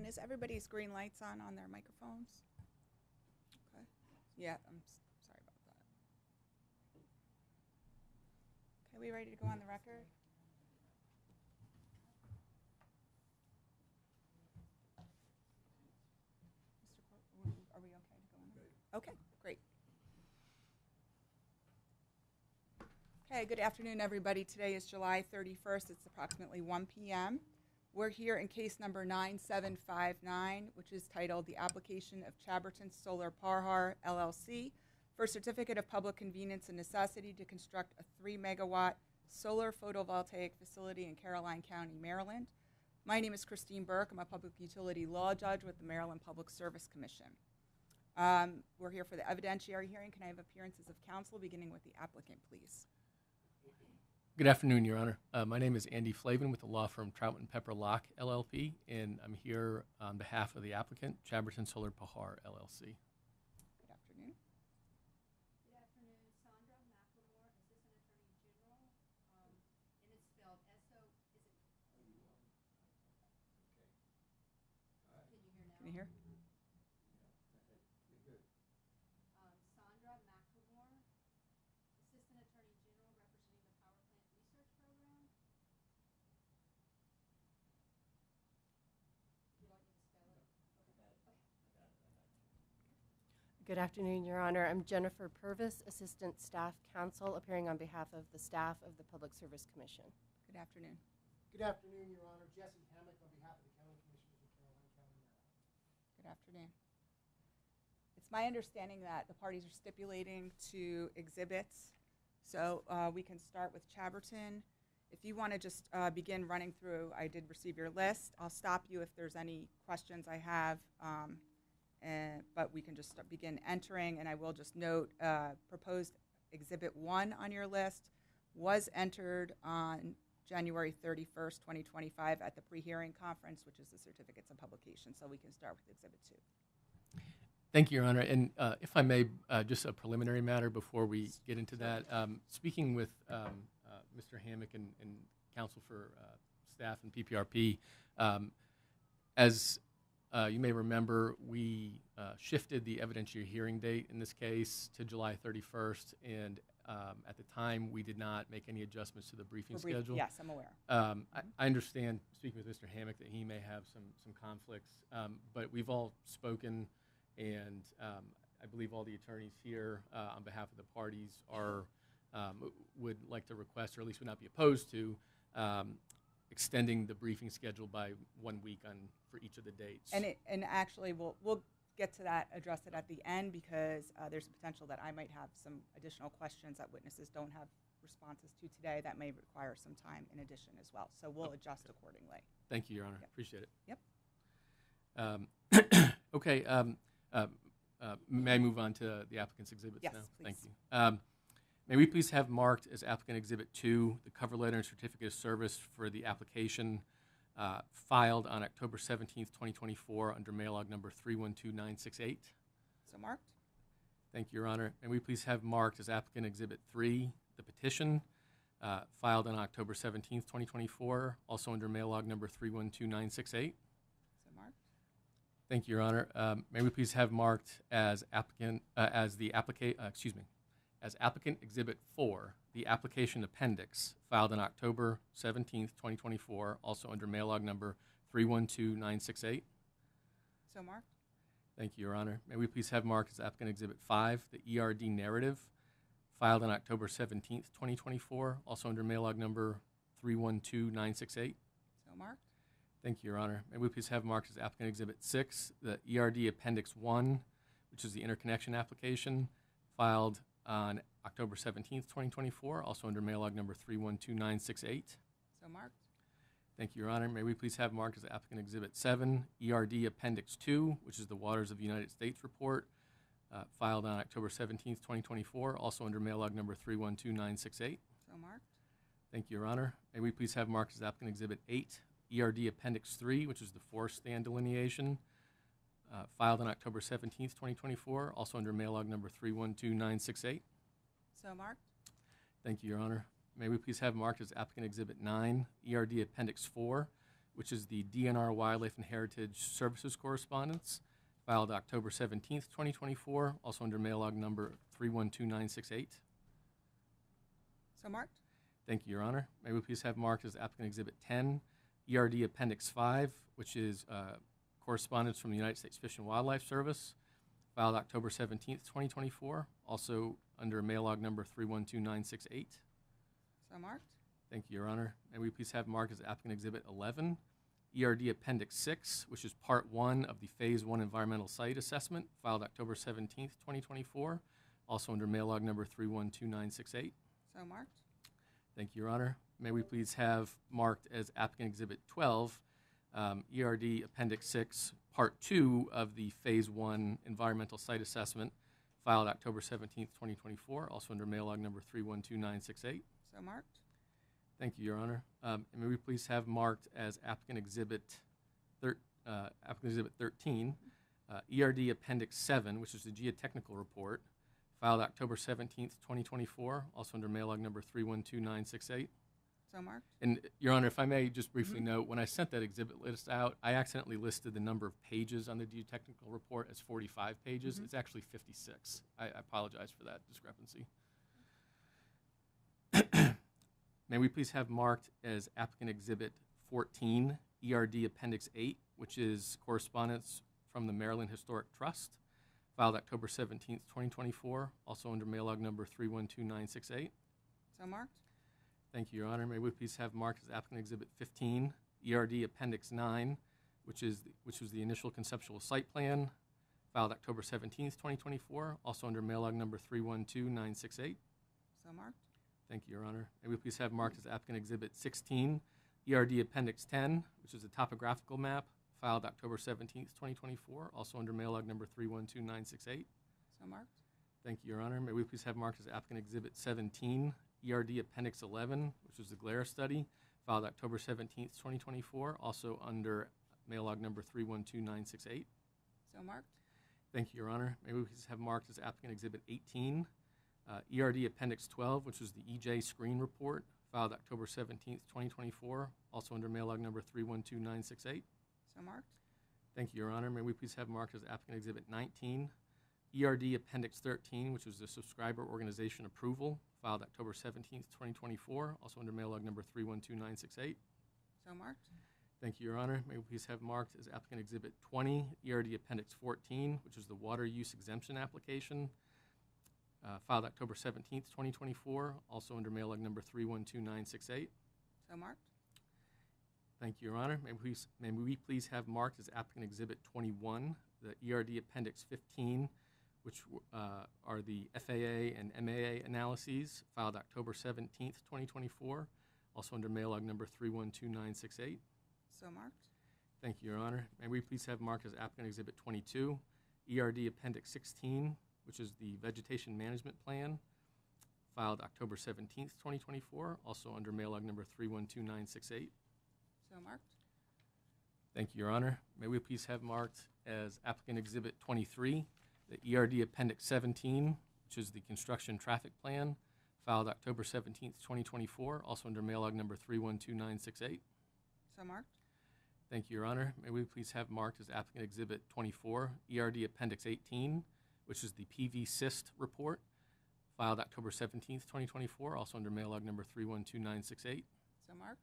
is everybody's green lights on their microphones? Okay. Yeah, sorry about that. Okay, we ready to go on the record? Mr. Court, are we okay to go on there? Okay, great. Okay, good afternoon, everybody. Today is July 31st. It's approximately 1 p.m. We're here in case number 9759, which is titled The Application of Chaberton Solar Pahar, LLC, for a Certificate of Public Convenience and Necessity to construct a 3-megawatt solar photovoltaic facility in Caroline County, Maryland. My name is Christine Burke. I'm a public utility law judge with the Maryland Public Service Commission. We're here for the evidentiary hearing. Can I have appearances of counsel, beginning with the applicant, please? Good afternoon, Your Honor. My name is Andy Flavin with the law firm Troutman Pepper Locke, LLP, and I'm here on behalf of the applicant, Chaberton Solar Pahar, LLC. Good afternoon. Good afternoon. Sandra McLemore, Assistant Attorney General, and it's spelled S-O, is it? Can you hear now? Can you hear? Sandra McLemore, Assistant Attorney General, representing the Power Plant Research Program. Would you like me to spell it? Good afternoon, Your Honor. I'm Jennifer Purvis, Assistant Staff Counsel, appearing on behalf of the staff of the Public Service Commission. Good afternoon. Good afternoon, Your Honor. Jesse Hammock on behalf of the County Commissioners of Caroline County, Maryland. Good afternoon. It's my understanding that the parties are stipulating to exhibits, so we can start with Chaberton. If you want to just begin running through, I did receive your list. I'll stop you if there's any questions I have, but we can just begin entering, and I will just note proposed Exhibit 1 on your list was entered on January 31st, 2025 at the pre-hearing conference, which is the certificates of publication, so we can start with Exhibit 2. Thank you, Your Honor. And if I may, just a preliminary matter before we get into that. Speaking with Mr. Hammock and counsel for staff and PPRP, as you may remember, we shifted the evidentiary hearing date in this case to July 31st, and at the time we did not make any adjustments to the briefing schedule. Yes, I'm aware. I understand, speaking with Mr. Hammock, that he may have some conflicts, but we've all spoken, and I believe all the attorneys here on behalf of the parties are would like to request, or at least would not be opposed to, extending the briefing schedule by 1 week for each of the dates. And actually, we'll get to that, address it at the end, because there's a potential that I might have some additional questions that witnesses don't have responses to today that may require some time in addition as well. So we'll adjust accordingly. Thank you, Your Honor. Yep. Appreciate it. Yep. Okay. May I move on to the applicant's exhibits Yes, now? please. Thank you. May we please have marked as applicant exhibit 2 the cover letter and certificate of service for the application filed on October 17th, 2024 under mail log number 312968. So marked. Thank you, Your Honor. May we please have marked as applicant exhibit 3 the petition filed on October 17th, 2024, also under mail log number 312968. So marked. Thank you, Your Honor. May we please have marked as applicant as applicant exhibit 4 the application appendix filed on October 17th, 2024, also under mail log number 312968. So marked. Thank you, Your Honor. May we please have marked as applicant exhibit 5 the ERD narrative filed on October 17th, 2024, also under mail log number 312968. So marked. Thank you, Your Honor. May we please have marked as applicant exhibit 6 the ERD appendix 1, which is the interconnection application filed on October 17th, 2024, also under mail log number 312968. So marked. Thank you, Your Honor. May we please have marked as applicant exhibit 7 ERD appendix 2, which is the Waters of the United States report filed on October 17th, 2024, also under mail log number 312968. So marked. Thank you, Your Honor. May we please have marked as applicant exhibit 8 ERD appendix 3, which is the forest stand delineation filed on October 17th, 2024, also under mail log number 312968. So marked. Thank you, Your Honor. May we please have marked as applicant exhibit 9 ERD appendix 4, which is the DNR Wildlife and Heritage Services correspondence, filed October 17th, 2024, also under mail log number 312968. So marked. Thank you, Your Honor. May we please have marked as applicant Exhibit 10, ERD Appendix 5, which is correspondence from the United States Fish and Wildlife Service, filed October 17th, 2024, also under mail log number 312968. So marked. Thank you, Your Honor. May we please have marked as applicant Exhibit 11, ERD Appendix 6, which is Part 1 of the Phase 1 Environmental Site Assessment, filed October 17th, 2024, also under mail log number 312968. So marked. Thank you, Your Honor. May we please have marked as applicant Exhibit 12, ERD Appendix 6, Part 2 of the Phase 1 Environmental Site Assessment, filed October 17th, 2024, also under mail log number 312968. So marked. Thank you, Your Honor. And may we please have marked as applicant Exhibit 13, ERD Appendix 7, which is the geotechnical report, filed October 17th, 2024, also under mail log number 312968. So marked. And, Your Honor, if I may just briefly note, when I sent that exhibit list out, I accidentally listed the number of pages on the geotechnical report as 45 pages. It's actually 56. I apologize for that discrepancy. May we please have marked as applicant Exhibit 14, ERD Appendix 8, which is correspondence from the Maryland Historic Trust, filed October 17th, 2024, also under mail log number 312968. So marked. Thank you, Your Honor. May we please have marked as applicant Exhibit 15, ERD Appendix 9, which was the initial conceptual site plan, filed October 17th, 2024, also under mail log number 312968. So marked. Thank you, Your Honor. May we please have marked as applicant Exhibit 16, ERD Appendix 10, which is a topographical map, filed October 17th, 2024, also under mail log number 312968. So marked. Thank you, Your Honor. May we please have marked as applicant Exhibit 17, ERD Appendix 11, which is the glare study, filed October 17th, 2024, also under mail log number 312968. So marked. Thank you, Your Honor. May we please have marked as applicant Exhibit 18, ERD Appendix 12, which is the EJ screen report, filed October 17th, 2024, also under mail log number 312968. So marked. Thank you, Your Honor. May we please have marked as applicant Exhibit 19, ERD Appendix 13, which is the subscriber organization approval, filed October 17th, 2024, also under mail log number 312968. So marked. Thank you, Your Honor. May we please have marked as applicant Exhibit 20, ERD Appendix 14, which is the water use exemption application, filed October 17th, 2024, also under mail log number 312968. So marked. Thank you, Your Honor. May we please have marked as applicant Exhibit 21, the ERD Appendix 15, which are the FAA and MAA analyses, filed October 17th, 2024, also under mail log number 312968. So marked. Thank you, Your Honor. May we please have marked as applicant Exhibit 22, ERD Appendix 16, which is the Vegetation Management Plan, filed October 17th, 2024, also under mail log number 312968. So marked. Thank you, Your Honor. May we please have marked as applicant Exhibit 23, the ERD Appendix 17, which is the Construction Traffic Plan, filed October 17th, 2024, also under mail log number 312968. So marked. Thank you, Your Honor. May we please have marked as applicant Exhibit 24, ERD Appendix 18, which is the PV Cyst Report, filed October 17th, 2024, also under mail log number 312968. So marked.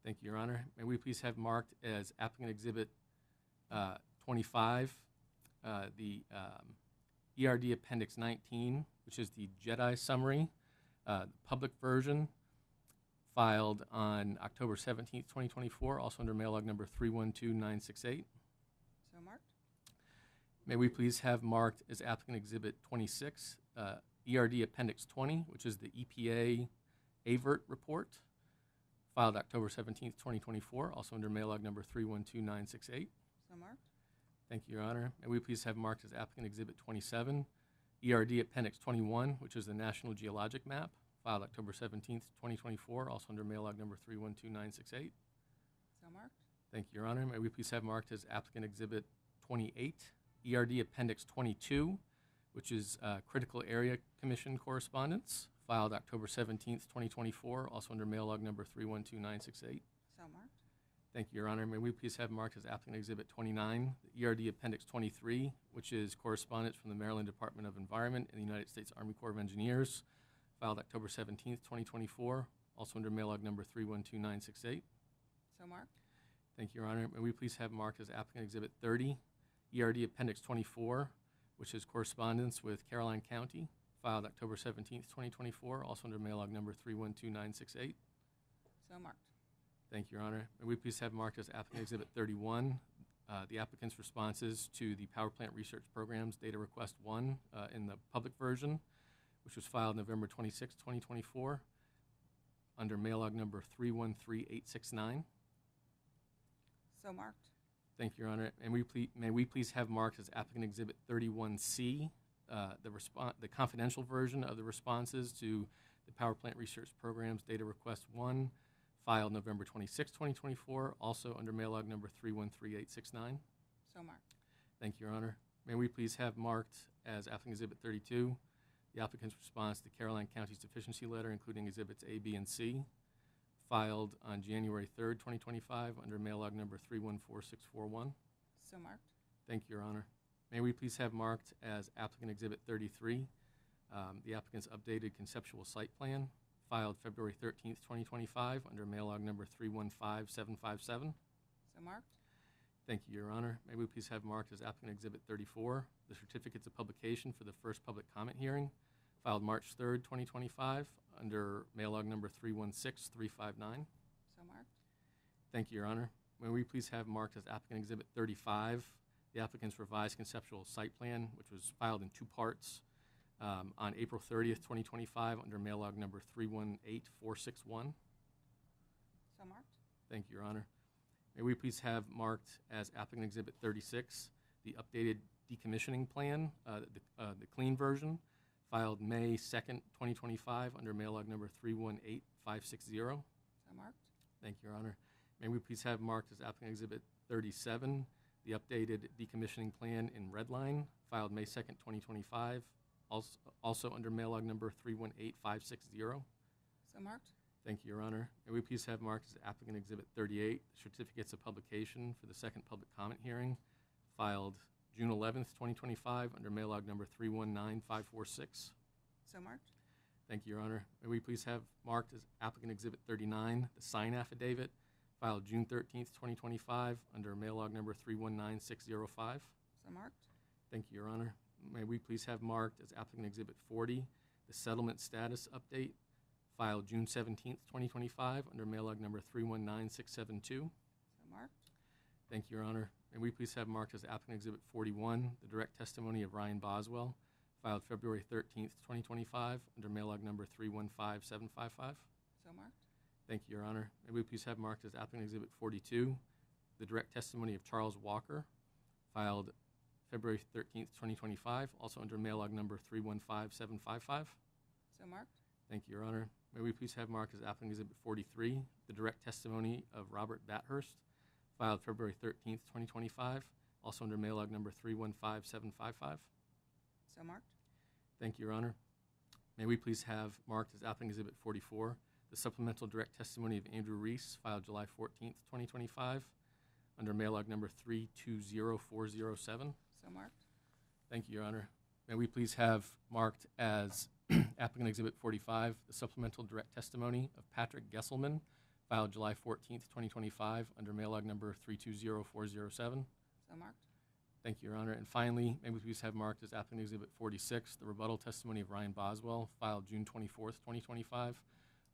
Thank you, Your Honor. May we please have marked as applicant Exhibit 25, the ERD Appendix 19, which is the JEDI summary, public version, filed on October 17th, 2024, also under mail log number 312968. So marked. May we please have marked as applicant Exhibit 26, ERD Appendix 20, which is the EPA AVERT report, filed October 17th, 2024, also under mail log number 312968. So marked. Thank you, Your Honor. May we please have marked as applicant Exhibit 27, ERD Appendix 21, which is the National Geologic Map, filed October 17th, 2024, also under mail log number 312968. So marked. Thank you, Your Honor. May we please have marked as applicant Exhibit 28, ERD Appendix 22, which is Critical Area Commission correspondence, filed October 17th, 2024, also under mail log number 312968. So marked. Thank you, Your Honor. May we please have marked as applicant Exhibit 29, the ERD Appendix 23, which is correspondence from the Maryland Department of Environment and the United States Army Corps of Engineers, filed October 17th, 2024, also under mail log number 312968. So marked. Thank you, Your Honor. May we please have marked as applicant Exhibit 30, ERD Appendix 24, which is correspondence with Caroline County, filed October 17th, 2024, also under mail log number 312968. So marked. Thank you, Your Honor. May we please have marked as applicant Exhibit 31, the applicant's responses to the Power Plant Research Program's Data Request 1 in the public version, which was filed November 26, 2024, under mail log number 313869. So marked. Thank you, Your Honor. And may we please have marked as applicant Exhibit 31C, the confidential version of the responses to the Power Plant Research Program's Data Request 1, filed November 26, 2024, also under mail log number 313869. So marked. Thank you, Your Honor. May we please have marked as applicant Exhibit 32, the applicant's response to Caroline County's deficiency letter, including Exhibits A, B, and C, filed on January 3rd, 2025, under mail log number 314641. So marked. Thank you, Your Honor. May we please have marked as applicant Exhibit 33, the applicant's updated conceptual site plan, filed February 13th, 2025, under mail log number 315757. So marked. Thank you, Your Honor. May we please have marked as applicant Exhibit 34, the certificates of publication for the first public comment hearing, filed March 3rd, 2025, under mail log number 316359. So marked. Thank you, Your Honor. May we please have marked as applicant Exhibit 35, the applicant's revised conceptual site plan, which was filed in two parts, on April 30th, 2025, under mail log number 318461. So marked. Thank you, Your Honor. May we please have marked as applicant Exhibit 36, the updated decommissioning plan, the clean version, filed May 2nd, 2025, under mail log number 318560. So marked. Thank you, Your Honor. May we please have marked as applicant Exhibit 37, the updated decommissioning plan in red line, filed May 2nd, 2025, also under mail log number 318560. So marked. Thank you, Your Honor. May we please have marked as applicant Exhibit 38, certificates of publication for the second public comment hearing, filed June 11th, 2025, under mail log number 319546. So marked. Thank you, Your Honor. May we please have marked as applicant Exhibit 39, the sign affidavit, filed June 13th, 2025, under mail log number 319605. So marked. Thank you, Your Honor. May we please have marked as applicant Exhibit 40, the settlement status update, filed June 17th, 2025, under mail log number 319672. So marked. Thank you, Your Honor. May we please have marked as applicant Exhibit 41, the direct testimony of Ryan Boswell, filed February 13th, 2025, under mail log number 315755. So marked. Thank you, Your Honor. May we please have marked as applicant Exhibit 42, the direct testimony of Charles Walker, filed February 13th, 2025, also under mail log number 315755. So marked. Thank you, Your Honor. May we please have marked as applicant Exhibit 43, the direct testimony of Robert Bathurst, filed February 13th, 2025, also under mail log number 315755. So marked. Thank you, Your Honor. May we please have marked as applicant Exhibit 44, the supplemental direct testimony of Andrew Reese, filed July 14th, 2025, under mail log number 320407. So marked. Thank you, Your Honor. May we please have marked as applicant Exhibit 45, the supplemental direct testimony of Patrick Gesselman, filed July 14th, 2025, under mail log number 320407. So marked. Thank you, Your Honor. And finally, may we please have marked as applicant Exhibit 46, the rebuttal testimony of Ryan Boswell, filed June 24th, 2025,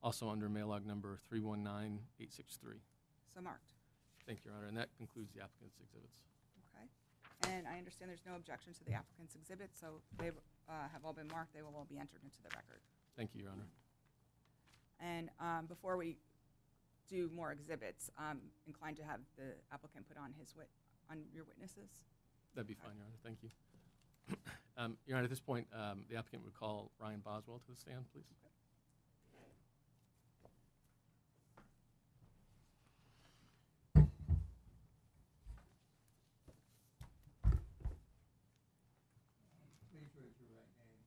also under mail log number 319863. So marked. Thank you, Your Honor. And that concludes the applicant's exhibits. Okay. And I understand there's no objection to the applicant's exhibit, so they have all been marked. They will all be entered into the record. Thank you, Your Honor. And before we do more exhibits, I'm inclined to have the applicant put on on your witnesses. That'd be fine, Your Honor. Thank you. Your Honor, at this point, the applicant would call Ryan Boswell to the stand, please. Please raise your right hand.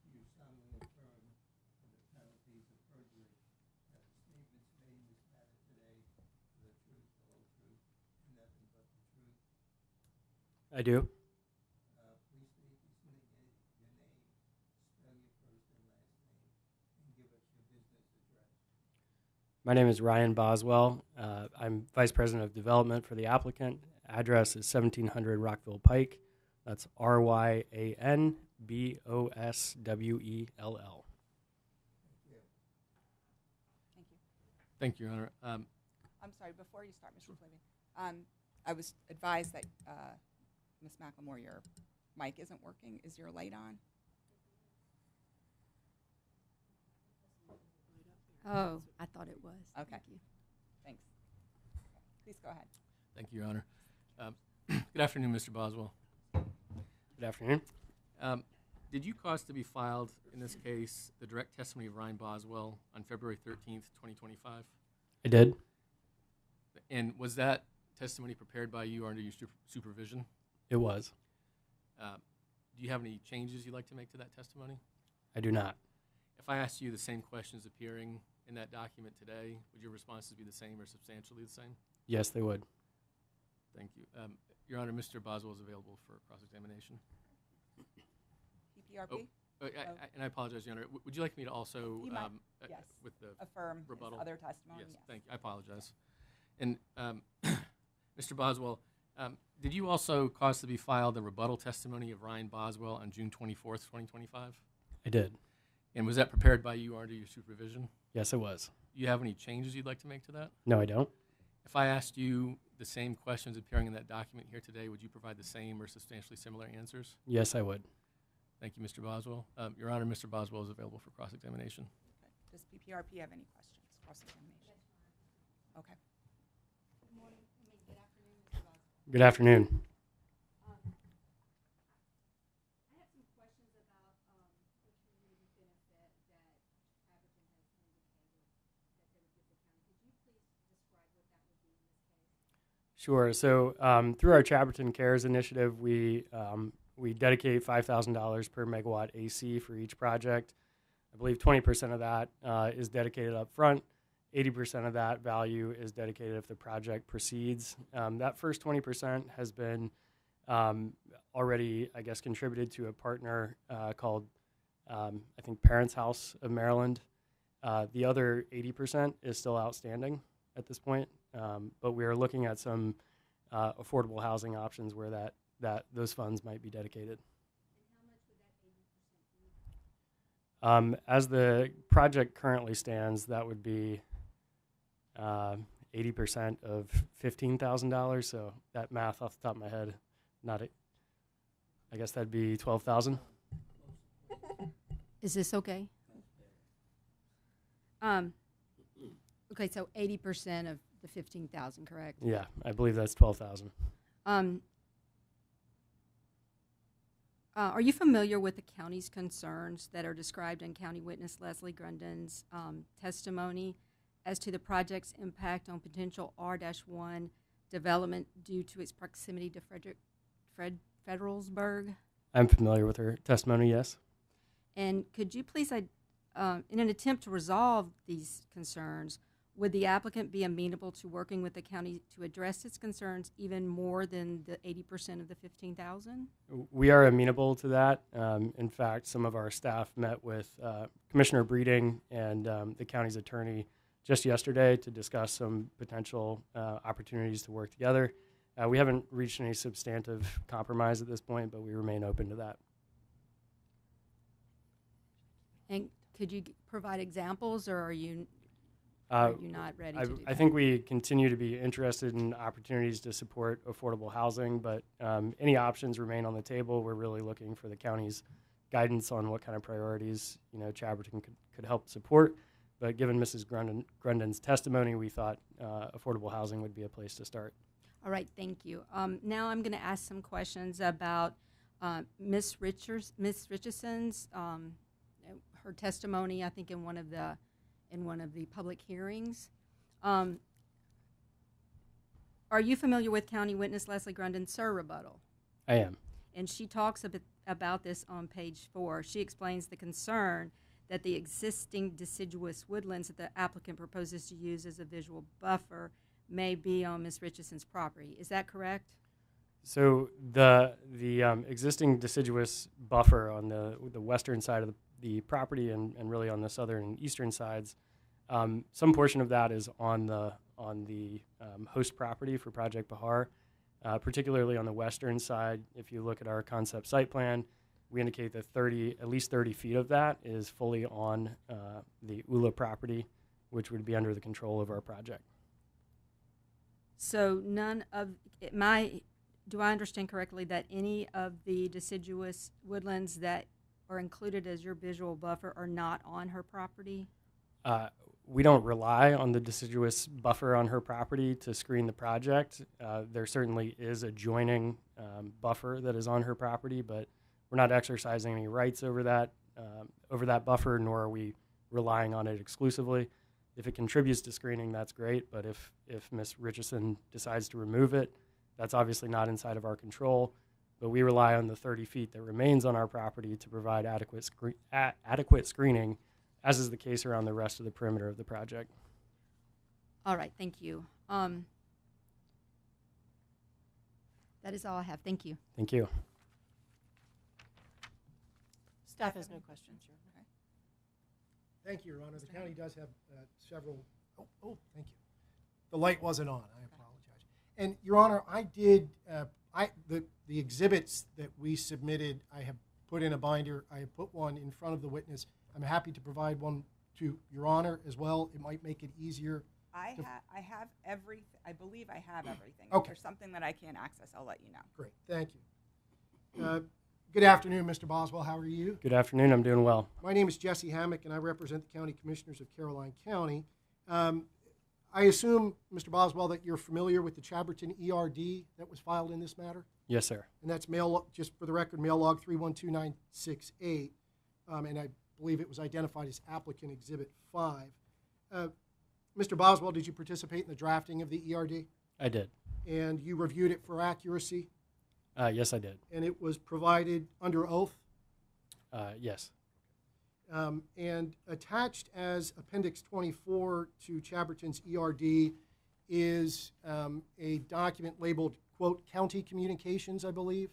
Do you solemnly affirm, under penalties of perjury, that the statements made in this matter today are the truth, the whole I do. Please state your name, spell your first and last name, and give us your business address. My name is Ryan Boswell. I'm Vice President of Development for the applicant. Address is 1700 Rockville Pike. That's RyanBoswell. Thank you. Thank you, Your Honor. I'm sorry, before you start, Mr. Flavin, I was advised that, Ms. McLemore, your mic isn't working. Is your light on? Oh, I thought it was. Okay. Thank you. Thanks. Please go ahead. Thank you, Your Honor. Good afternoon, Mr. Boswell. Good afternoon. Did you cause to be filed in this case the direct testimony of Ryan Boswell on February 13th, 2025? I did. And was that testimony prepared by you or under your supervision? It was. Do you have any changes you'd like to make to that testimony? I do not. If I asked you the same questions appearing in that document today, would your responses be the same or substantially the same? Yes, they would. Thank you. Your Honor, Mr. Boswell is available for cross-examination. PPRP? And I apologize, Your Honor. Would you like me to also, He might, yes, with the affirm rebuttal? his other testimony? Yes, thank you. I apologize. And Mr. Boswell, did you also cause to be filed the rebuttal testimony of Ryan Boswell on June 24th, 2025? I did. And was that prepared by you or under your supervision? Yes, it was. Do you have any changes you'd like to make to that? No, I don't. If I asked you the same questions appearing in that document here today, would you provide the same or substantially similar answers? Yes, I would. Thank you, Mr. Boswell. Your Honor, Mr. Boswell is available for cross-examination. Okay. Does PPRP have any questions? Cross-examination? Okay. Good morning, good afternoon, Mr. Boswell. Good afternoon. I have some questions about the community benefit that Chaberton has indicated that they would give the county. Could you please describe what that would be in this case? Sure. So through our Chaberton Cares initiative, we dedicate $5,000 per megawatt AC for each project. I believe 20% of that is dedicated up front. 80% of that value is dedicated if the project proceeds. That first 20% has been already, I guess, contributed to a partner called, I think, Parents House of Maryland. The other 80% is still outstanding at this point, but we are looking at some affordable housing options where those funds might be dedicated. And how much would that 80% be? As the project currently stands, that would be 80% of $15,000. So that math off the top of my head, I guess that'd be $12,000. Is this okay? Okay, so 80% of the 15,000, correct? Yeah, I believe that's $12,000. Are you familiar with the county's concerns that are described in County Witness Leslie Grundon's testimony as to the project's impact on potential R-1 development due to its proximity to Federalsburg? I'm familiar with her testimony, yes. And could you please, in an attempt to resolve these concerns, would the applicant be amenable to working with the county to address its concerns even more than the 80% of the 15,000? We are amenable to that. In fact, some of our staff met with Commissioner Breeding and the county's attorney just yesterday to discuss some potential opportunities to work together. We haven't reached any substantive compromise at this point, but we remain open to that. And could you provide examples, or are you not ready to do that? I think we continue to be interested in opportunities to support affordable housing, but any options remain on the table. We're really looking for the county's guidance on what kind of priorities Chaberton could help support. But given Mrs. Grundon's testimony, we thought affordable housing would be a place to start. All right, thank you. Now I'm going to ask some questions about Ms. Richardson's her testimony, I think, in one of the public hearings. Are you familiar with County Witness Leslie Grundon's SIR rebuttal? I am. And she talks a bit about this on page 4. She explains the concern that the existing deciduous woodlands that the applicant proposes to use as a visual buffer may be on Ms. Richardson's property. Is that correct? So the existing deciduous buffer on the western side of the property and really on the southern and eastern sides, some portion of that is on the host property for Project Pahar, particularly on the western side. If you look at our concept site plan, we indicate that at least 30 feet of that is fully on the ULA property, which would be under the control of our project. So none of do I understand correctly that any of the deciduous woodlands that are included as your visual buffer are not on her property? We don't rely on the deciduous buffer on her property to screen the project. There certainly is a adjoining buffer that is on her property, but we're not exercising any rights over that buffer, nor are we relying on it exclusively. If it contributes to screening, that's great, but if Ms. Richardson decides to remove it, that's obviously not inside of our control, but we rely on the 30 feet that remains on our property to provide adequate screening, as is the case around the rest of the perimeter of the project. All right, thank you. That is all I have. Thank you. Thank you. Staff has no questions. Okay. Thank you, Your Honor. The county does have several. Oh, thank you. The light wasn't on. I apologize. And Your Honor, I did. The exhibits that we submitted, I have put in a binder. I have put one in front of the witness. I'm happy to provide one to Your Honor as well. It might make it easier. I have everything. I believe I have everything. Okay. If there's something that I can't access, I'll let you know. Great. Thank you. Good afternoon, Mr. Boswell. How are you? Good afternoon. I'm doing well. My name is Jesse Hammock, and I represent the County Commissioners of Caroline County. I assume, Mr. Boswell, that you're familiar with the Chaberton ERD that was filed in this matter? Yes, sir. And that's just for the record, mail log 312968, and I believe it was identified as applicant exhibit 5. Mr. Boswell, did you participate in the drafting of the ERD? I did. And you reviewed it for accuracy? Yes, I did. And it was provided under oath? Yes. And attached as Appendix 24 to Chaberton's ERD is a document labeled, quote, County Communications, I believe.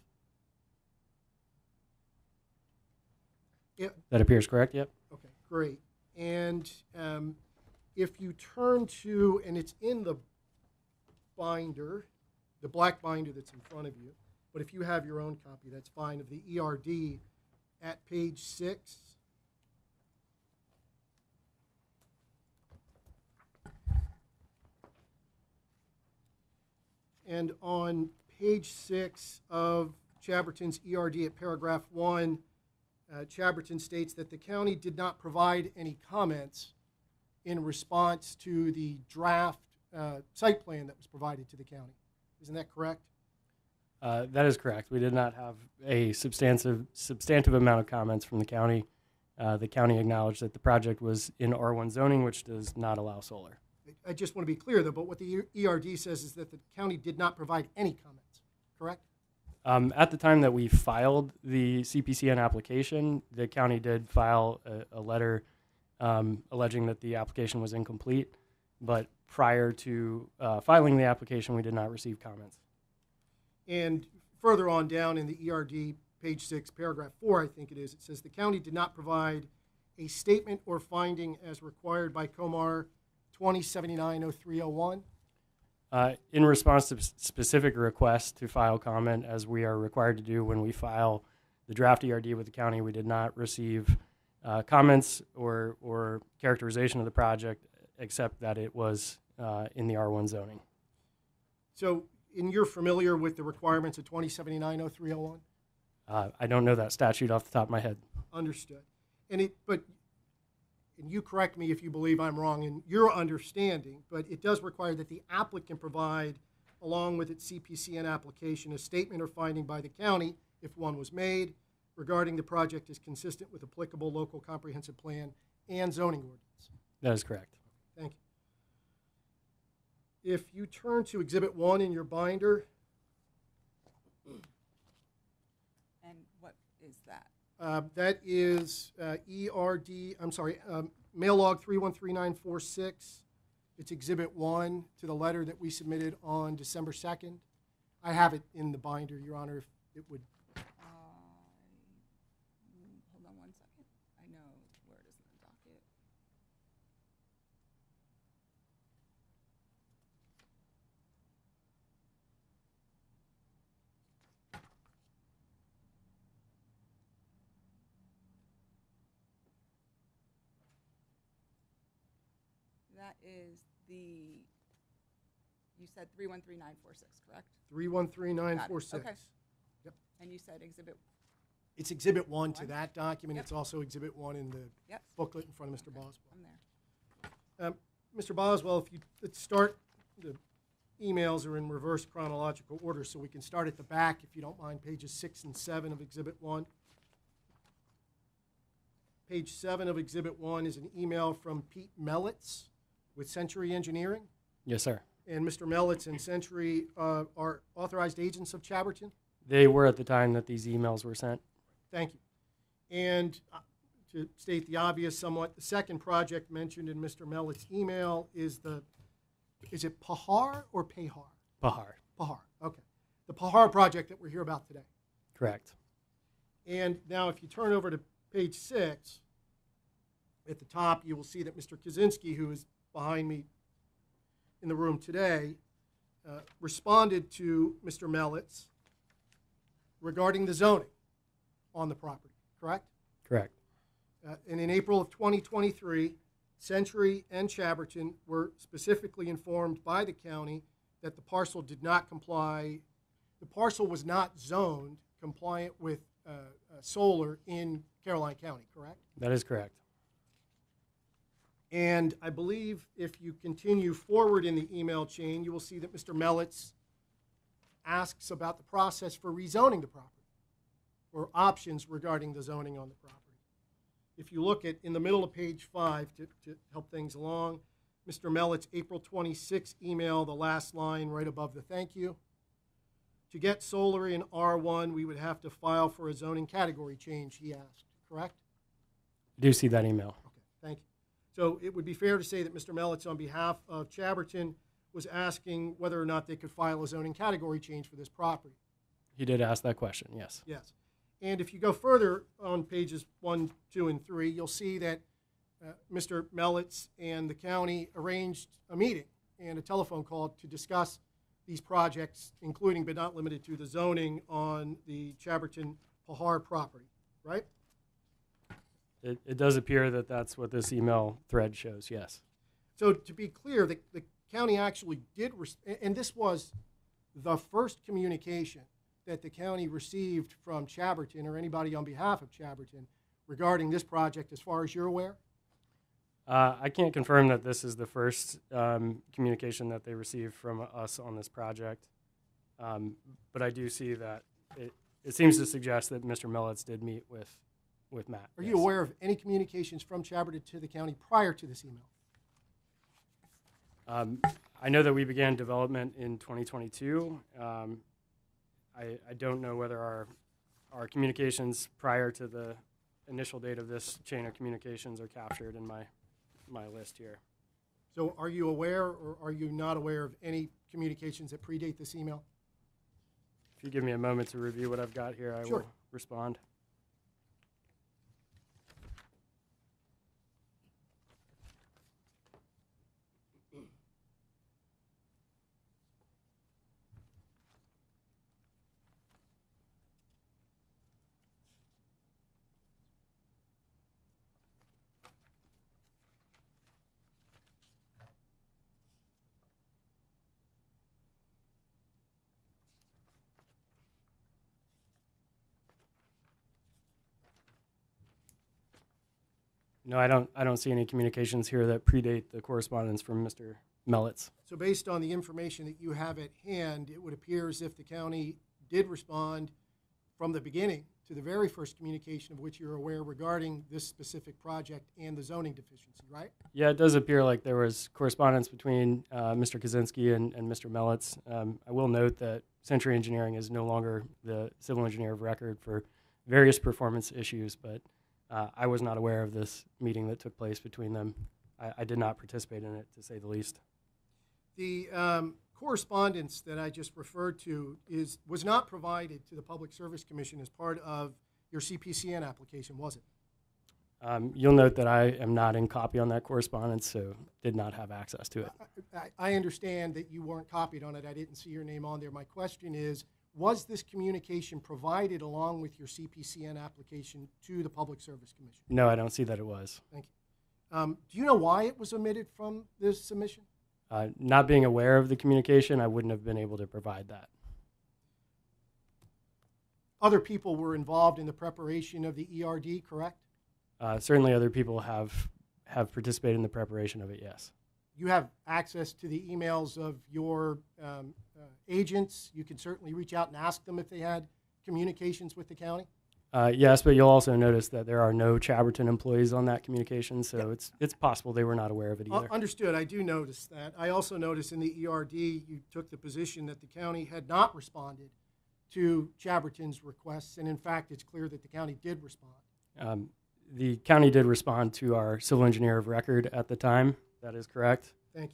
That appears correct, yep. Okay, great. And if you turn to, and it's in the binder, the black binder that's in front of you, but if you have your own copy, that's fine, of the ERD at page 6. And on page 6 of Chaberton's ERD at paragraph 1, Chaberton states that the county did not provide any comments in response to the draft site plan that was provided to the county. Isn't that correct? That is correct. We did not have a substantive amount of comments from the county. The county acknowledged that the project was in R1 zoning, which does not allow solar. I just want to be clear, though, but what the ERD says is that the county did not provide any comments, correct? At the time that we filed the CPCN application, the county did file a letter alleging that the application was incomplete, but prior to filing the application, we did not receive comments. And further on down in the ERD, page 6, paragraph 4, I think it is, it says the county did not provide a statement or finding as required by COMAR 2079-0301. In response to specific requests to file comment, as we are required to do when we file the draft ERD with the county, we did not receive comments or characterization of the project, except that it was in the R1 zoning. So, and you're familiar with the requirements of 2079-0301? I don't know that statute off the top of my head. Understood. And you correct me if you believe I'm wrong in your understanding, but it does require that the applicant provide, along with its CPCN application, a statement or finding by the county, if one was made, regarding the project is consistent with applicable local comprehensive plan and zoning ordinance. That is correct. Thank you. If you turn to Exhibit 1 in your binder. And what is that? That is mail log 313946. It's Exhibit 1 to the letter that we submitted on December 2nd. I have it in the binder, Your Honor, if it would. Hold on one second. I know where it is in the docket. That is you said 313946, correct? 313946. Got it. Okay. Yep. And you said exhibit, It's Exhibit 1 to One? that document. Yep. It's also Exhibit 1 in the yep, booklet in front of Mr. Boswell. I'm there. Mr. Boswell, if you let's start, the emails are in reverse chronological order, so we can start at the back, if you don't mind, pages 6 and 7 of Exhibit 1. Page 7 of Exhibit 1 is an email from Pete Mellitz with Century Engineering. Yes, sir. And Mr. Mellitz and Century are authorized agents of Chaberton. They were at the time that these emails were sent. Thank you. And to state the obvious somewhat, the second project mentioned in Mr. Mellitz's email is it Pahar or Pahar? Pahar. Pahar, okay. The Pahar project that we're here about today. Correct. And now if you turn over to page 6, at the top you will see that Mr. Kaczynski, who is behind me in the room today, responded to Mr. Mellitz regarding the zoning on the property, correct? Correct. And in April of 2023, Century and Chaberton were specifically informed by the county that the parcel did not comply. The parcel was not zoned compliant with solar in Caroline County, correct? That is correct. And I believe if you continue forward in the email chain, you will see that Mr. Mellitz asks about the process for rezoning the property or options regarding the zoning on the property. If you look at in the middle of page 5 to help things along, Mr. Mellitz, April 26 email, the last line right above the thank you. To get solar in R1, we would have to file for a zoning category change, he asked, correct? I do see that email. Okay, thank you. So it would be fair to say that Mr. Mellitz, on behalf of Chaberton, was asking whether or not they could file a zoning category change for this property. He did ask that question, yes. Yes. And if you go further on pages 1, 2, and 3, you'll see that Mr. Mellitz and the county arranged a meeting and a telephone call to discuss these projects, including but not limited to the zoning on the Chaberton Pahar property, right? It does appear that that's what this email thread shows, yes. So to be clear, the county actually did, and this was the first communication that the county received from Chaberton or anybody on behalf of Chaberton regarding this project, as far as you're aware? I can't confirm that this is the first communication that they received from us on this project, but I do see that it seems to suggest that Mr. Mellitz did meet with Matt. Are yes. you aware of any communications from Chaberton to the county prior to this email? I know that we began development in 2022. I don't know whether our communications prior to the initial date of this chain of communications are captured in my list here. So are you aware or are you not aware of any communications that predate this email? If you give me a moment to review what I've got here, I Sure. will respond. No, I don't see any communications here that predate the correspondence from Mr. Mellitz. So based on the information that you have at hand, it would appear as if the county did respond from the beginning to the very first communication of which you're aware regarding this specific project and the zoning deficiency, right? Yeah, it does appear like there was correspondence between Mr. Kaczynski and Mr. Mellitz. I will note that Century Engineering is no longer the civil engineer of record for various performance issues, but I was not aware of this meeting that took place between them. I did not participate in it, to say the least. correspondence that I just referred to was not provided to the Public Service Commission as part of your CPCN application, was it? You'll note that I am not in copy on that correspondence, so did not have access to it. I understand that you weren't copied on it. I didn't see your name on there. My question is, was this communication provided along with your CPCN application to the Public Service Commission? No, I don't see that it was. Thank you. Do you know why it was omitted from this submission? Not being aware of the communication, I wouldn't have been able to provide that. Other people were involved in the preparation of the ERD, correct? Certainly other people have participated in the preparation of it, yes. You have access to the emails of your agents. You can certainly reach out and ask them if they had communications with the county. Yes, but you'll also notice that there are no Chaberton employees on that communication, so Yep. it's possible they were not aware of it either. Understood. I do notice that. I also noticed in the ERD you took the position that the county had not responded to Chaberton's requests, and in fact, it's clear that the county did respond. The county did respond to our civil engineer of record at the time. That is correct. Thank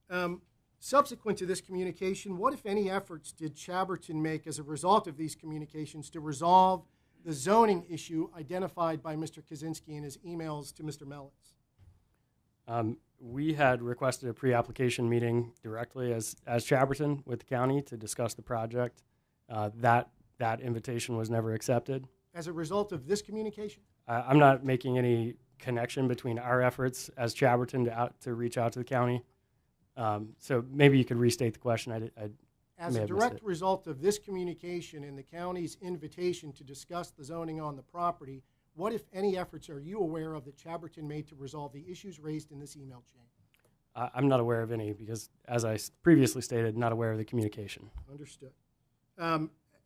you. Subsequent to this communication, what, if any, efforts did Chaberton make as a result of these communications to resolve the zoning issue identified by Mr. Kaczynski in his emails to Mr. Mellitz? We had requested a pre-application meeting directly as Chaberton with the county to discuss the project. That invitation was never accepted. As a result of this communication? I'm not making any connection between our efforts as Chaberton to reach out to the county. So maybe you could restate the question. As a direct result of this communication and the county's invitation to discuss the zoning on the property, what, if any, efforts are you aware of that Chaberton made to resolve the issues raised in this email chain? I'm not aware of any because, as I previously stated, not aware of the communication. Understood.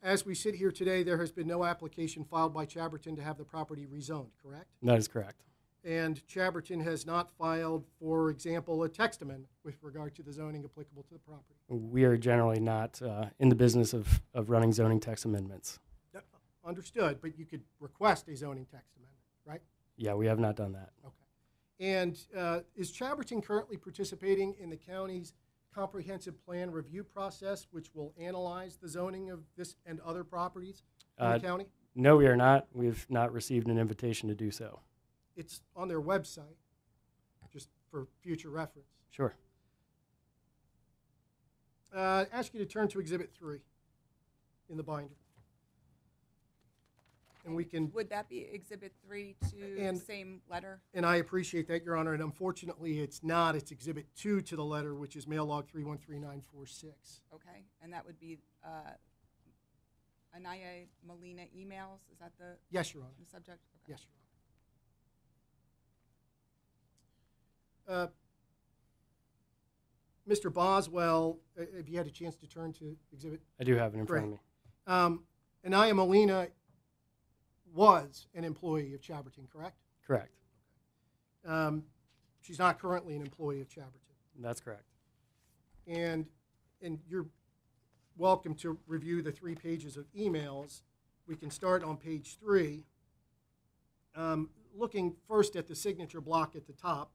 As we sit here today, there has been no application filed by Chaberton to have the property rezoned, correct? That is correct. And Chaberton has not filed, for example, a text amendment with regard to the zoning applicable to the property. We are generally not in the business of running zoning text amendments. Understood, but you could request a zoning text amendment, right? Yeah, we have not done that. Okay. And is Chaberton currently participating in the county's comprehensive plan review process, which will analyze the zoning of this and other properties in the county? No, we are not. We've not received an invitation to do so. It's on their website, just for future reference. Sure. Ask you to turn to Exhibit 3 in the binder. And we can. Would that be Exhibit 3 to the same letter? And I appreciate that, Your Honor. And unfortunately, it's not. It's Exhibit 2 to the letter, which is mail log 313946. Okay, and that would be Anaya Molina emails. Is that the Yes, Your Honor. the subject? Okay. Yes, Your Honor. Mr. Boswell, have you had a chance to turn to Exhibit? I do have it in front of me. Anaya Molina was an employee of Chaberton, correct? Correct. She's not currently an employee of Chaberton. That's correct. And you're welcome to review the 3 pages of emails. We can start on page 3. Looking first at the signature block at the top,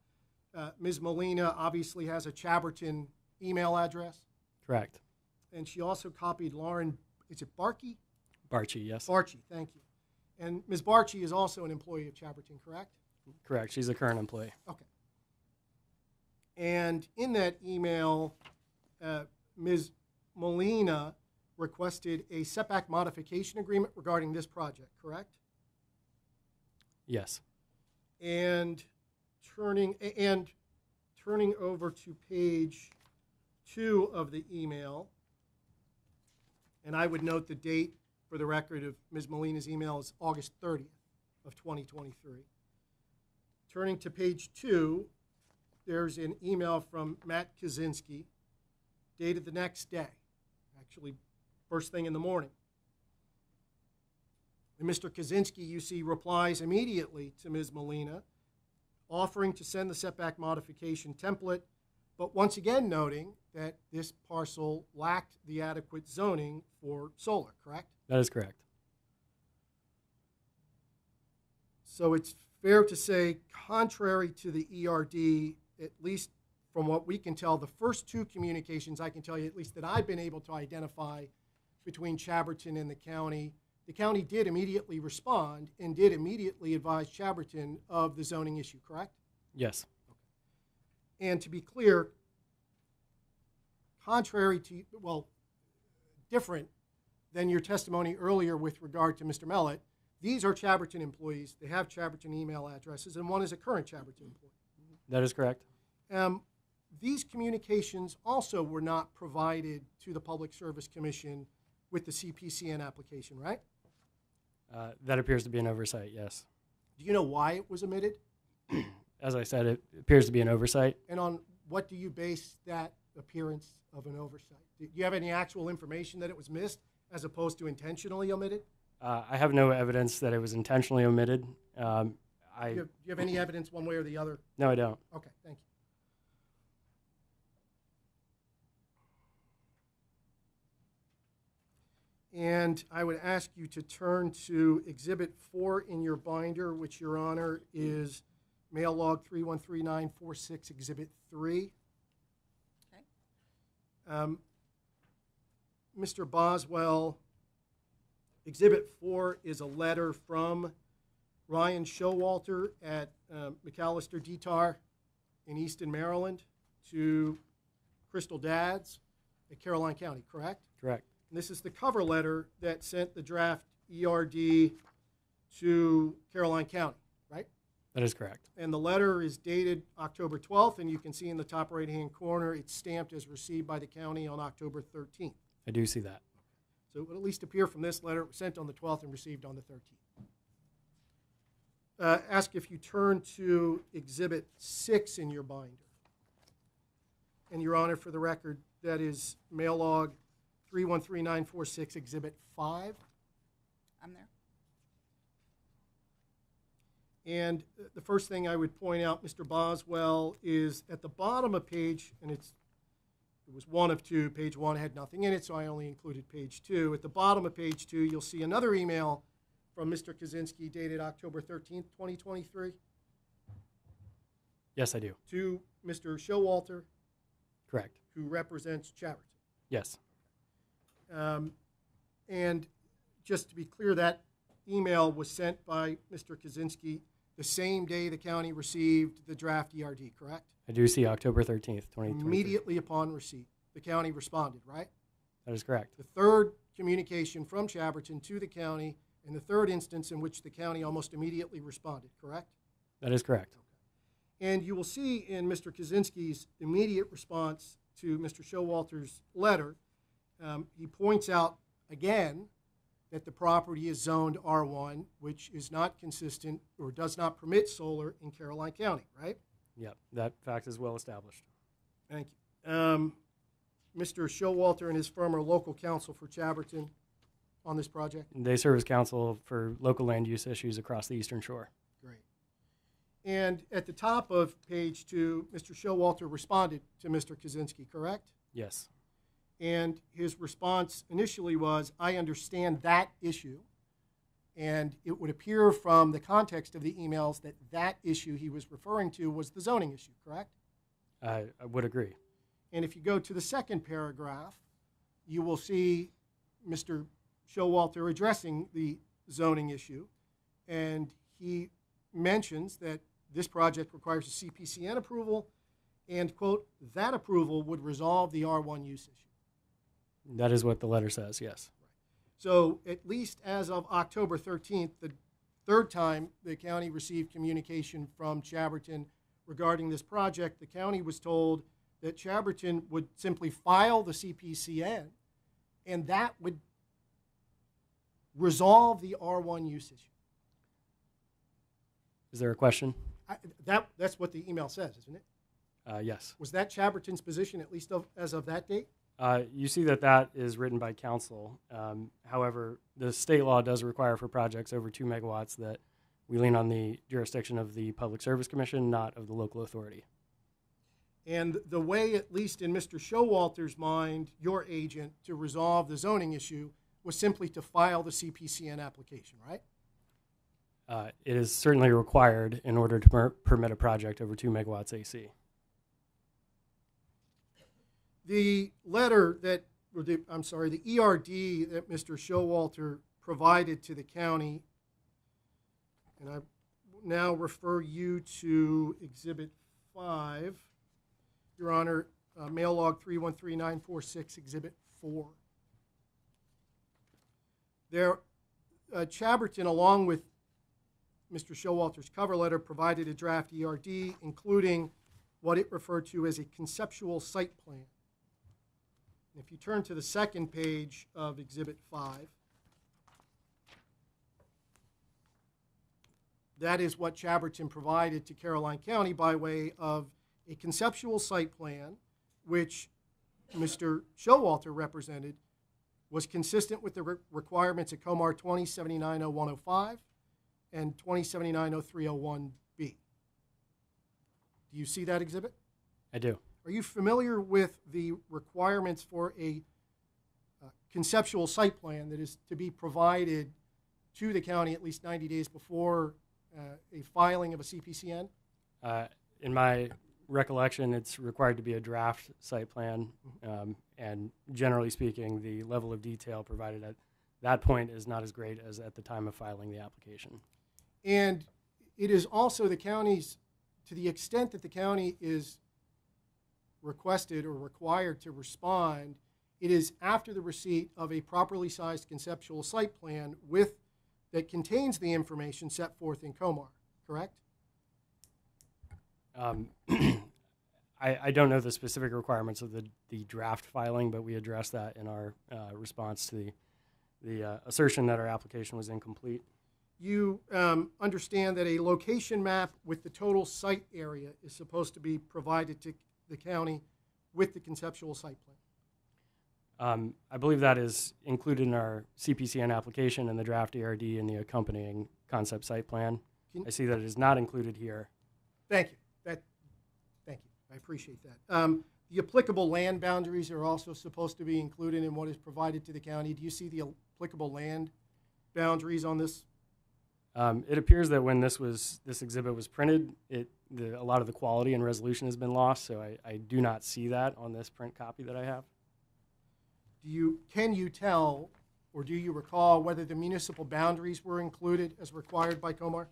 Ms. Molina obviously has a Chaberton email address. Correct. And she also copied Lauren, is it Barkey? Barchi, yes. Barchi, thank you. And Ms. Barchi is also an employee of Chaberton, correct? Correct. She's a current employee. Okay. And in that email, Ms. Molina requested a setback modification agreement regarding this project, correct? Yes. And turning over to page 2 of the email, and I would note the date for the record of Ms. Molina's email is August 30th of 2023. Turning to page 2, there's an email from Matt Kaczynski dated the next day, actually first thing in the morning. And Mr. Kaczynski, you see, replies immediately to Ms. Molina, offering to send the setback modification template, but once again noting that this parcel lacked the adequate zoning for solar, correct? That is correct. So it's fair to say, contrary to the ERD, at least from what we can tell, the first two communications, I can tell you at least that I've been able to identify between Chaberton and the county did immediately respond and did immediately advise Chaberton of the zoning issue, correct? Yes. And to be clear, contrary to, well, different than your testimony earlier with regard to Mr. Mellett, these are Chaberton employees. They have Chaberton email addresses, and one is a current Chaberton employee. That is correct. These communications also were not provided to the Public Service Commission with the CPCN application, right? That appears to be an oversight, yes. Do you know why it was omitted? As I said, it appears to be an oversight. And on what do you base that appearance of an oversight? Do you have any actual information that it was missed as opposed to intentionally omitted? I have no evidence that it was intentionally omitted. Do you have any evidence one way or the other? No, I don't. Okay, thank you. And I would ask you to turn to Exhibit 4 in your binder, which, Your Honor, is Mail Log 313946, Exhibit 3. Okay. Mr. Boswell, Exhibit 4 is a letter from Ryan Showalter at McAllister Detar in Easton, Maryland, to Crystal Dadds at Caroline County, correct? Correct. And this is the cover letter that sent the draft ERD to Caroline County, right? That is correct. And the letter is dated October 12th, and you can see in the top right-hand corner, it's stamped as received by the county on October 13th. I do see that. So it would at least appear from this letter, it was sent on the 12th and received on the 13th. Ask if you turn to Exhibit 6 in your binder. And, Your Honor, for the record, that is Mail Log 313946, Exhibit 5. I'm there. And the first thing I would point out, Mr. Boswell, is at the bottom of page, and it was one of two, page 1 had nothing in it, so I only included page 2. At the bottom of page 2, you'll see another email from Mr. Kaczynski dated October 13th, 2023. Yes, I do. To Mr. Showalter, Correct. who represents Chaberton. Yes. And just to be clear, that email was sent by Mr. Kaczynski the same day the county received the draft ERD, correct? I do see October 13th, 2023. Immediately upon receipt, the county responded, right? That is correct. The third communication from Chaberton to the county, and the third instance in which the county almost immediately responded, correct? That is correct. And you will see in Mr. Kaczynski's immediate response to Mr. Showalter's letter, he points out again that the property is zoned R1, which is not consistent or does not permit solar in Caroline County, right? Yep, that fact is well established. Thank you. Mr. Showalter and his firm are local counsel for Chaberton on this project? They serve as counsel for local land use issues across the Eastern Shore. Great. And at the top of page 2, Mr. Showalter responded to Mr. Kaczynski, correct? Yes. And his response initially was, I understand that issue. And it would appear from the context of the emails that that issue he was referring to was the zoning issue, correct? I would agree. And if you go to the second paragraph, you will see Mr. Showalter addressing the zoning issue. And he mentions that this project requires a CPCN approval and, quote, that approval would resolve the R1 use issue. That is what the letter says, yes. So at least as of October 13th, the third time the county received communication from Chaberton regarding this project, the county was told that Chaberton would simply file the CPCN and that would resolve the R1 use issue. Is there a question? That's what the email says, isn't it? Yes. Was that Chaberton's position, at least as of that date? You see that is written by council. However, the state law does require for projects over 2 megawatts that we lean on the jurisdiction of the Public Service Commission, not of the local authority. And the way, at least in Mr. Showalter's mind, your agent, to resolve the zoning issue was simply to file the CPCN application, right? It is certainly required in order to permit a project over 2 megawatts AC. The letter that, or the, I'm sorry, the ERD that Mr. Showalter provided to the county, and I now refer you to Exhibit 5, Your Honor, Mail Log 313946, Exhibit 4. There, Chaberton, along with Mr. Showalter's cover letter, provided a draft ERD, including what it referred to as a conceptual site plan. If you turn to the second page of Exhibit 5, that is what Chaberton provided to Caroline County by way of a conceptual site plan, which Mr. Showalter represented was consistent with the requirements of Comar 2079-0105 and 2079-0301B. Do you see that exhibit? I do. Are you familiar with the requirements for a conceptual site plan that is to be provided to the county at least 90 days before a filing of a CPCN? In my recollection, it's required to be a draft site plan, and generally speaking, the level of detail provided at that point is not as great as at the time of filing the application. And it is also the county's, to the extent that the county is requested or required to respond, it is after the receipt of a properly sized conceptual site plan that contains the information set forth in Comar, correct? I don't know the specific requirements of the draft filing, but we addressed that in our response to the assertion that our application was incomplete. You understand that a location map with the total site area is supposed to be provided to the county with the conceptual site plan. I believe that is included in our CPCN application and the draft ERD and the accompanying concept site plan. I see that it is not included here. Thank you. Thank you. I appreciate that. The applicable land boundaries are also supposed to be included in what is provided to the county. Do you see the applicable land boundaries on this? It appears that when this exhibit was printed, a lot of the quality and resolution has been lost, so I do not see that on this print copy that I have. Can you tell, or do you recall whether the municipal boundaries were included as required by Comar?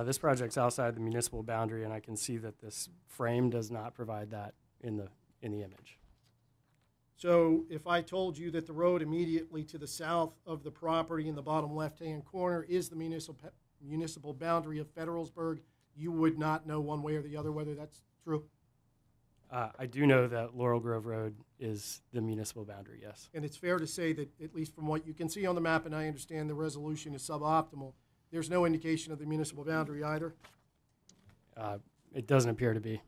This project's outside the municipal boundary, and I can see that this frame does not provide that in the image. So if I told you that the road immediately to the south of the property in the bottom left-hand corner is the municipal boundary of Federalsburg, you would not know one way or the other whether that's true? I do know that Laurel Grove Road is the municipal boundary, yes. And it's fair to say that, at least from what you can see on the map, and I understand the resolution is suboptimal, there's no indication of the municipal boundary either? It doesn't appear to be.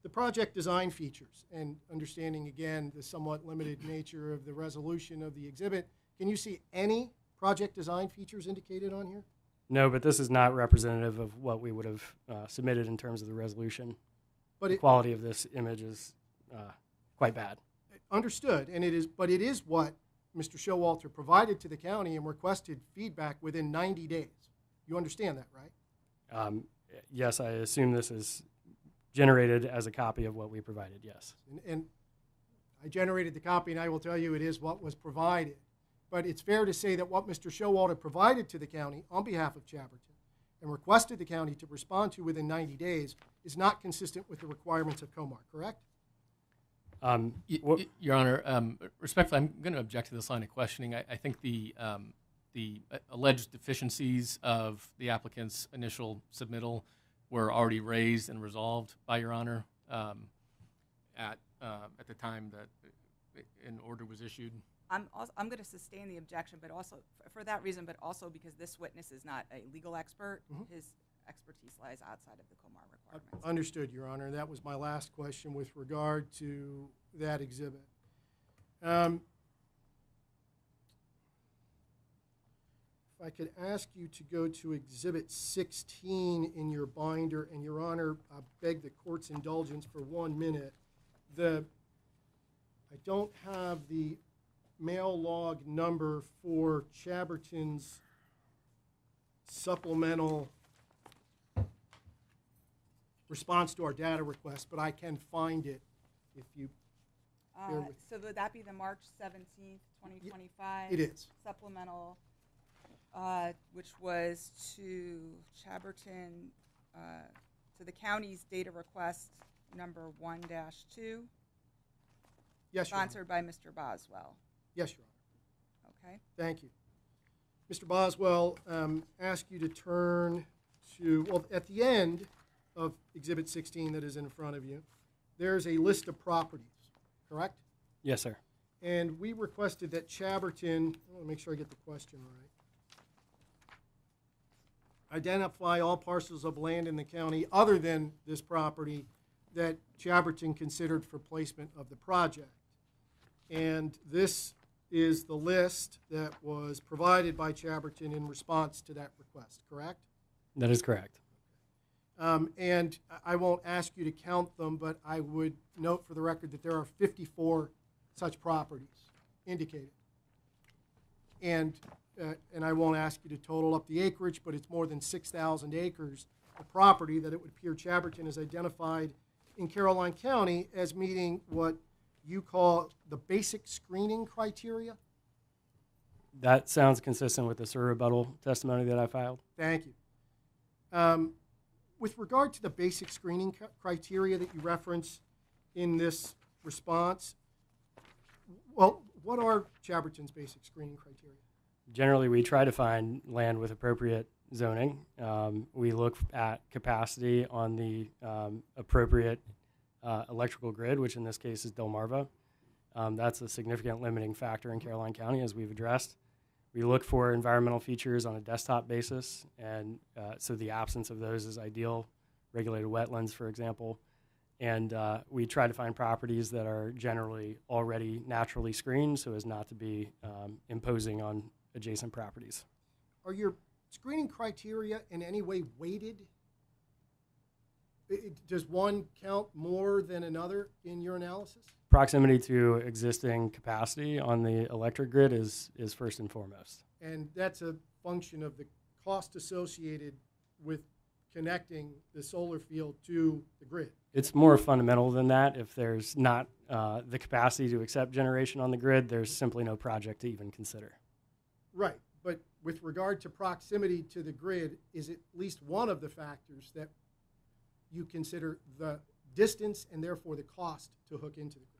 The project design features, and understanding again the somewhat limited nature of the resolution of the exhibit, can you see any project design features indicated on here? No, but this is not representative of what we would have submitted in terms of the resolution. But the quality of this image is quite bad. Understood, and it is what Mr. Showalter provided to the county and requested feedback within 90 days. You understand that, right? Yes, I assume this is generated as a copy of what we provided, yes. And I generated the copy, and I will tell you it is what was provided. But it's fair to say that what Mr. Showalter provided to the county on behalf of Chaberton and requested the county to respond to within 90 days is not consistent with the requirements of Comar, correct? Your Honor, respectfully, I'm going to object to this line of questioning. I think the alleged deficiencies of the applicant's initial submittal were already raised and resolved by Your Honor at the time that an order was issued. I'm going to sustain the objection, but also for that reason, but also because this witness is not a legal expert. His expertise lies outside of the Comar requirements. Understood, Your Honor. That was my last question with regard to that exhibit. If I could ask you to go to Exhibit 16 in your binder, and Your Honor, I beg the court's indulgence for 1 minute. I don't have the mail log number for Chaberton's supplemental response to our data request, but I can find it if you Bear with me. So would that be the March 17th, 2025? It is. Supplemental, which was to Chaberton, to the county's data request number 1-2, Yes, Your Honor. sponsored by Mr. Boswell. Yes, Your Honor. Okay. Thank you. Mr. Boswell, ask you to turn to, well, at the end of Exhibit 16 that is in front of you, there's a list of properties, correct? Yes, sir. And we requested that Chaberton, I want to make sure I get the question right, identify all parcels of land in the county other than this property that Chaberton considered for placement of the project. And this is the list that was provided by Chaberton in response to that request, correct? That is correct. And I won't ask you to count them, but I would note for the record that there are 54 such properties indicated. And I won't ask you to total up the acreage, but it's more than 6,000 acres of property that it would appear Chaberton has identified in Caroline County as meeting what you call the basic screening criteria. That sounds consistent with the SIR rebuttal testimony that I filed. Thank you. With regard to the basic screening criteria that you reference in this response, well, what are Chaberton's basic screening criteria? Generally, we try to find land with appropriate zoning. We look at capacity on the appropriate electrical grid, which in this case is Delmarva. That's a significant limiting factor in Caroline County, as we've addressed. We look for environmental features on a desktop basis, and so the absence of those is ideal. Regulated wetlands, for example. And we try to find properties that are generally already naturally screened so as not to be imposing on adjacent properties. Are your screening criteria in any way weighted? Does one count more than another in your analysis? Proximity to existing capacity on the electric grid is first and foremost. And that's a function of the cost associated with connecting the solar field to the grid. It's more fundamental than that. If there's not the capacity to accept generation on the grid, there's simply no project to even consider. Right, but with regard to proximity to the grid, is at least one of the factors that you consider the distance and therefore the cost to hook into the grid?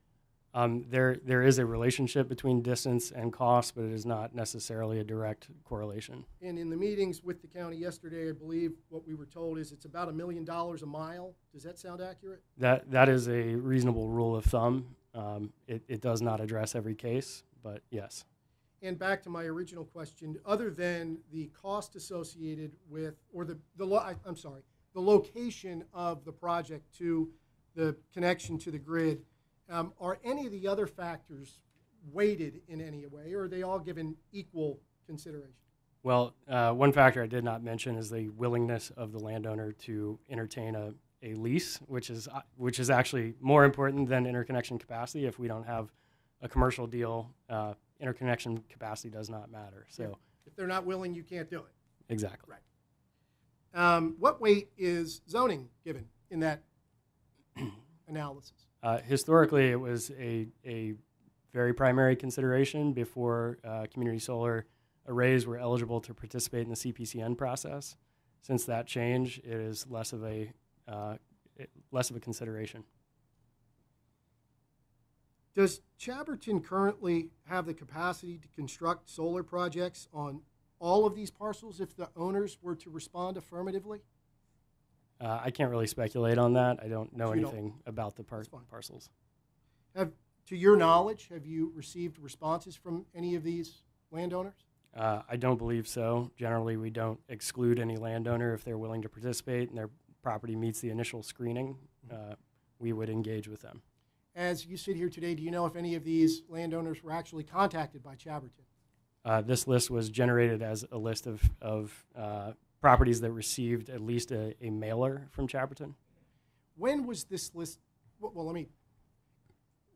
There is a relationship between distance and cost, but it is not necessarily a direct correlation. And in the meetings with the county yesterday, I believe what we were told is it's about $1 million a mile. Does that sound accurate? That is a reasonable rule of thumb. It does not address every case, but yes. And back to my original question, other than the cost associated with, or the location of the project to the connection to the grid, are any of the other factors weighted in any way, or are they all given equal consideration? Well, one factor I did not mention is the willingness of the landowner to entertain a lease, which is actually more important than interconnection capacity. If we don't have a commercial deal, interconnection capacity does not matter. So, yeah. If they're not willing, you can't do it. Exactly. Right. What weight is zoning given in that analysis? Historically, it was a very primary consideration consideration before community solar arrays were eligible to participate in the CPCN process. Since that change, it is less of a consideration. Does Chaberton currently have the capacity to construct solar projects on all of these parcels if the owners were to respond affirmatively? I can't really speculate on that. I don't know anything about the parcels. To your knowledge, have you received responses from any of these landowners? I don't believe so. Generally, we don't exclude any landowner if they're willing to participate and their property meets the initial screening. We would engage with them. As you sit here today, do you know if any of these landowners were actually contacted by Chaberton? This list was generated as a list of properties that received at least a mailer from Chaberton. When was this list,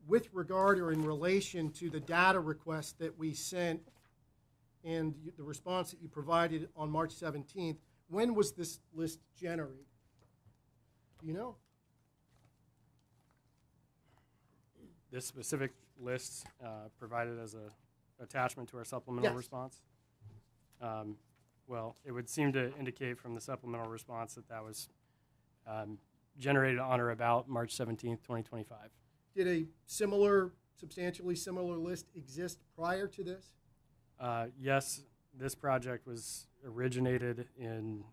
with regard or in relation to the data request that we sent and the response that you provided on March 17th, when was this list generated? Do you know? This specific list provided as a attachment to our supplemental Yes. response. Well, it would seem to indicate from the supplemental response that that was generated on or about March 17th, 2025. Did a similar, substantially similar list exist prior to this? Yes, this project was originated in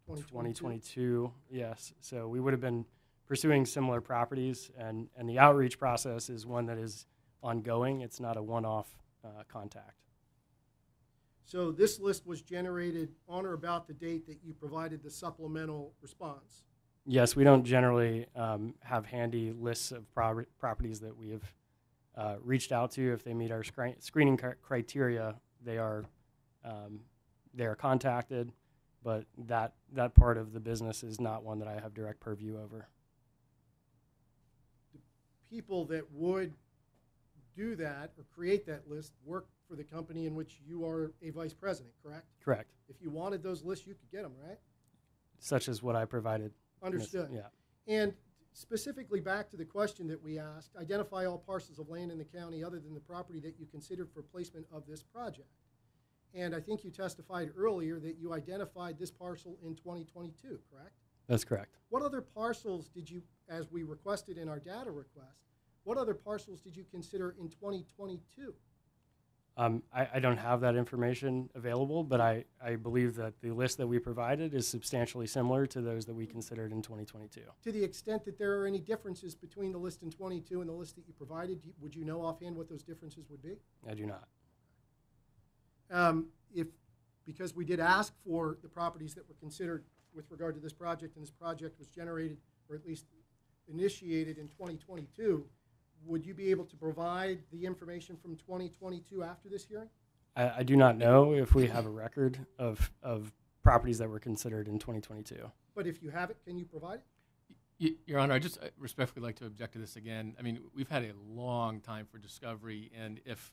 2022. Yes, so we would have been pursuing similar properties, and the outreach process is one that is ongoing. It's not a one-off contact. So this list was generated on or about the date that you provided the supplemental response. Yes, we don't generally have handy lists of properties that we have reached out to. If they meet our screening criteria, they are contacted, but that part of the business is not one that I have direct purview over. People that would do that or create that list work for the company in which you are a vice president, correct? Correct. If you wanted those lists, you could get them, right? Such as what I provided. Understood. Yeah. And specifically back to the question that we asked, identify all parcels of land in the county other than the property that you considered for placement of this project. And I think you testified earlier that you identified this parcel in 2022, correct? That's correct. What other parcels did you, as we requested in our data request, what other parcels did you consider in 2022? I don't have that information available, but I believe that the list that we provided is substantially similar to those that we considered in 2022. To the extent that there are any differences between the list in 22 and the list that you provided, would you know offhand what those differences would be? I do not. Because we did ask for the properties that were considered with regard to this project, and this project was generated, or at least initiated in 2022, would you be able to provide the information from 2022 after this hearing? I do not know if we have a record of properties that were considered in 2022. But if you have it, can you provide it? Your Honor, I just respectfully like to object to this again. I mean, we've had a long time for discovery, and if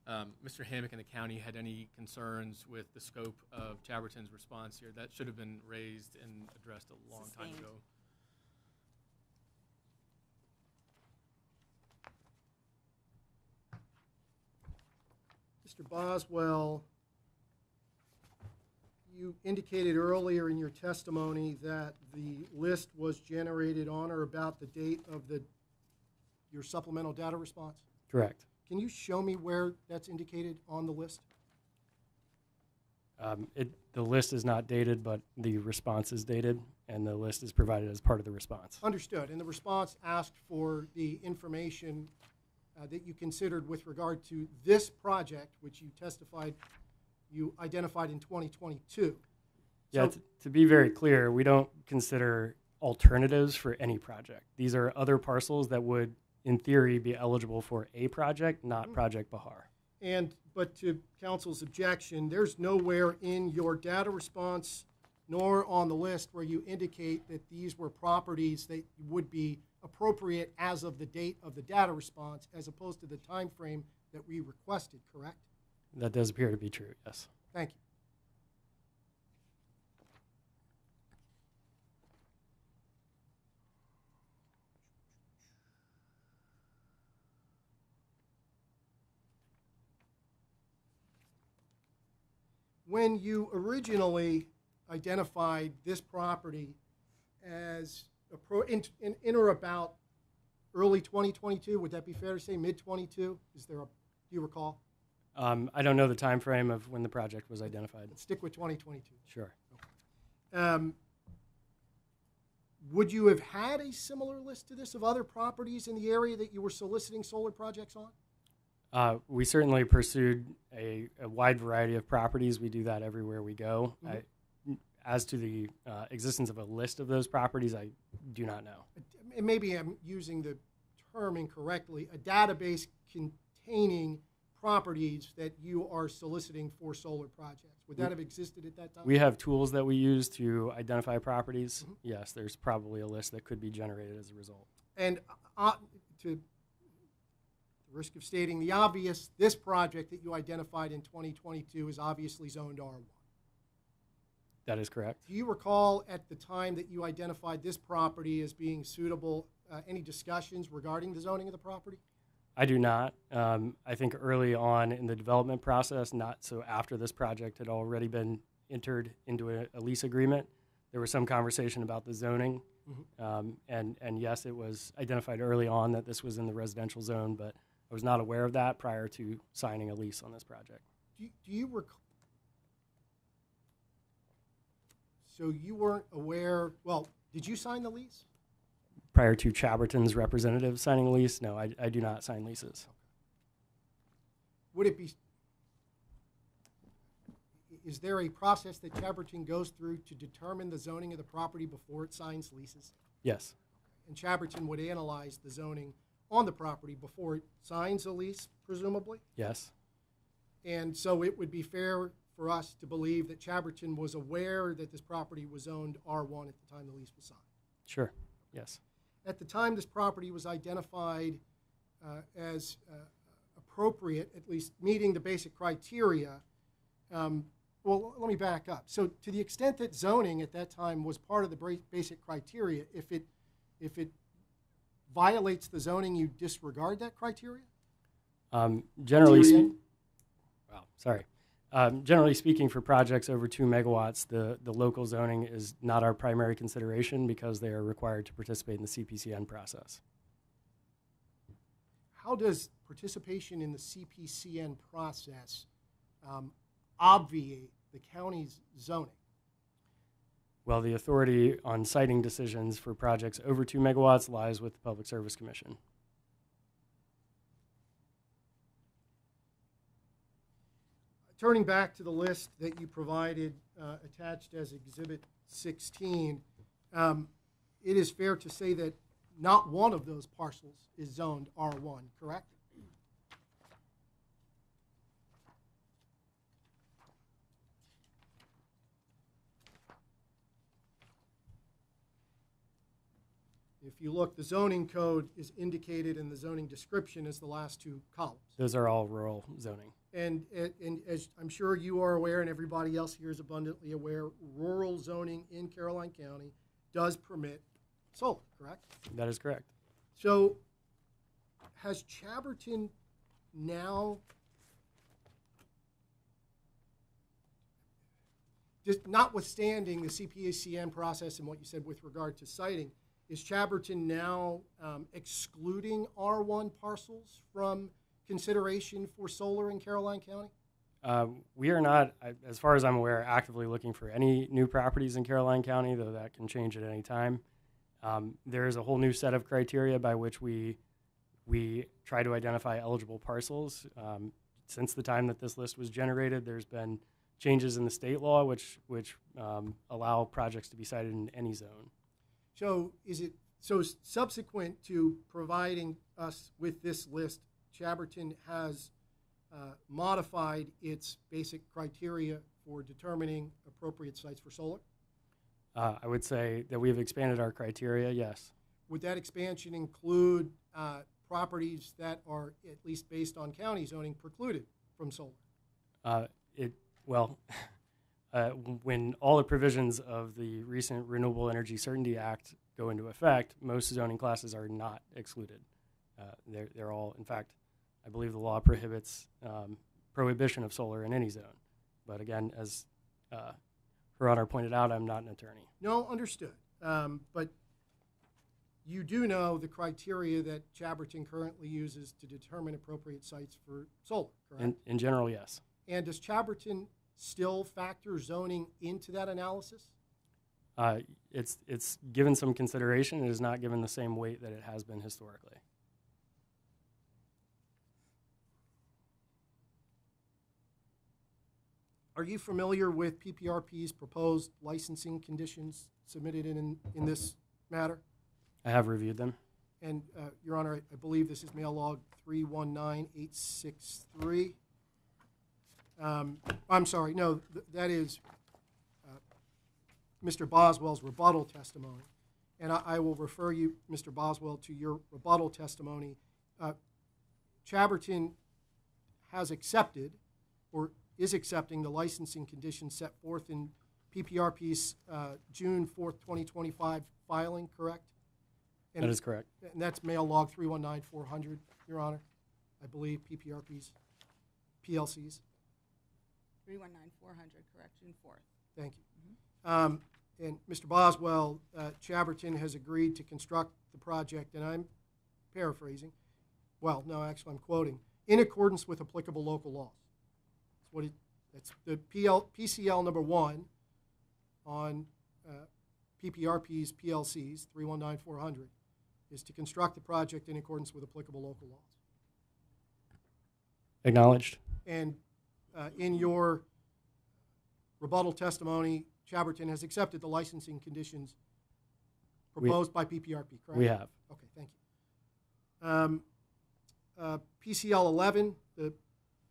Mr. Hammock and the county had any concerns with the scope of Chaberton's response here, that should have been raised and addressed a long time Sustained. ago. Mr. Boswell, you indicated earlier in your testimony that the list was generated on or about the date of your supplemental data response. Correct. Can you show me where that's indicated on the list? The list is not dated, but the response is dated, and the list is provided as part of the response. Understood. And the response asked for the information that you considered with regard to this project, which you identified in 2022. Yeah, So- to be very clear, we don't consider alternatives for any project. These are other parcels that would, in theory, be eligible for a project, not Project Pahar. But to counsel's objection, there's nowhere in your data response nor on the list where you indicate that these were properties that would be appropriate as of the date of the data response as opposed to the time frame that we requested, correct? That does appear to be true, yes. Thank you. When you originally identified this property as in or about early 2022, would that be fair to say, mid-22? Do you recall? I don't know the time frame of when the project was identified. Let's stick with 2022. Sure. Would you have had a similar list to this of other properties in the area that you were soliciting solar projects on? We certainly pursued a wide variety of properties. We do that everywhere we go. Mm-hmm. As to the existence of a list of those properties, I do not know. And maybe I'm using the term incorrectly, a database containing properties that you are soliciting for solar projects. Would that have existed at that time? We have tools that we use to identify properties. Mm-hmm. Yes, there's probably a list that could be generated as a result. And to the risk of stating the obvious, this project that you identified in 2022 is obviously zoned R1. That is correct. Do you recall at the time that you identified this property as being suitable, any discussions regarding the zoning of the property? I do not. I think early on in the development process, not so after this project had already been entered into a lease agreement, there was some conversation about the zoning. And yes, it was identified early on that this was in the residential zone, but I was not aware of that prior to signing a lease on this project. Do you recall? So you weren't aware, well, did you sign the lease? Prior to Chaberton's representative signing a lease, no, I do not sign leases. Would it be, is there a process that Chaberton goes through to determine the zoning of the property before it signs leases? Yes. And Chaberton would analyze the zoning on the property before it signs a lease, presumably? Yes. And so it would be fair for us to believe that Chaberton was aware that this property was zoned R1 at the time the lease was signed. Sure. Yes. At the time this property was identified as appropriate, at least meeting the basic criteria, well, let me back up. So to the extent that zoning at that time was part of the basic criteria, if it violates the zoning, you disregard that criteria? Generally speaking, for projects over 2 megawatts, the local zoning is not our primary consideration because they are required to participate in the CPCN process. How does participation in the CPCN process obviate the county's zoning? Well, the authority on siting decisions for projects over 2 megawatts lies with the Public Service Commission. Turning back to the list that you provided attached as Exhibit 16, it is fair to say that not one of those parcels is zoned R1, correct? If you look, the zoning code is indicated in the zoning description as the last 2 columns. Those are all rural zoning. And as I'm sure you are aware, and everybody else here is abundantly aware, rural zoning in Caroline County does permit solar, correct? That is correct. So has Chaberton now, just notwithstanding the CPCN process and what you said with regard to siting, is Chaberton now excluding R1 parcels from consideration for solar in Caroline County? We are not, as far as I'm aware, actively looking for any new properties in Caroline County, though that can change at any time. There is a whole new set of criteria by which we try to identify eligible parcels. Since the time that this list was generated, there's been changes in the state law which allow projects to be sited in any zone. So so subsequent to providing us with this list, Chaberton has modified its basic criteria for determining appropriate sites for solar? I would say that we have expanded our criteria, yes. Would that expansion include properties that are, at least based on county zoning, precluded from solar? When all the provisions of the recent Renewable Energy Certainty Act go into effect, most zoning classes are not excluded. They're all, in fact, I believe the law prohibits prohibition of solar in any zone. But again, as Her Honor pointed out, I'm not an attorney. No, understood. But you do know the criteria that Chaberton currently uses to determine appropriate sites for solar, correct? In general, yes. And does Chaberton still factor zoning into that analysis? It's given some consideration. It is not given the same weight that it has been historically. Are you familiar with PPRP's proposed licensing conditions submitted in this matter? I have reviewed them. And, Your Honor, I believe this is mail log 319863. I'm sorry, no, that is Mr. Boswell's rebuttal testimony. And I will refer you, Mr. Boswell, to your rebuttal testimony. Chaberton has accepted, or is accepting, the licensing conditions set forth in PPRP's June 4th, 2025 filing, correct? And, That is correct. and that's mail log 319400, Your Honor, I believe, PPRP's, PLC's. 319400, correct, June 4th. Thank you. And Mr. Boswell, Chaberton has agreed to construct the project, and I'm paraphrasing. Well, no, actually, I'm quoting, in accordance with applicable local laws. That's the PCL number 1 on PPRP's PLC's 319400 is to construct the project in accordance with applicable local laws. Acknowledged. And in your rebuttal testimony, Chaberton has accepted the licensing conditions proposed by PPRP, correct? We have. Okay, thank you. PCL 11, the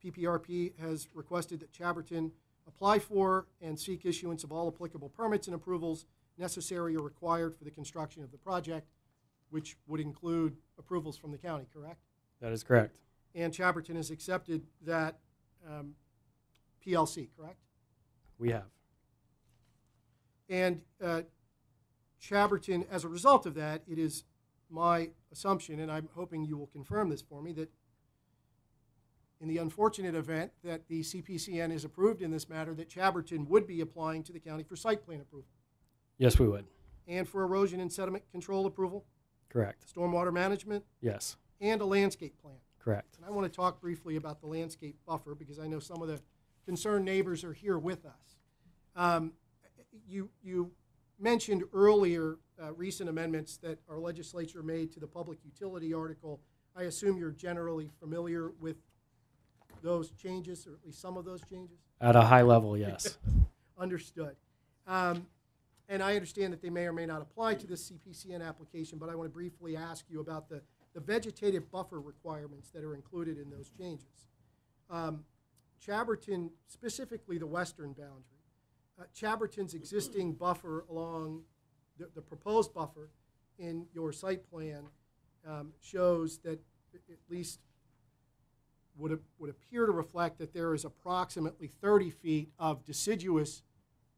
PPRP has requested that Chaberton apply for and seek issuance of all applicable permits and approvals necessary or required for the construction of the project, which would include approvals from the county, correct? That is correct. And Chaberton has accepted that PLC, correct? We have. And Chaberton, as a result of that, it is my assumption, and I'm hoping you will confirm this for me, that in the unfortunate event that the CPCN is approved in this matter, that Chaberton would be applying to the county for site plan approval Yes, we would. and for erosion and sediment control approval, Correct. stormwater management, Yes. and a landscape plan. Correct. And I want to talk briefly about the landscape buffer because I know some of the concerned neighbors are here with us. You mentioned earlier recent amendments that our legislature made to the public utility article. I assume you're generally familiar with those changes, or at least some of those changes? At a high level, yes. Understood. And I understand that they may or may not apply to this CPCN application, but I want to briefly ask you about the vegetative buffer requirements that are included in those changes. Chaberton, specifically the western boundary, Chaberton's existing buffer along the proposed buffer in your site plan shows that at least would appear to reflect that there is approximately 30 feet of deciduous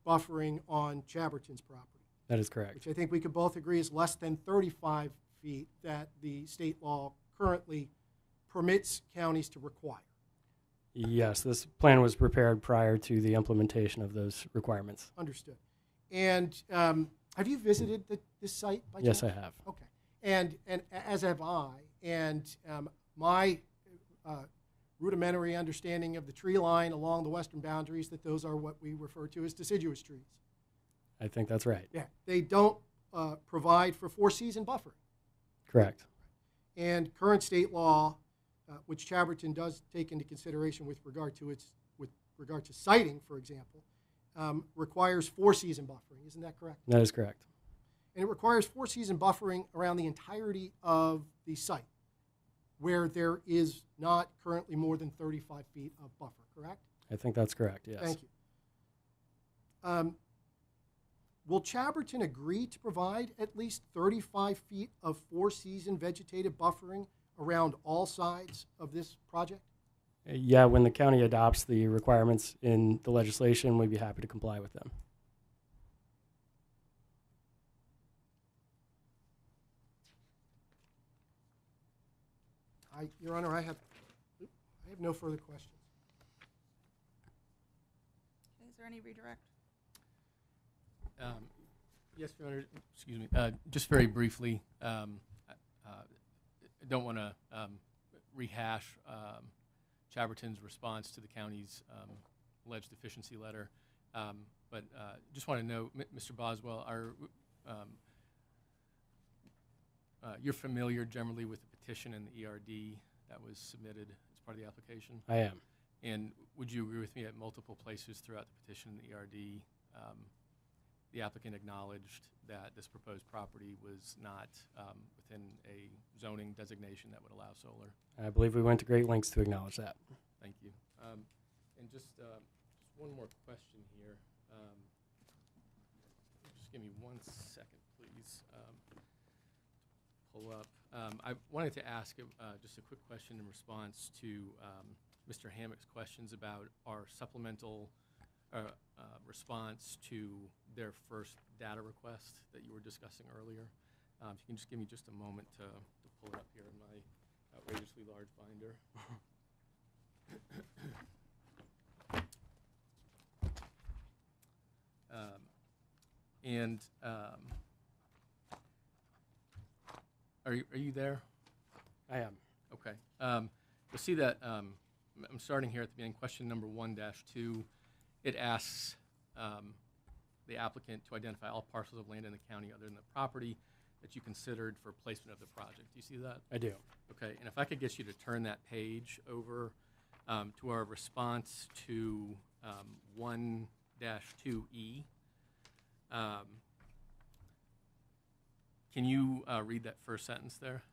buffering on Chaberton's property. That is correct. Which I think we could both agree is less than 35 feet that the state law currently permits counties to require. Yes, this plan was prepared prior to the implementation of those requirements. Understood. And have you visited this site by Yes, chance? I have. Okay. And as have I. And my rudimentary understanding of the tree line along the western boundaries, that those are what we refer to as deciduous trees. I think that's right. Yeah. They don't provide for four-season buffering. Correct. And current state law, which Chaberton does take into consideration with regard to siting, for example, requires four-season buffering. Isn't that correct? That is correct. And it requires four-season buffering around the entirety of the site, where there is not currently more than 35 feet of buffer, correct? I think that's correct, yes. Thank you. Will Chaberton agree to provide at least 35 feet of four-season vegetative buffering around all sides of this project? Yeah, when the county adopts the requirements in the legislation, we'd be happy to comply with them. Your Honor, I have no further questions. Okay, is there any redirect? Yes, Your Honor. Excuse me. Just very briefly, I don't want to rehash Chaberton's response to the county's alleged deficiency letter, but just want to know, Mr. Boswell, you're familiar generally with the petition and the ERD that was submitted as part of the application? I am. And would you agree with me at multiple places throughout the petition and the ERD, the applicant acknowledged that this proposed property was not within a zoning designation that would allow solar? I believe we went to great lengths to acknowledge that. Thank you. And just one more question here. Just give me 1 second, please. Pull up. I wanted to ask just a quick question in response to Mr. Hammock's questions about our supplemental, response to their first data request that you were discussing earlier. If you can just give me just a moment to pull it up here in my outrageously large binder. Are you there? I am. Okay. You'll see that I'm starting here at the beginning. Question number 1-2. It asks the applicant to identify all parcels of land in the county other than the property that you considered for placement of the project. Do you see that? I do. Okay. And if I could get you to turn that page over to our response to 1-2E. Can you read that first sentence there?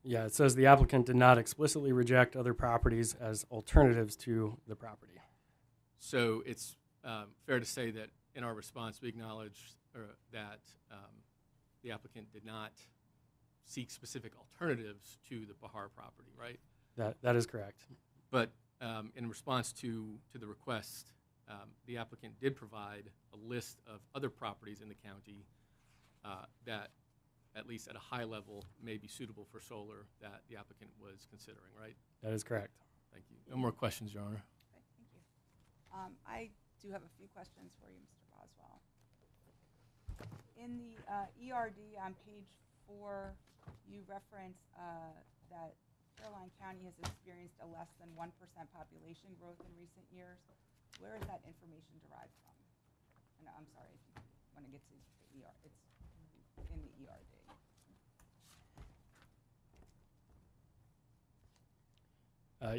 Yeah, it says the applicant did not explicitly reject other properties as alternatives to the property. So it's fair to say that in our response we acknowledge that the applicant did not seek specific alternatives to the Pahar property, right? That is correct. But in response to the request, the applicant did provide a list of other properties in the county that, at least at a high level, may be suitable for solar that the applicant was considering, right? That is correct. Thank you. No more questions, Your Honor. Okay, thank you. I do have a few questions for you, Mr. Boswell. In the ERD on page 4, you reference that Caroline County has experienced a less than 1% population growth in recent years. Where is that information derived from? And I'm sorry if you want to get to the ER. It's in the ERD.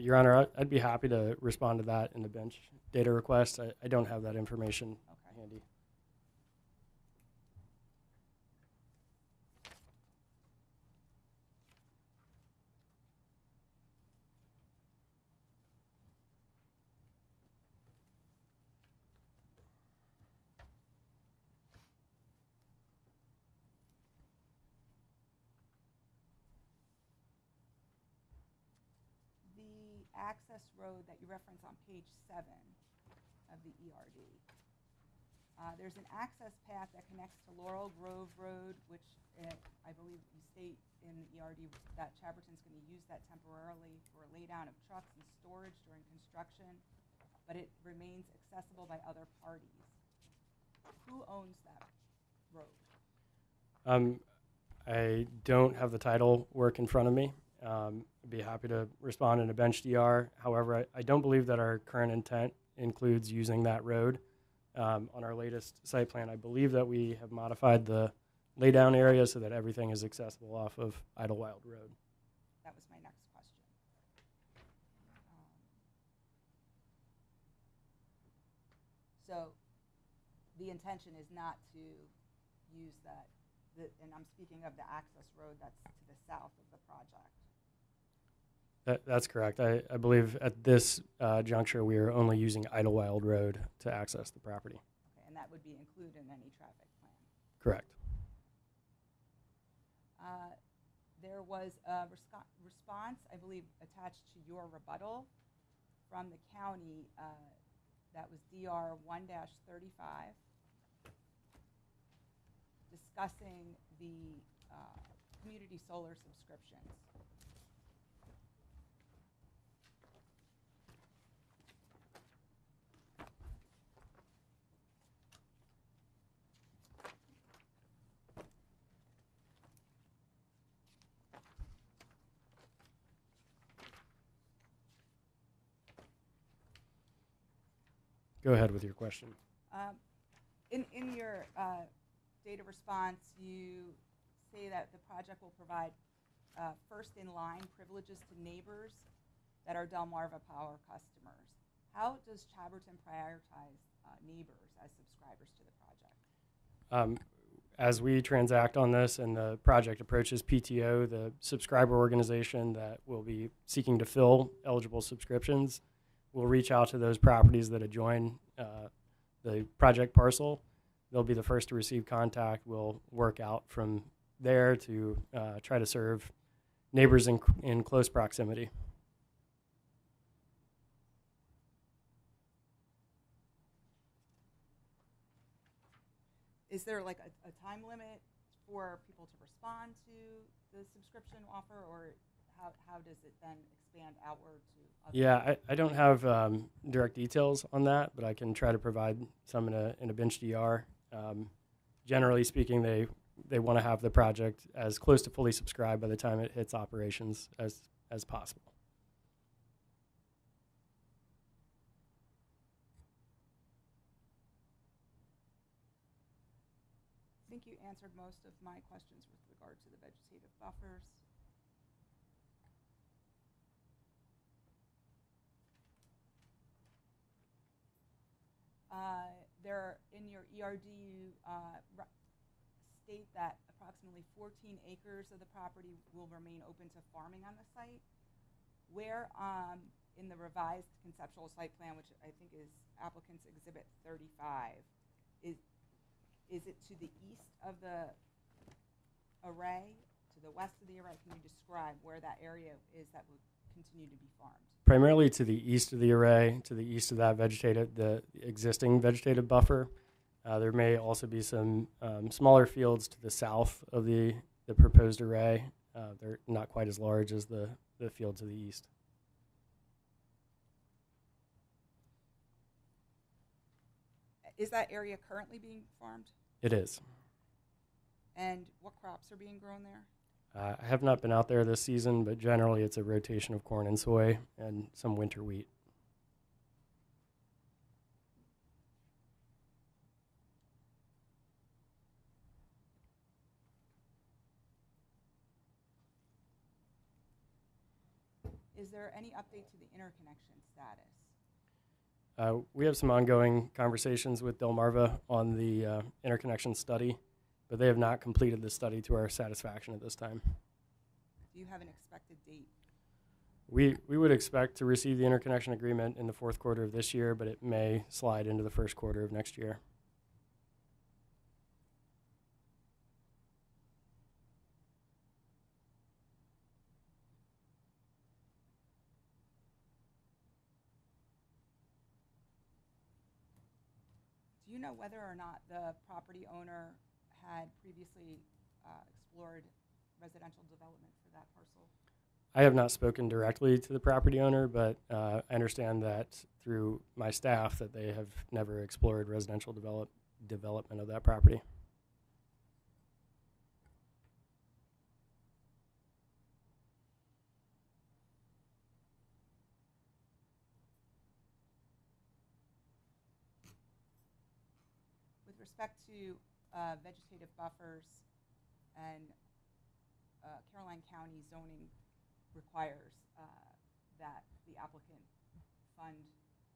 Your Honor, I'd be happy to respond to that in the bench data request. I don't have that information handy. The access road that you reference on page 7 of the ERD. There's an access path that connects to Laurel Grove Road, which I believe you state in the ERD that Chaberton's going to use that temporarily for laydown of trucks and storage during construction, but it remains accessible by other parties. Who owns that road? I don't have the title work in front of me. I'd be happy to respond in a bench DR. However, I don't believe that our current intent includes using that road. On our latest site plan, I believe that we have modified the laydown area so that everything is accessible off of Idlewild Road. That was my next question. So the intention is not to use that, and I'm speaking of the access road that's to the south of the project. That's correct. I believe at this juncture we are only using Idlewild Road to access the property. Okay, and that would be included in any traffic plan. Correct. There was a response, I believe, attached to your rebuttal from the county that was DR 1-35, discussing the community solar subscriptions. Go ahead with your question. In your data response, you say that the project will provide first-in-line privileges to neighbors that are Delmarva Power customers. How does Chaberton prioritize neighbors as subscribers to the project? As we transact on this and the project approaches PTO, the subscriber organization that will be seeking to fill eligible subscriptions, will reach out to those properties that adjoin the project parcel. They'll be the first to receive contact. We'll work out from there to try to serve neighbors in close proximity. is there like a time limit for people to respond to the subscription offer, or how does it then expand outward to other? Yeah, I don't have direct details on that, but I can try to provide some in a bench DR. Generally speaking, they want to have the project as close to fully subscribed by the time it hits operations as possible. I think you answered most of my questions with regard to the vegetative buffers. There, in your ERD, you state that approximately 14 acres of the property will remain open to farming on the site. Where in the revised conceptual site plan, which I think is applicant's exhibit 35, is it to the east of the array, to the west of the array? Can you describe where that area is that would continue to be farmed? Primarily to the east of the array, to the east of that the existing vegetative buffer. There may also be some smaller fields to the south of the proposed array. They're not quite as large as the field to the east. Is that area currently being farmed? It is. And what crops are being grown there? I have not been out there this season, but generally it's a rotation of corn and soy and some winter wheat. Is there any update to the interconnection status? We have some ongoing conversations with Delmarva on the interconnection study, but they have not completed the study to our satisfaction at this time. Do you have an expected date? We would expect to receive the interconnection agreement in the fourth quarter of this year, but it may slide into the first quarter of next year. Do you know whether or not the property owner had previously explored residential development for that parcel? I have not spoken directly to the property owner, but I understand that through my staff that they have never explored residential development of that property. With respect to vegetative buffers and Caroline County zoning requires that the applicant fund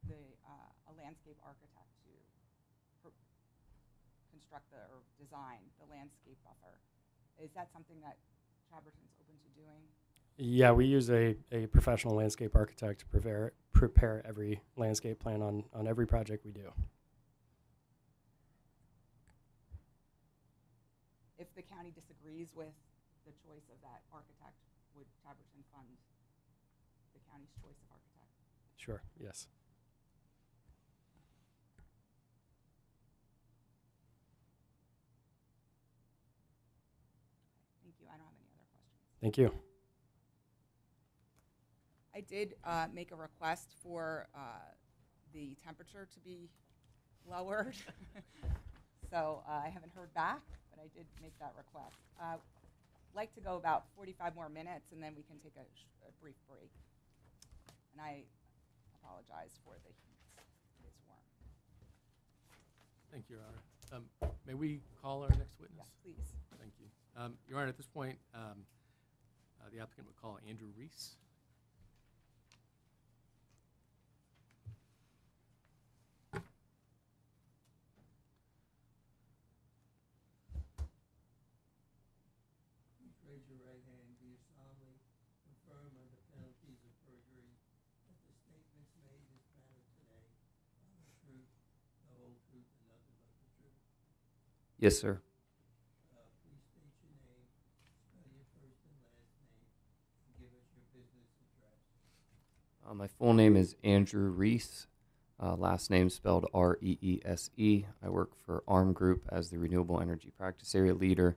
a landscape architect to construct or design the landscape buffer. Is that something that Chaberton's open to doing? Yeah, we use a professional landscape architect to prepare every landscape plan on every project we do. If the county disagrees with the choice of that architect, would Chaberton fund the county's choice of architect? Sure, yes. Thank you. I don't have any other questions. Thank you. I did make a request for the temperature to be lowered. So I haven't heard back, but I did make that request. I'd like to go about 45 more minutes, and then we can take a brief break. And I apologize for the heat. It is warm. Thank you, Your Honor. May we call our next witness? Yes, please. Thank you. Your Honor, at this point, the applicant would call Andrew Reese. Raise your right hand. Do you solemnly affirm under penalties of perjury that the statements made this matter today are the truth, the whole truth, and nothing but the truth? Yes, sir. Please state your name, spell your first and last name, and give us your business address. My full name is Andrew Reese. Last name spelled Reese. I work for ARM Group as the Renewable Energy Practice Area Leader.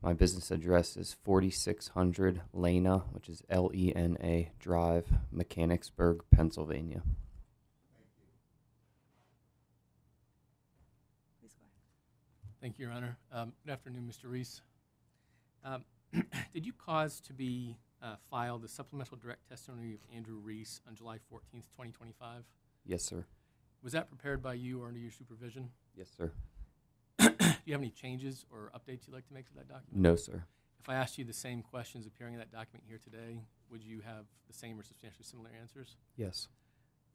My business address is 4600 Lena, which is Lena Drive, Mechanicsburg, Pennsylvania. Please go ahead. Thank you, Your Honor. Good afternoon, Mr. Reese. Did you cause to be filed the supplemental direct testimony of Andrew Reese on July 14th, 2025? Yes, sir. Was that prepared by you or under your supervision? Yes, sir. Do you have any changes or updates you'd like to make to that document? No, sir. If I asked you the same questions appearing in that document here today, would you have the same or substantially similar answers? Yes.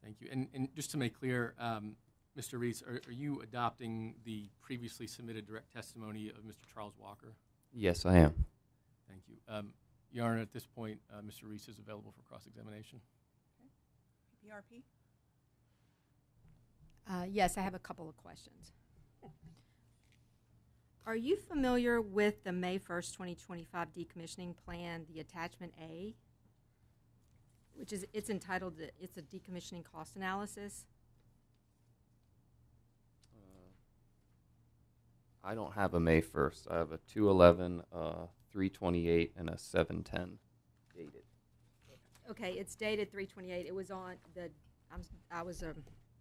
Thank you. And just to make clear, Mr. Reese, are you adopting the previously submitted direct testimony of Mr. Charles Walker? Yes, I am. Thank you. Your Honor, at this point, Mr. Reese is available for cross-examination. PRP? Yes, I have a couple of questions. Are you familiar with the May 1st, 2025 decommissioning plan, the attachment A, which is, it's entitled, it's a decommissioning cost analysis? I don't have a May 1st. I have a 2/11, 3/28, and a 7/10 dated. Okay, it's dated 3/28. It was on the, I was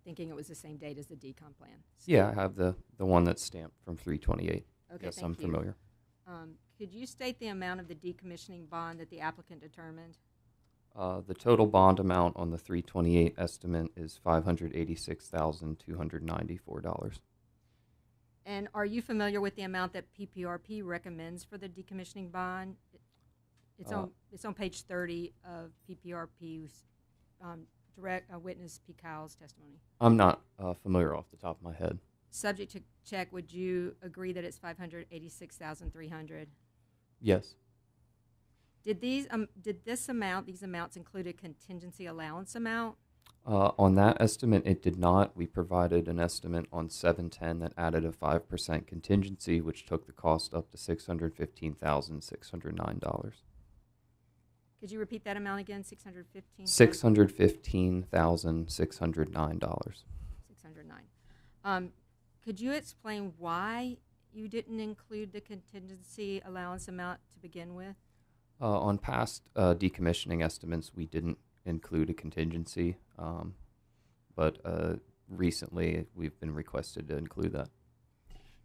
thinking it was the same date as the decom plan. So, Yeah, I have the one that's stamped from 3/28. Okay, Yes, thank I'm you. familiar. Could you state the amount of the decommissioning bond that the applicant determined? The total bond amount on the 3/28 estimate is $586,294. And are you familiar with the amount that PPRP recommends for the decommissioning bond? It's on page 30 of PPRP's direct witness P. Kyle's testimony. I'm not familiar off the top of my head. Subject to check, would you agree that it's $586,300? Yes. Did these these amounts include a contingency allowance amount? On that estimate, it did not. We provided an estimate on 7/10 that added a 5% contingency, which took the cost up to $615,609. Could you repeat that amount again? $615,000? $615,609. 609. Could you explain why you didn't include the contingency allowance amount to begin with? On past decommissioning estimates, we didn't include a contingency, but recently we've been requested to include that.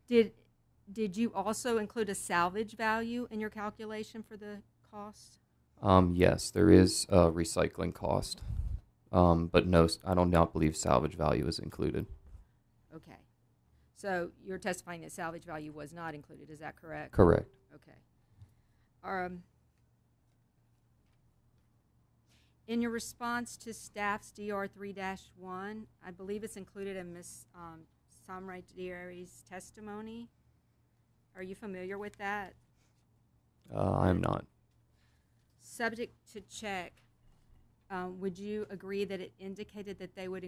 Did you also include a salvage value in your calculation for the cost? Yes, there is a recycling cost, but no, I do not believe salvage value is included. Okay. So you're testifying that salvage value was not included, is that correct? Correct. Okay. In your response to staff's DR 3-1, I believe it's included in Ms. Samrai's testimony. Are you familiar with that? I'm not. Subject to check, would you agree that it indicated that you would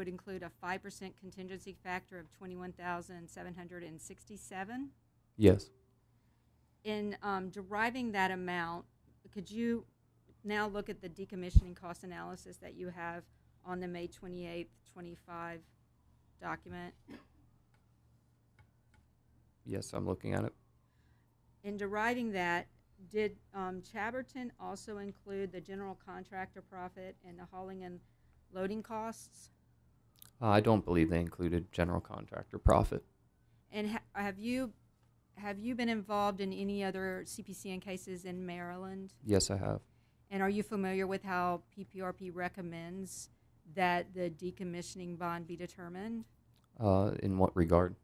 include a 5% contingency factor of $21,767? Yes. In deriving that amount, could you now look at the decommissioning cost analysis that you have on the May 28th, 25 document? Yes, I'm looking at it. In deriving that, did Chaberton also include the general contractor profit and the hauling and loading costs? I don't believe they included general contractor profit. And have you been involved in any other CPCN cases in Maryland? Yes, I have. And are you familiar with how PPRP recommends that the decommissioning bond be determined? In what regard?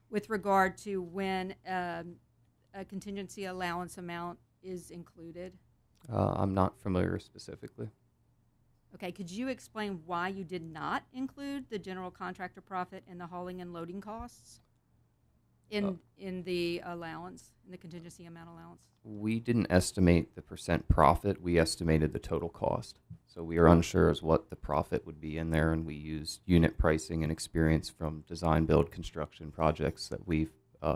With regard to when a contingency allowance amount is included? I'm not familiar specifically. Okay, could you explain why you did not include the general contractor profit and the hauling and loading costs in the allowance, in the contingency amount allowance? We didn't estimate the percent profit. We estimated the total cost. So we are unsure as what the profit would be in there, and we used unit pricing and experience from design, build, construction projects that we've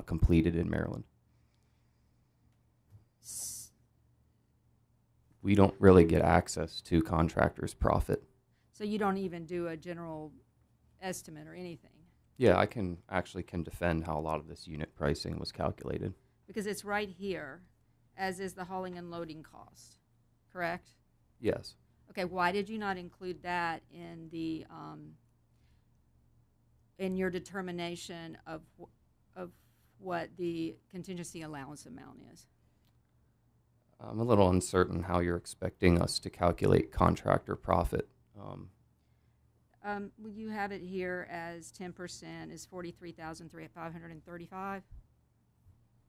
completed in Maryland. We don't really get access to contractors' profit. So you don't even do a general estimate or anything? Yeah, I can defend how a lot of this unit pricing was calculated. Because it's right here, as is the hauling and loading cost, correct? Yes. Okay, why did you not include that in the in your determination of what the contingency allowance amount is? I'm a little uncertain how you're expecting us to calculate contractor profit. Well, you have it here as 10% is 43,535.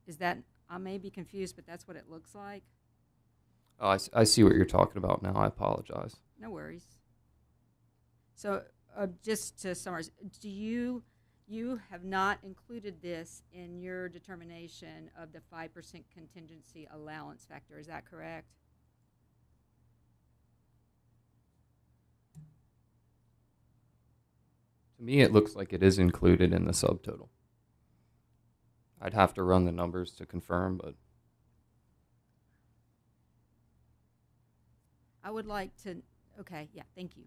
Is that, I may be confused, but that's what it looks like. Oh, I see what you're talking about now. I apologize. No worries. So just to summarize, you have not included this in your determination of the 5% contingency allowance factor. Is that correct? To me, it looks like it is included in the subtotal. I'd have to run the numbers to confirm, but I would like to, okay, yeah, thank you.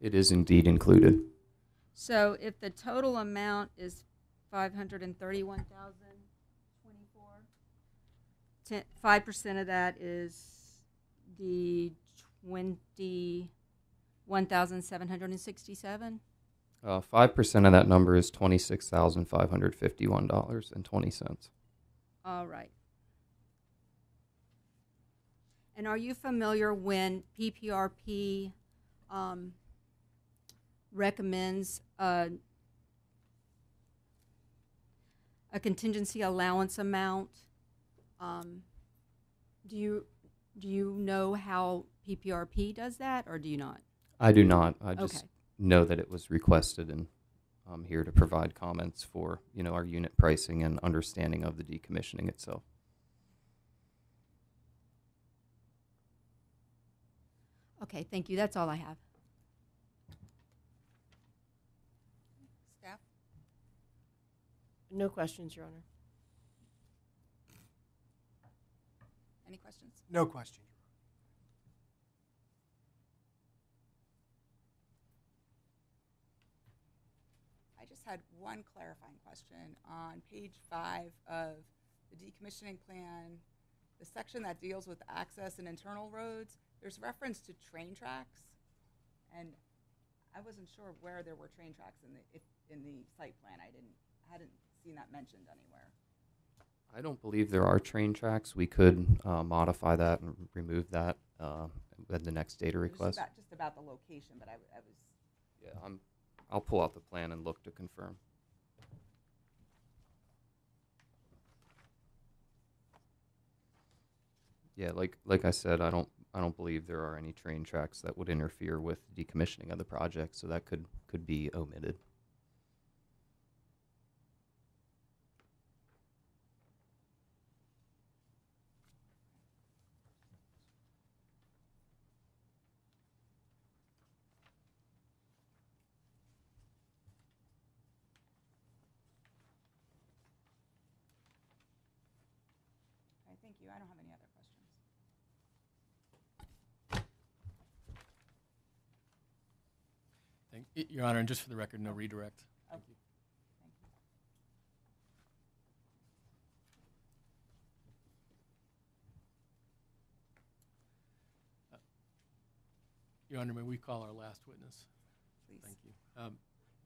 it is indeed included. So if the total amount is 531,024, 5% of that is the 21,767. 5% of that number is $26,551.20. All right. And are you familiar when PPRP recommends a contingency allowance amount? Do you know how PPRP does that, or do you not? I do not. I just Okay. know that it was requested, and I'm here to provide comments for our unit pricing and understanding of the decommissioning itself. Okay, thank you. That's all I have. Staff? No questions, Your Honor. Any questions? No question. I just had one clarifying question. On page 5 of the decommissioning plan, the section that deals with access and internal roads, there's reference to train tracks, and I wasn't sure where there were train tracks in the site plan. I hadn't seen that mentioned anywhere. I don't believe there are train tracks. We could modify that and remove that at the next data request. Just about the location, but I was. Yeah, I'll pull out the plan and look to confirm. Yeah, like I said, I don't believe there are any train tracks that would interfere with decommissioning of the project, so that could be omitted. Okay, thank you. I don't have any other questions. Your Honor, and just for the record, no redirect. Thank you. Thank you. Your Honor, may we call our last witness? Please. Thank you.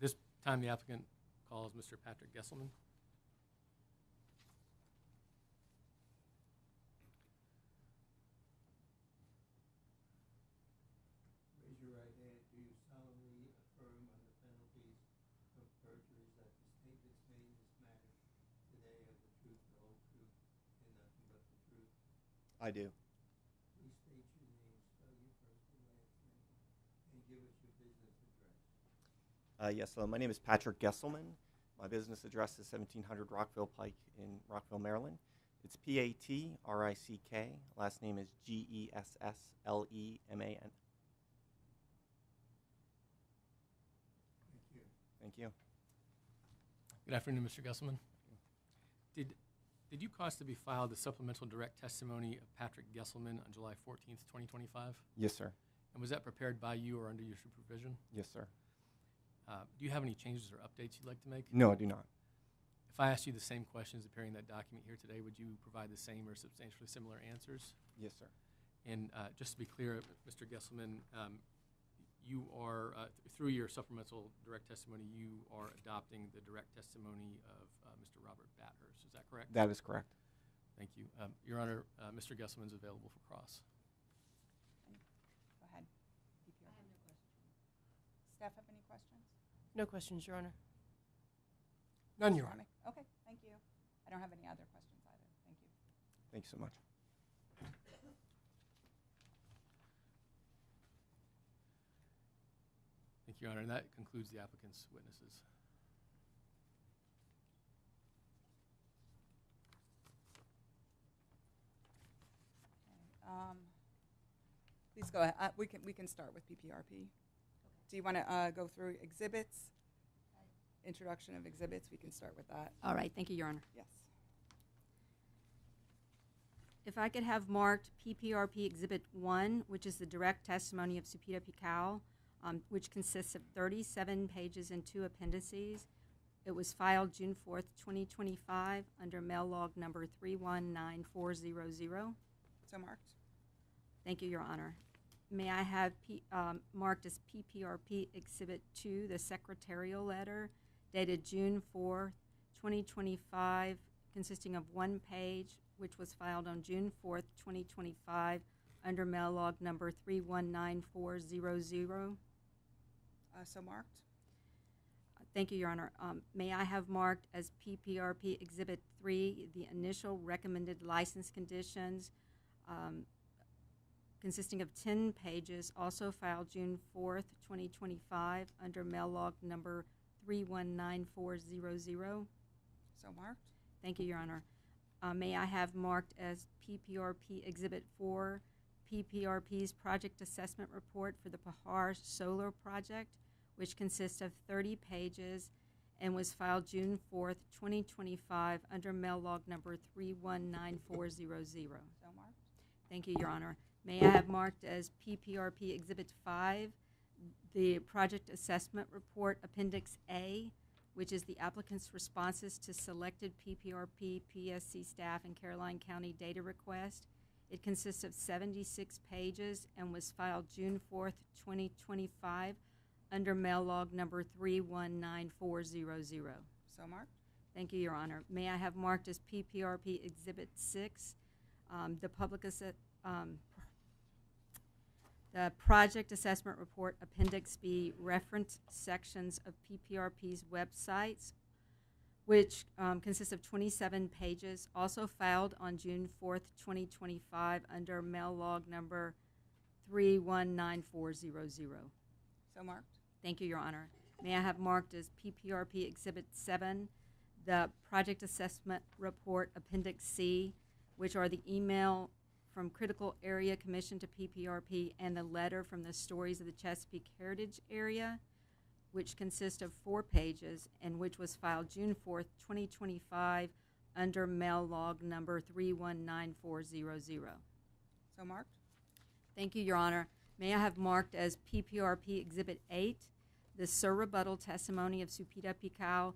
This time the applicant calls Mr. Patrick Gesselman. Raise your right hand. Do you solemnly affirm under penalties of perjury that the statements made in this matter today are the truth, the whole truth, and nothing but the truth? I do. Please state your name, spell your first and last name, and give us your business address. Yes, my name is Patrick Gesselman. My business address is 1700 Rockville Pike in Rockville, Maryland. It's Patrick. Last name is Gessleman. Thank you. Good afternoon, Mr. Gesselman. Did you cause to be filed the supplemental direct testimony of Patrick Gesselman on July 14th, 2025? Yes, sir. And was that prepared by you or under your supervision? Yes, sir. Do you have any changes or updates you'd like to make? No, I do not. If I asked you the same questions appearing in that document here today, would you provide the same or substantially similar answers? Yes, sir. And just to be clear, Mr. Gesselman, you are, through your supplemental direct testimony, you are adopting the direct testimony of Mr. Robert Bathurst. Is that correct? That is correct. Thank you. Your Honor, Mr. Gesselman is available for cross. Go ahead. PPR. I have no questions. Staff have any questions? No questions, Your Honor. None, Your Honor. Okay, thank you. I don't have any other questions either. Thank you. Thank you so much. Thank you, Your Honor. And that concludes the applicant's witnesses. Okay, please go ahead. We can start with PPRP. Do you want to go through exhibits? Introduction of exhibits. We can start with that. All right, thank you, Your Honor. Yes. If I could have marked PPRP Exhibit 1, which is the direct testimony of Supita Pikau, which consists of 37 pages and 2 appendices. It was filed June 4th, 2025, under mail log number 319400. So marked. Thank you, Your Honor. May I have marked as PPRP Exhibit 2, the secretarial letter, dated June 4th, 2025, consisting of 1 page, which was filed on June 4th, 2025, under mail log number 319400. So marked. Thank you, Your Honor. May I have marked as PPRP Exhibit 3 the initial recommended license conditions, consisting of 10 pages, also filed June 4th, 2025, under mail log number 319400. So marked. Thank you, Your Honor. May I have marked as PPRP Exhibit 4 PPRP's project assessment report for the Pahar solar project, which consists of 30 pages and was filed June 4th, 2025, under mail log number 319400. So marked. Thank you, Your Honor. May I have marked as PPRP Exhibit 5 the project assessment report Appendix A, which is the applicant's responses to selected PPRP, PSC staff, and Caroline County data request. It consists of 76 pages and was filed June 4th, 2025, under mail log number 319400. So marked. Thank you, Your Honor. May I have marked as PPRP Exhibit 6 the project assessment report Appendix B reference sections of PPRP's websites, which consists of 27 pages, also filed on June 4th, 2025, under mail log number 319400. So marked. Thank you, Your Honor. May I have marked as PPRP Exhibit 7 the project assessment report Appendix C, which are the email from Critical Area Commission to PPRP and the letter from the Stories of the Chesapeake Heritage Area, which consists of 4 pages and which was filed June 4th, 2025, under mail log number 319400. So marked. Thank you, Your Honor. May I have marked as PPRP Exhibit 8 the surrebuttal testimony of Supita Pikau,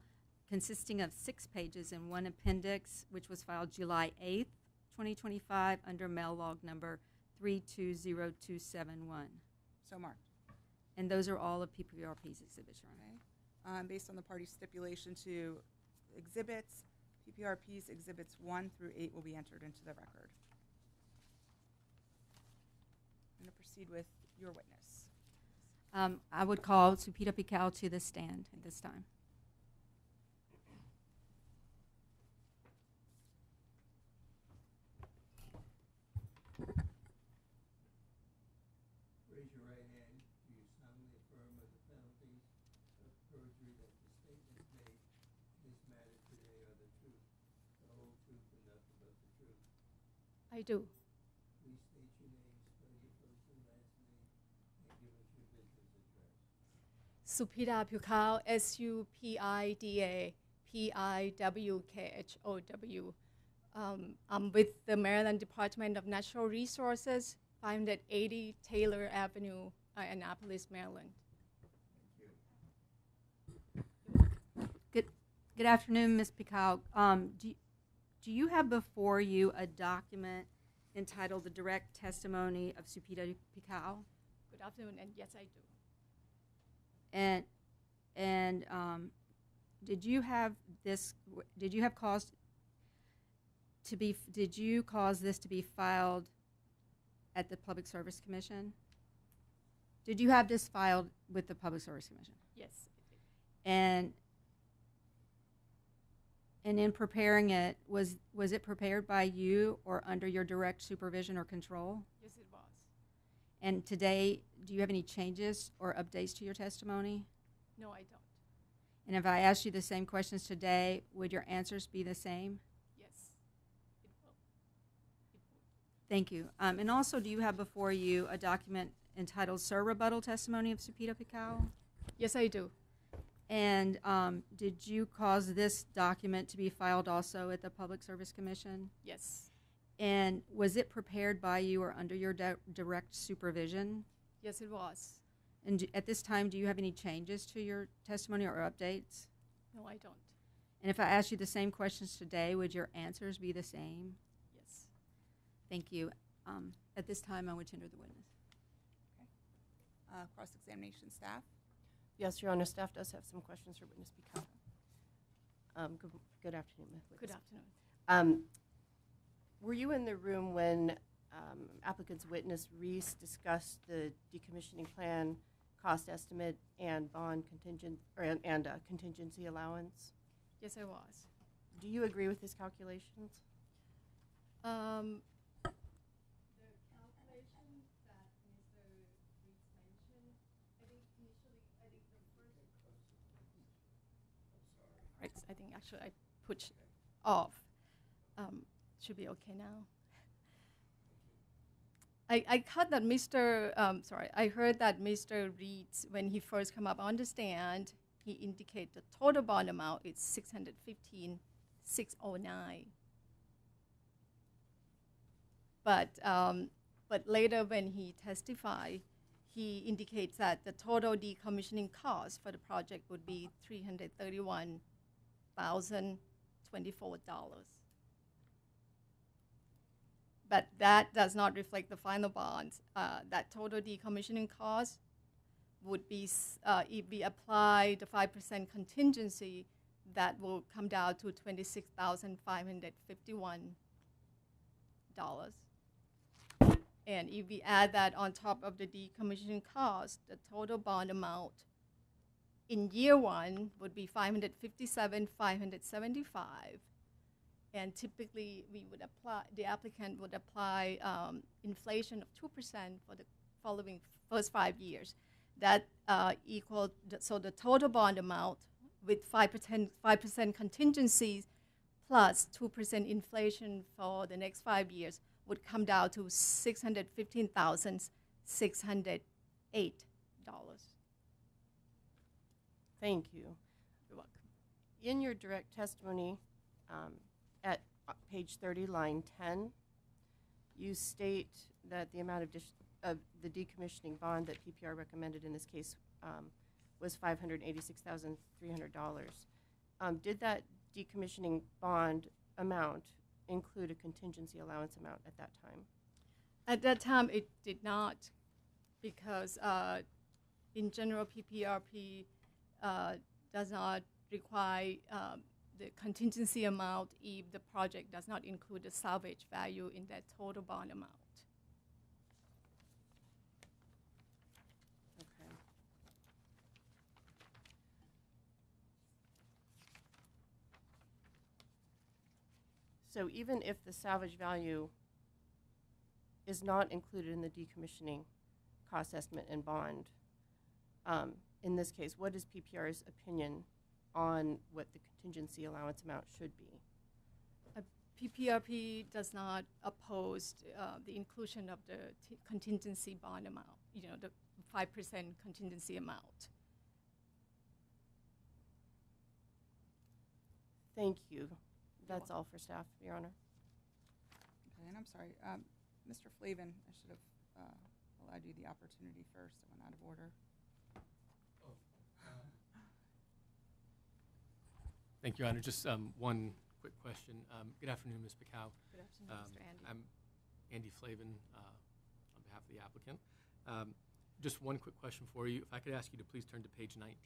consisting of 6 pages and 1 appendix, which was filed July 8th, 2025, under mail log number 320271. So marked. And those are all of PPRP's exhibits, Your Honor. Okay. Based on the party's stipulation to exhibits, PPRP's exhibits 1 through 8 will be entered into the record. I'm going to proceed with your witness. I would call Supita Pikau to the stand at this time. Raise your right hand. Do you solemnly affirm under the penalties of perjury that the statements made in this matter today are the truth, the whole truth, and nothing but the truth? I do. Please state your name, spell your first and last name, and give us your business address. Supida Pukao, Supida Piwkhow. I'm with the Maryland Department of Natural Resources, 580 Taylor Avenue, Annapolis, Maryland. Good afternoon, Ms. Picao. Do you have before you a document entitled "The Direct Testimony of Supida Picao"? Good afternoon, and yes, I do. And did you have this? Did you have cause to be? Did you cause this to be filed at the Public Service Commission? Did you have this filed with the Public Service Commission? Yes. And in preparing it, was it prepared by you or under your direct supervision or control? Yes, it was. And today, do you have any changes or updates to your testimony? No, I don't. And if I asked you the same questions today, would your answers be the same? Yes, it will. It will. Thank you. And also, do you have before you a document entitled "Sir Rebuttal Testimony of Supida Picao"? Yes, I do. And did you cause this document to be filed also at the Public Service Commission? Yes. And was it prepared by you or under your direct supervision? Yes, it was. And at this time, do you have any changes to your testimony or updates? No, I don't. And if I asked you the same questions today, would your answers be the same? Yes. Thank you. At this time, I would tender the witness. Okay. Cross-examination staff. Yes, Your Honor, staff does have some questions for witness Picao. Good afternoon, Ms. Good Witness. afternoon. Were you in the room when applicant's witness Reese discussed the decommissioning plan, cost estimate, and bond contingency allowance? Yes, I was. Do you agree with his calculations? Right, I think actually I pushed off. Should be okay now. I caught that I heard that Mr. Reeds, when he first came up on the stand, he indicated the total bond amount is $615,609. But later when he testified, he indicates that the total decommissioning cost for the project would be $331,024. But that does not reflect the final bonds. That total decommissioning cost would be, if we apply the 5% contingency, that will come down to $26,551. And if we add that on top of the decommissioning cost, the total bond amount in year one would be $557,575. And typically, the applicant would apply inflation of 2% for the following first 5 years. That so the total bond amount with 5% contingencies plus 2% inflation for the next 5 years would come down to $615,608. Thank you. You're welcome. In your direct testimony, at page 30, line 10, you state that the amount of the decommissioning bond that PPR recommended in this case was $586,300. Did that decommissioning bond amount include a contingency allowance amount at that time? At that time, it did not, because in general, PPRP does not require the contingency amount if the project does not include the salvage value in that total bond amount. Okay. So even if the salvage value is not included in the decommissioning cost estimate and bond, in this case, what is PPR's opinion on what the contingency allowance amount should be? PPRP does not oppose the inclusion of the contingency bond amount, the 5% contingency amount. Thank you. That's all for staff, Your Honor. Okay, and I'm sorry, Mr. Flavin, I should have allowed you the opportunity first. I went out of order. Thank you, Your Honor. Just one quick question. Good afternoon, Ms. Picow. Good afternoon, Mr. Andy. I'm Andy Flavin on behalf of the applicant. Just one quick question for you. If I could ask you to please turn to page 19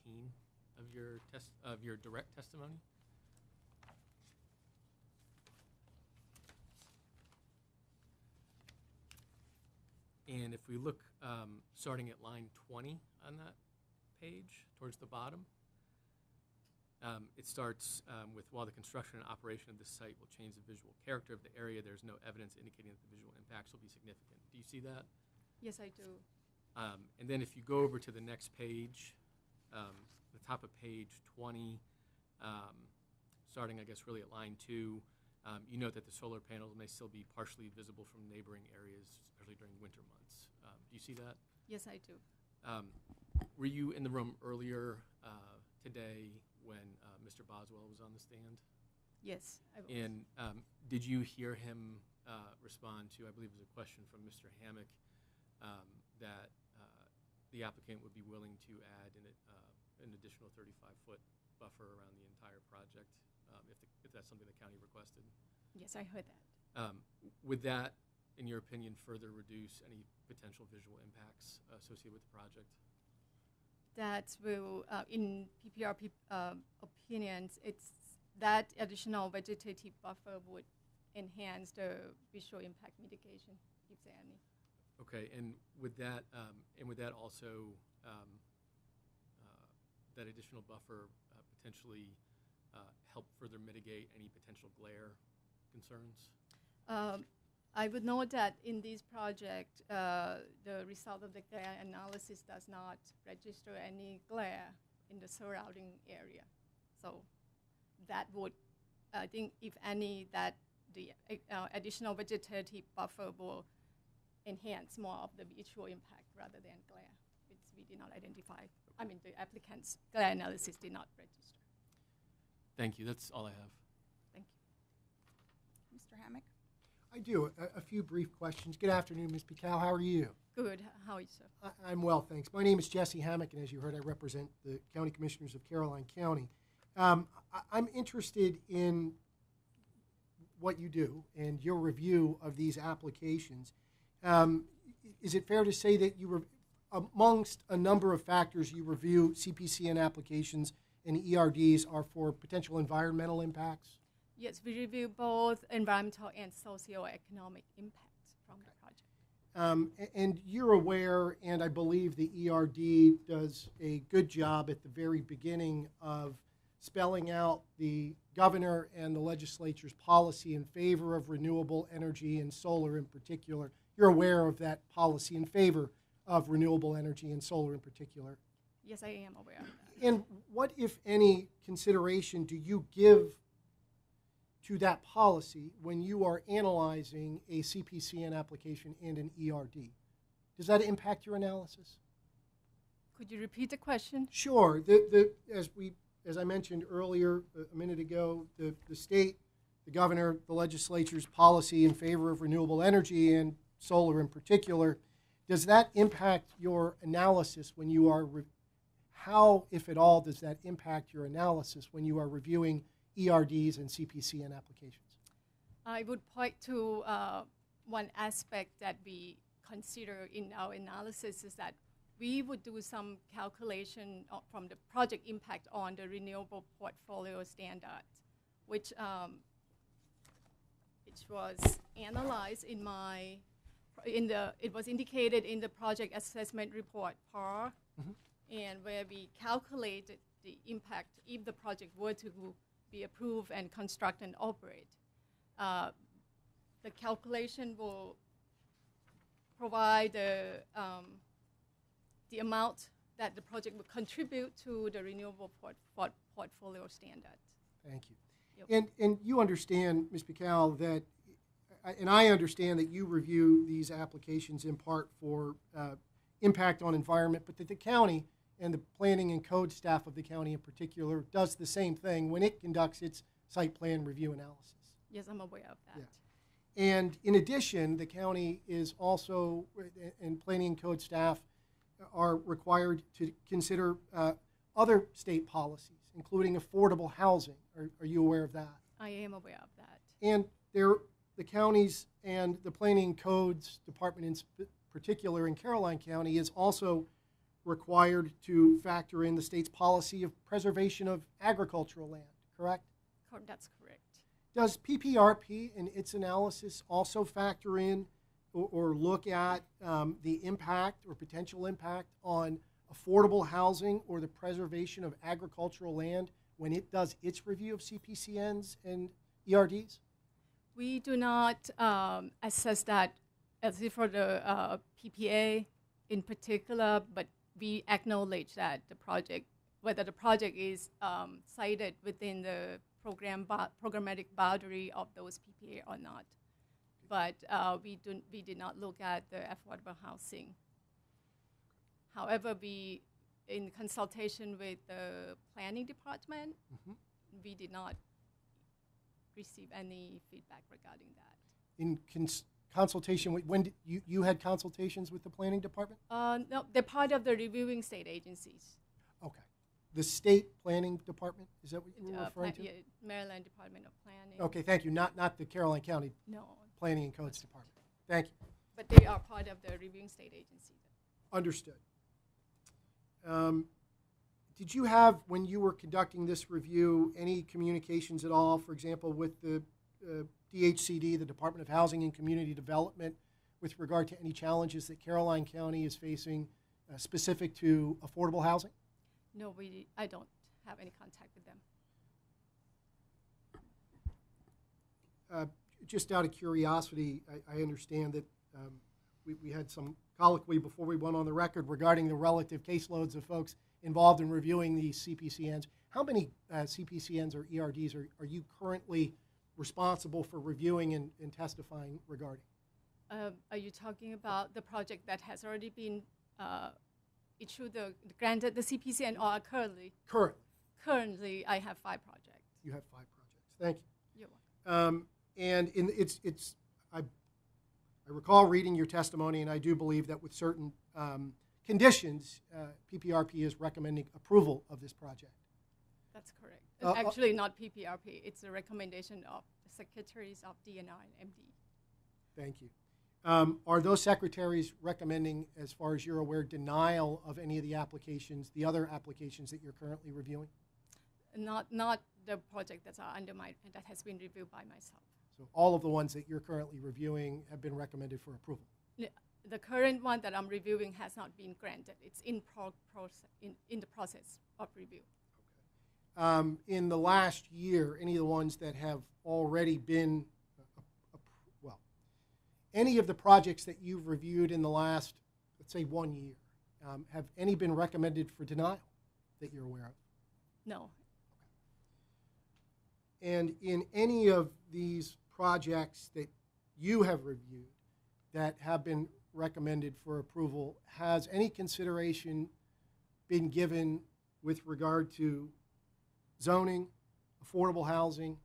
of your direct testimony. And if we look starting at line 20 on that page towards the bottom, it starts with, while the construction and operation of this site will change the visual character of the area, there's no evidence indicating that the visual impacts will be significant. Do you see that? Yes, I do. And then if you go over to the next page, the top of page 20, starting, I guess, really at line 2, you note that the solar panels may still be partially visible from neighboring areas, especially during winter months. Do you see that? Yes, I do. Were you in the room earlier today when Mr. Boswell was on the stand? Yes, I will. And did you hear him respond to, I believe it was a question from Mr. Hammock, that the applicant would be willing to add an additional 35-foot buffer around the entire project if that's something the county requested? Yes, I heard that. Would that, in your opinion, further reduce any potential visual impacts associated with the project? That will, in PPR opinions, it's that additional vegetative buffer would enhance the visual impact mitigation, if there any. Okay, and would that also that additional buffer potentially help further mitigate any potential glare concerns? I would note that in this project, the result of the glare analysis does not register any glare in the surrounding area. So that would, I think, if any, that the additional vegetative buffer will enhance more of the visual impact rather than glare, which we did not identify. I mean, the applicant's glare analysis did not register. Thank you. That's all I have. Thank you. Mr. Hammock? I do. A few brief questions. Good afternoon, Ms. Picow. How are you? Good. How are you, sir? I'm well, thanks. My name is Jesse Hammock, and as you heard, I represent the County Commissioners of Caroline County. I'm interested in what you do and your review of these applications. Is it fair to say that you amongst a number of factors you review CPCN applications and ERDs are for potential environmental impacts? Yes, we review both environmental and socioeconomic impacts from the project. And you're aware, and I believe the ERD does a good job at the very beginning of spelling out the governor and the legislature's policy in favor of renewable energy and solar in particular. You're aware of that policy in favor of renewable energy and solar in particular. Yes, I am aware of that. And what, if any, consideration do you give to that policy when you are analyzing a CPCN application and an ERD? Does that impact your analysis? Could you repeat the question? Sure. As I mentioned earlier a minute ago, the state, the governor, the legislature's policy in favor of renewable energy and solar in particular, does that impact your analysis when you are, how, if at all, does that impact your analysis when you are reviewing ERDs and CPCN applications? I would point to one aspect that we consider in our analysis is that we would do some calculation from the project impact on the renewable portfolio standard, which was analyzed it was indicated in the project assessment report, Pahar, and where we calculated the impact if the project were to be approved and construct and operate. The calculation will provide the amount that the project would contribute to the renewable portfolio standard. Thank you. Yep. And you understand, Ms. Picow, that, and I understand that you review these applications in part for impact on environment, but that the county and the planning and code staff of the county in particular does the same thing when it conducts its site plan review analysis. Yes, I'm aware of that. Yeah. And in addition, the county is also, and planning and code staff are required to consider other state policies, including affordable housing. Are you aware of that? I am aware of that. And the counties and the Planning and Codes Department in particular in Caroline County is also required to factor in the state's policy of preservation of agricultural land, correct? That's correct. Does PPRP in its analysis also factor in or look at the impact or potential impact on affordable housing or the preservation of agricultural land when it does its review of CPCNs and ERDs? We do not assess that as if for the PPA in particular, but we acknowledge that the project, whether the project is cited within the programmatic boundary of those PPA or not. But we did not look at the affordable housing. However, we, in consultation with the planning department, we did not receive any feedback regarding that. In consultation with, when did you had consultations with the planning department? No, they're part of the reviewing state agencies. Okay. The state planning department, is that what you were referring to? Yeah, Maryland Department of Planning. Okay, thank you. Not the Caroline County No, Planning and Codes Department. Thank you. but they are part of the reviewing state agency. Understood. Did you have, when you were conducting this review, any communications at all, for example, with the DHCD, the Department of Housing and Community Development, with regard to any challenges that Caroline County is facing specific to affordable housing? No, I don't have any contact with them. Just out of curiosity, I understand that we had some colloquy before we went on the record regarding the relative caseloads of folks involved in reviewing these CPCNs. How many CPCNs or ERDs are you currently responsible for reviewing and testifying regarding? Are you talking about the project that has already been issued, granted the CPCN, or currently? Currently, I have 5 projects. You have 5 projects. Thank you. You're welcome. And I recall reading your testimony, and I do believe that with certain conditions, PPRP is recommending approval of this project. That's correct. Actually, not PPRP. It's a recommendation of the secretaries of DNR and MD. Thank you. Are those secretaries recommending, as far as you're aware, denial of any of the applications, the other applications that you're currently reviewing? Not the project that has been reviewed by myself. So all of the ones that you're currently reviewing have been recommended for approval? The current one that I'm reviewing has not been granted. It's in the process of review. Okay. In the last year, any of the ones that have already been, any of the projects that you've reviewed in the last, let's say, 1 year, have any been recommended for denial that you're aware of? No. And in any of these projects that you have reviewed that have been recommended for approval, has any consideration been given with regard to zoning, affordable housing,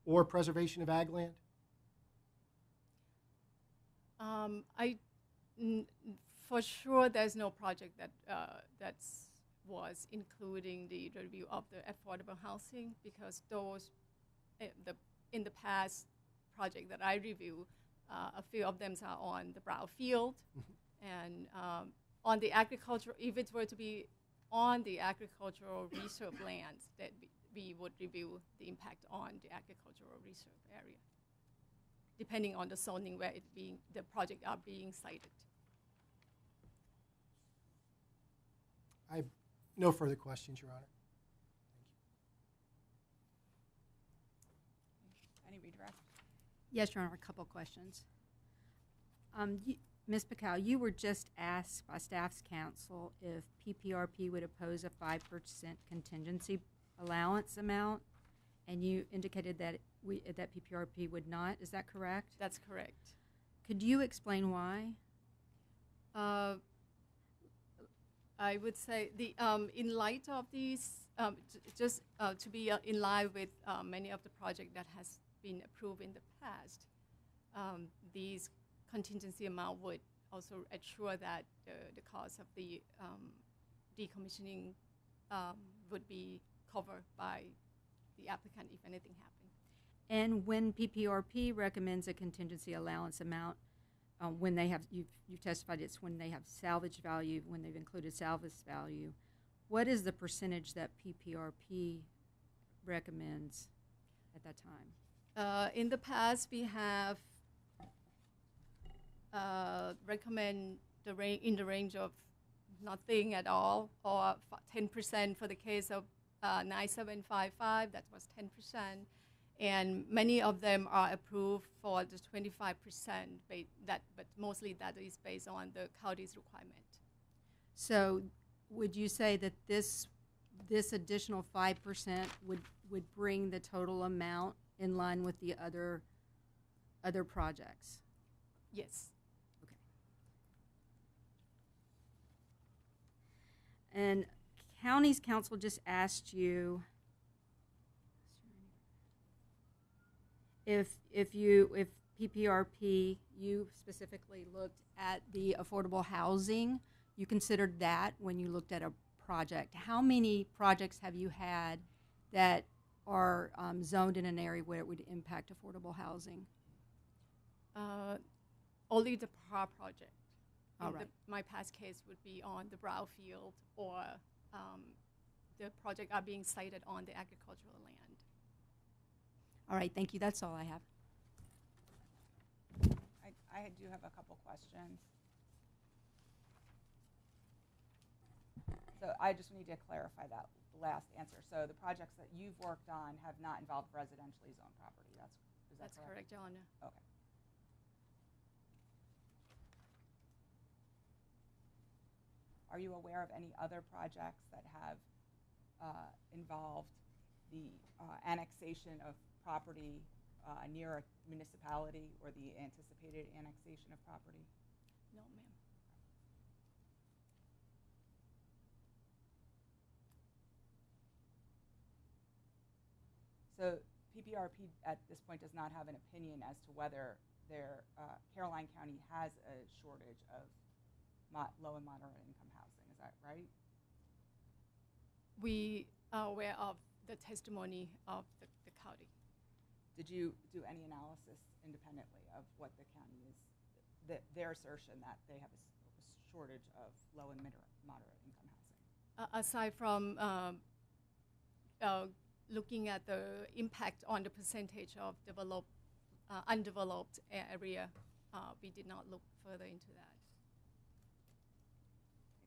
or preservation of ag land? For sure, there's no project that was including the review of the affordable housing, because those in the past project that I review, a few of them are on the brownfield, and on the agricultural. If it were to be on the agricultural reserve lands, that we would review the impact on the agricultural reserve area, depending on the zoning where the project are being cited. I have no further questions, Your Honor. Any redirect? Yes, Your Honor, a couple of questions. Ms. Pacau, you were just asked by staff's counsel if PPRP would oppose a 5% contingency allowance amount, and you indicated that that PPRP would not. Is that correct? That's correct. Could you explain why? I would say in light of these, just to be in line with many of the projects that has been approved in the past, these contingency amount would also ensure that the cost of the decommissioning would be covered by the applicant if anything happened. And when PPRP recommends a contingency allowance amount, when they have, you've testified it's when they have salvage value, when they've included salvage value, what is the percentage that PPRP recommends at that time? In the past, we have recommend in the range of nothing at all, or 10% for the case of 9755, that was 10%. And many of them are approved for the 25%, but mostly that is based on the county's requirement. So would you say that this additional 5% would bring the total amount in line with the other projects? Yes. Okay. And county's council just asked you if PPRP, you specifically looked at the affordable housing, you considered that when you looked at a project. How many projects have you had that are zoned in an area where it would impact affordable housing? Only the Pahar project. All right. My past case would be on the brownfield, or the project are being sited on the agricultural land. All right, thank you. That's all I have. I do have a couple questions. So I just need to clarify that last answer. So the projects that you've worked on have not involved residentially zoned property. Is that That's correct, Your Honor. Okay. Are you aware of any other projects that have involved the annexation of property near a municipality, or the anticipated annexation of property? No, ma'am. So PPRP at this point does not have an opinion as to whether Caroline County has a shortage of low and moderate income housing. Is that right? We are aware of the testimony of the county. Did you do any analysis independently of what the county is, their assertion that they have a shortage of low and moderate income housing? Aside from looking at the impact on the percentage of undeveloped area, we did not look further into that.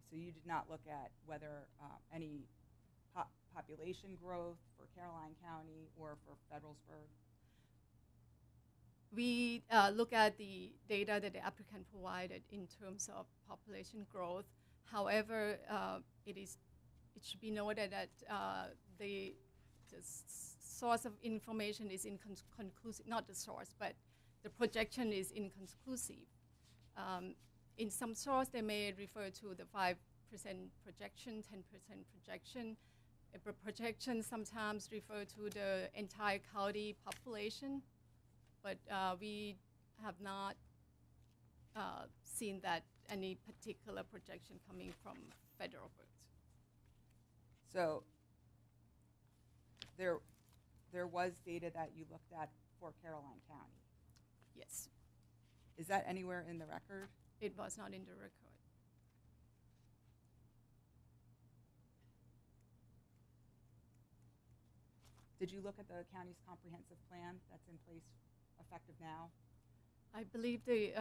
So you did not look at whether any population growth for Caroline County or for Federalsburg? We look at the data that the applicant provided in terms of population growth. However, it should be noted that the source of information is inconclusive, not the source, but the projection is inconclusive. In some source, they may refer to the 5% projection, 10% projection. A projection sometimes refer to the entire county population, but we have not seen that any particular projection coming from federal birds. So there was data that you looked at for Caroline County. Yes. Is that anywhere in the record? It was not in the record. Did you look at the county's comprehensive plan that's in place, effective now? I believe the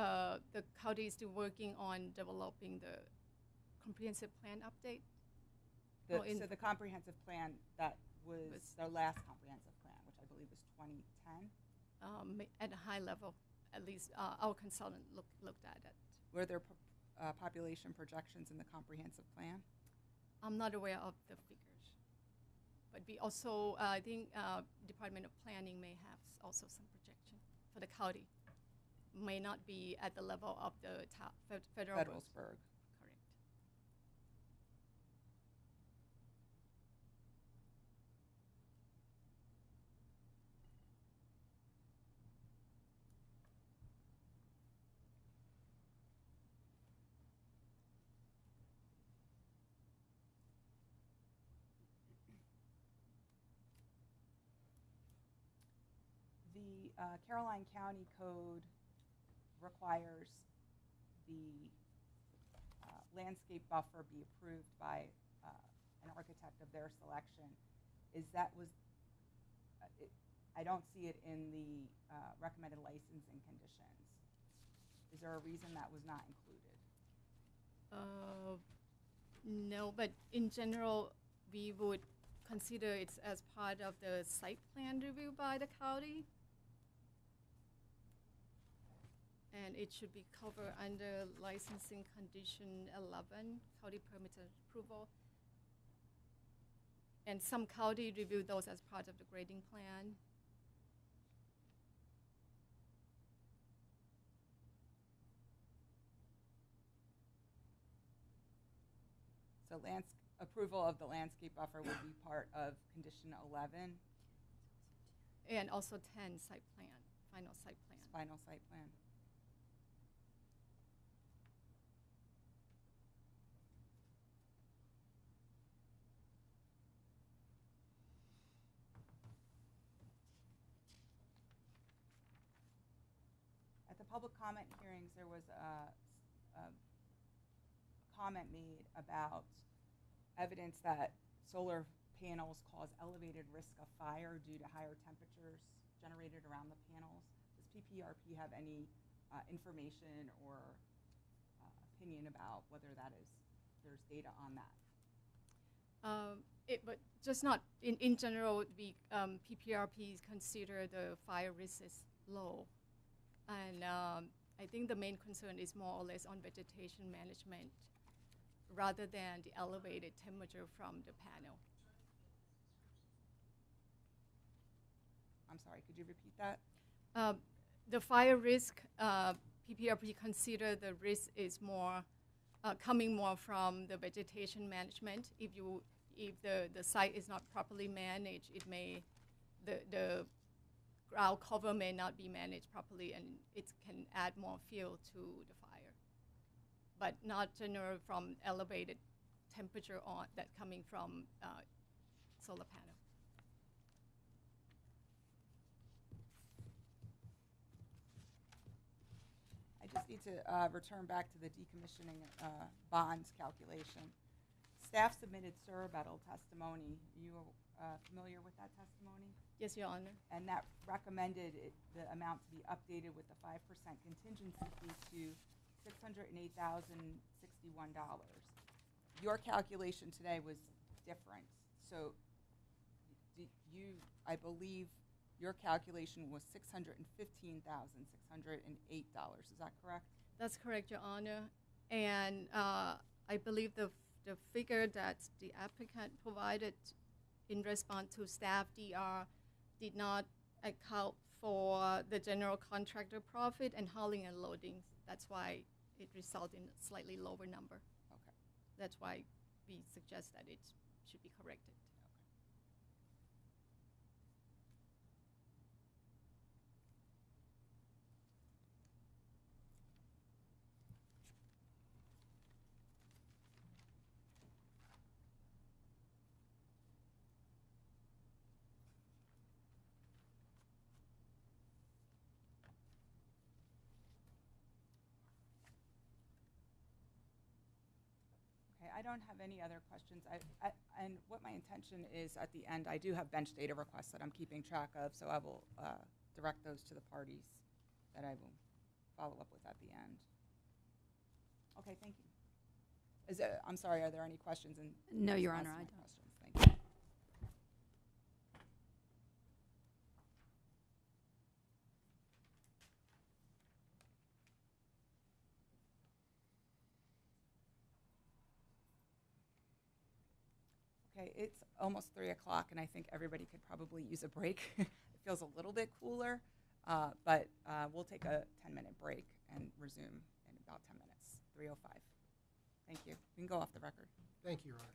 county is still working on developing the comprehensive plan update. So the comprehensive plan that was the last comprehensive plan, which I believe was 2010? At a high level, at least our consultant looked at it. Were there population projections in the comprehensive plan? I'm not aware of the figures. But we also, I think Department of Planning may have also some projection for the county. May not be at the level of the federal. Federalsburg. Correct. The Caroline County Code requires the landscape buffer be approved by an architect of their selection. I don't see it in the recommended licensing conditions. Is there a reason that was not included? No, but in general, we would consider it as part of the site plan review by the county. And it should be covered under licensing condition 11, county permitted approval. And some county review those as part of the grading plan. So approval of the landscape buffer would be part of condition 11, And also 10, site plan, final site plan. final site plan. At the public comment hearings, there was a comment made about evidence that solar panels cause elevated risk of fire due to higher temperatures generated around the panels. Does PPRP have any information or opinion about whether there's data on that? But just not, in general, PPRPs consider the fire risk is low. And I think the main concern is more or less on vegetation management rather than the elevated temperature from the panel. I'm sorry, could you repeat that? The fire risk, PPRP consider the risk is more coming more from the vegetation management. If the site is not properly managed, it may the ground cover may not be managed properly, and it can add more fuel to the fire. But not general from elevated temperature that coming from solar panel. I just need to return back to the decommissioning bonds calculation. Staff submitted surrebuttal testimony. You familiar with that testimony? Yes, Your Honor. And that recommended the amount to be updated with the 5% contingency fee to $608,061. Your calculation today was different. So I believe your calculation was $615,608. Is that correct? That's correct, Your Honor. And I believe the figure that the applicant provided in response to staff DR did not account for the general contractor profit and hauling and loading. That's why it resulted in a slightly lower number. Okay. That's why we suggest that it should be corrected. I don't have any other questions. And what my intention is at the end, I do have bench data requests that I'm keeping track of, so I will direct those to the parties that I will follow up with at the end. Okay, thank you. I'm sorry, are there any questions? No, Your response Honor, to I my don't. questions? Thank you. Okay, it's almost 3 o'clock, and I think everybody could probably use a break. It feels a little bit cooler, but we'll take a 10-minute break and resume in about 10 minutes, 3:05. Thank you. We can go off the record. Thank you, Your Honor.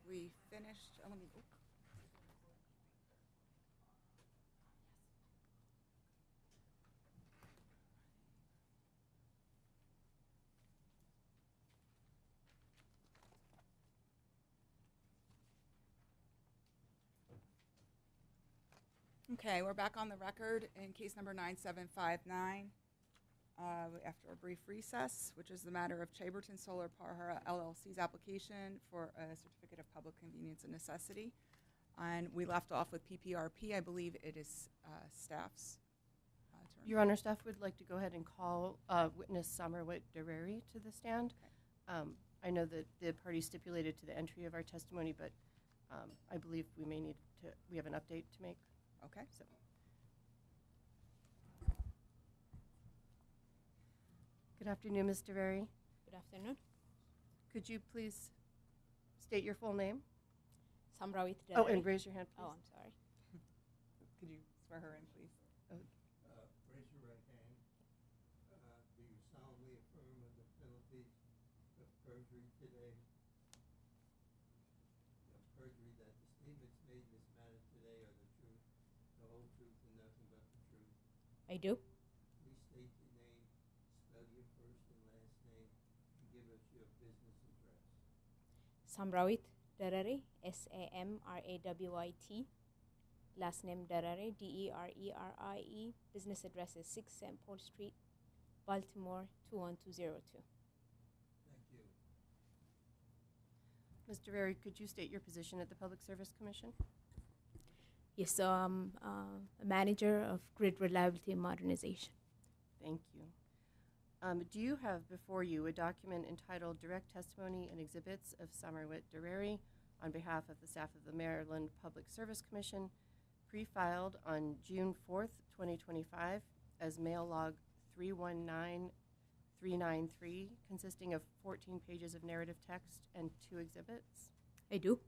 we finished, let me, okay, we're back on the record in case number 9759. After a brief recess, which is the matter of Chaberton Solar Pahar LLC's application for a certificate of public convenience and necessity. And we left off with PPRP. I believe it is staff's turn. Your Honor, staff would like to go ahead and call witness Samarwit Dereri to the stand. I know that the party stipulated to the entry of our testimony, but I believe we have an update to make. Okay. So. Good afternoon, Ms. Dereri. Good afternoon. Could you please state your full name? Samrawit Dereri. Oh, and raise your hand, please. Oh, I'm sorry. Could you swear her in, please? Raise your right hand. Do you solemnly affirm under penalty of perjury today, that the statements made in this matter today are the truth, the whole truth, and nothing but the truth? I do. Please state your name, spell your first and last name, and give us your business address. Samrawit Dereri, Samrawit. Last name Dereri, Dererie. Business address is 6 St. Paul Street, Baltimore 21202. Thank you. Ms. Dereri, could you state your position at the Public Service Commission? Yes, so I'm a manager of grid reliability and modernization. Thank you. Do you have before you a document entitled Direct Testimony and Exhibits of Samarwit Dereri on behalf of the staff of the Maryland Public Service Commission, pre-filed on June 4th, 2025, as mail log 319393, consisting of 14 pages of narrative text and 2 exhibits? I do.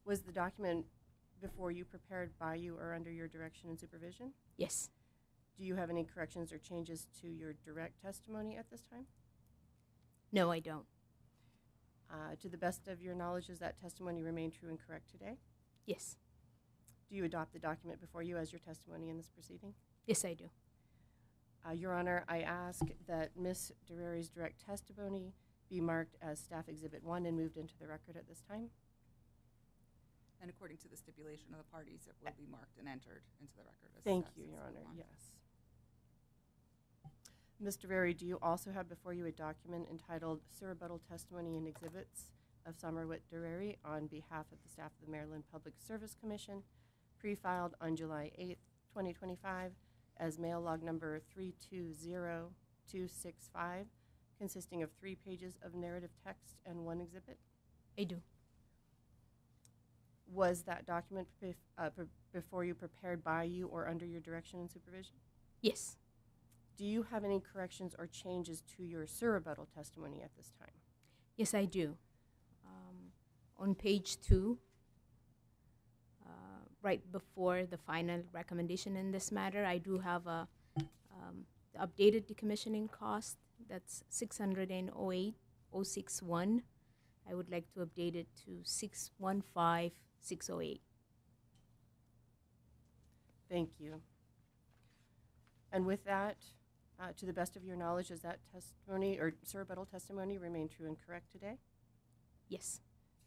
Was the document before you prepared by you or under your direction and supervision? Yes. Do you have any corrections or changes to your direct testimony at this time? No, I don't. To the best of your knowledge, does that testimony remain true and correct today? Yes. Do you adopt the document before you as your testimony in this proceeding? Yes, I do. Your Honor, I ask that Ms. Dereri's direct testimony be marked as Staff Exhibit 1 and moved into the record at this time. And according to the stipulation of the parties, it will be marked and entered into the record. As Thank staff's you, Your Exhibit Honor. 1. Yes. Ms. Dereri, do you also have before you a document entitled Sir Rebuttal Testimony and Exhibits of Samarwit Dereri on behalf of the staff of the Maryland Public Service Commission, pre-filed on July 8th, 2025, as mail log number 320265, consisting of 3 pages of narrative text and 1 exhibit? I do. Was that document before you prepared by you or under your direction and supervision? Yes. Do you have any corrections or changes to your Sir Rebuttal testimony at this time? Yes, I do. On page 2, right before the final recommendation in this matter, I do have a updated decommissioning cost. That's $608,061. I would like to update it to $615,608. Thank you. And with that, to the best of your knowledge, does that testimony or Sir Rebuttal testimony remain true and correct today? Yes.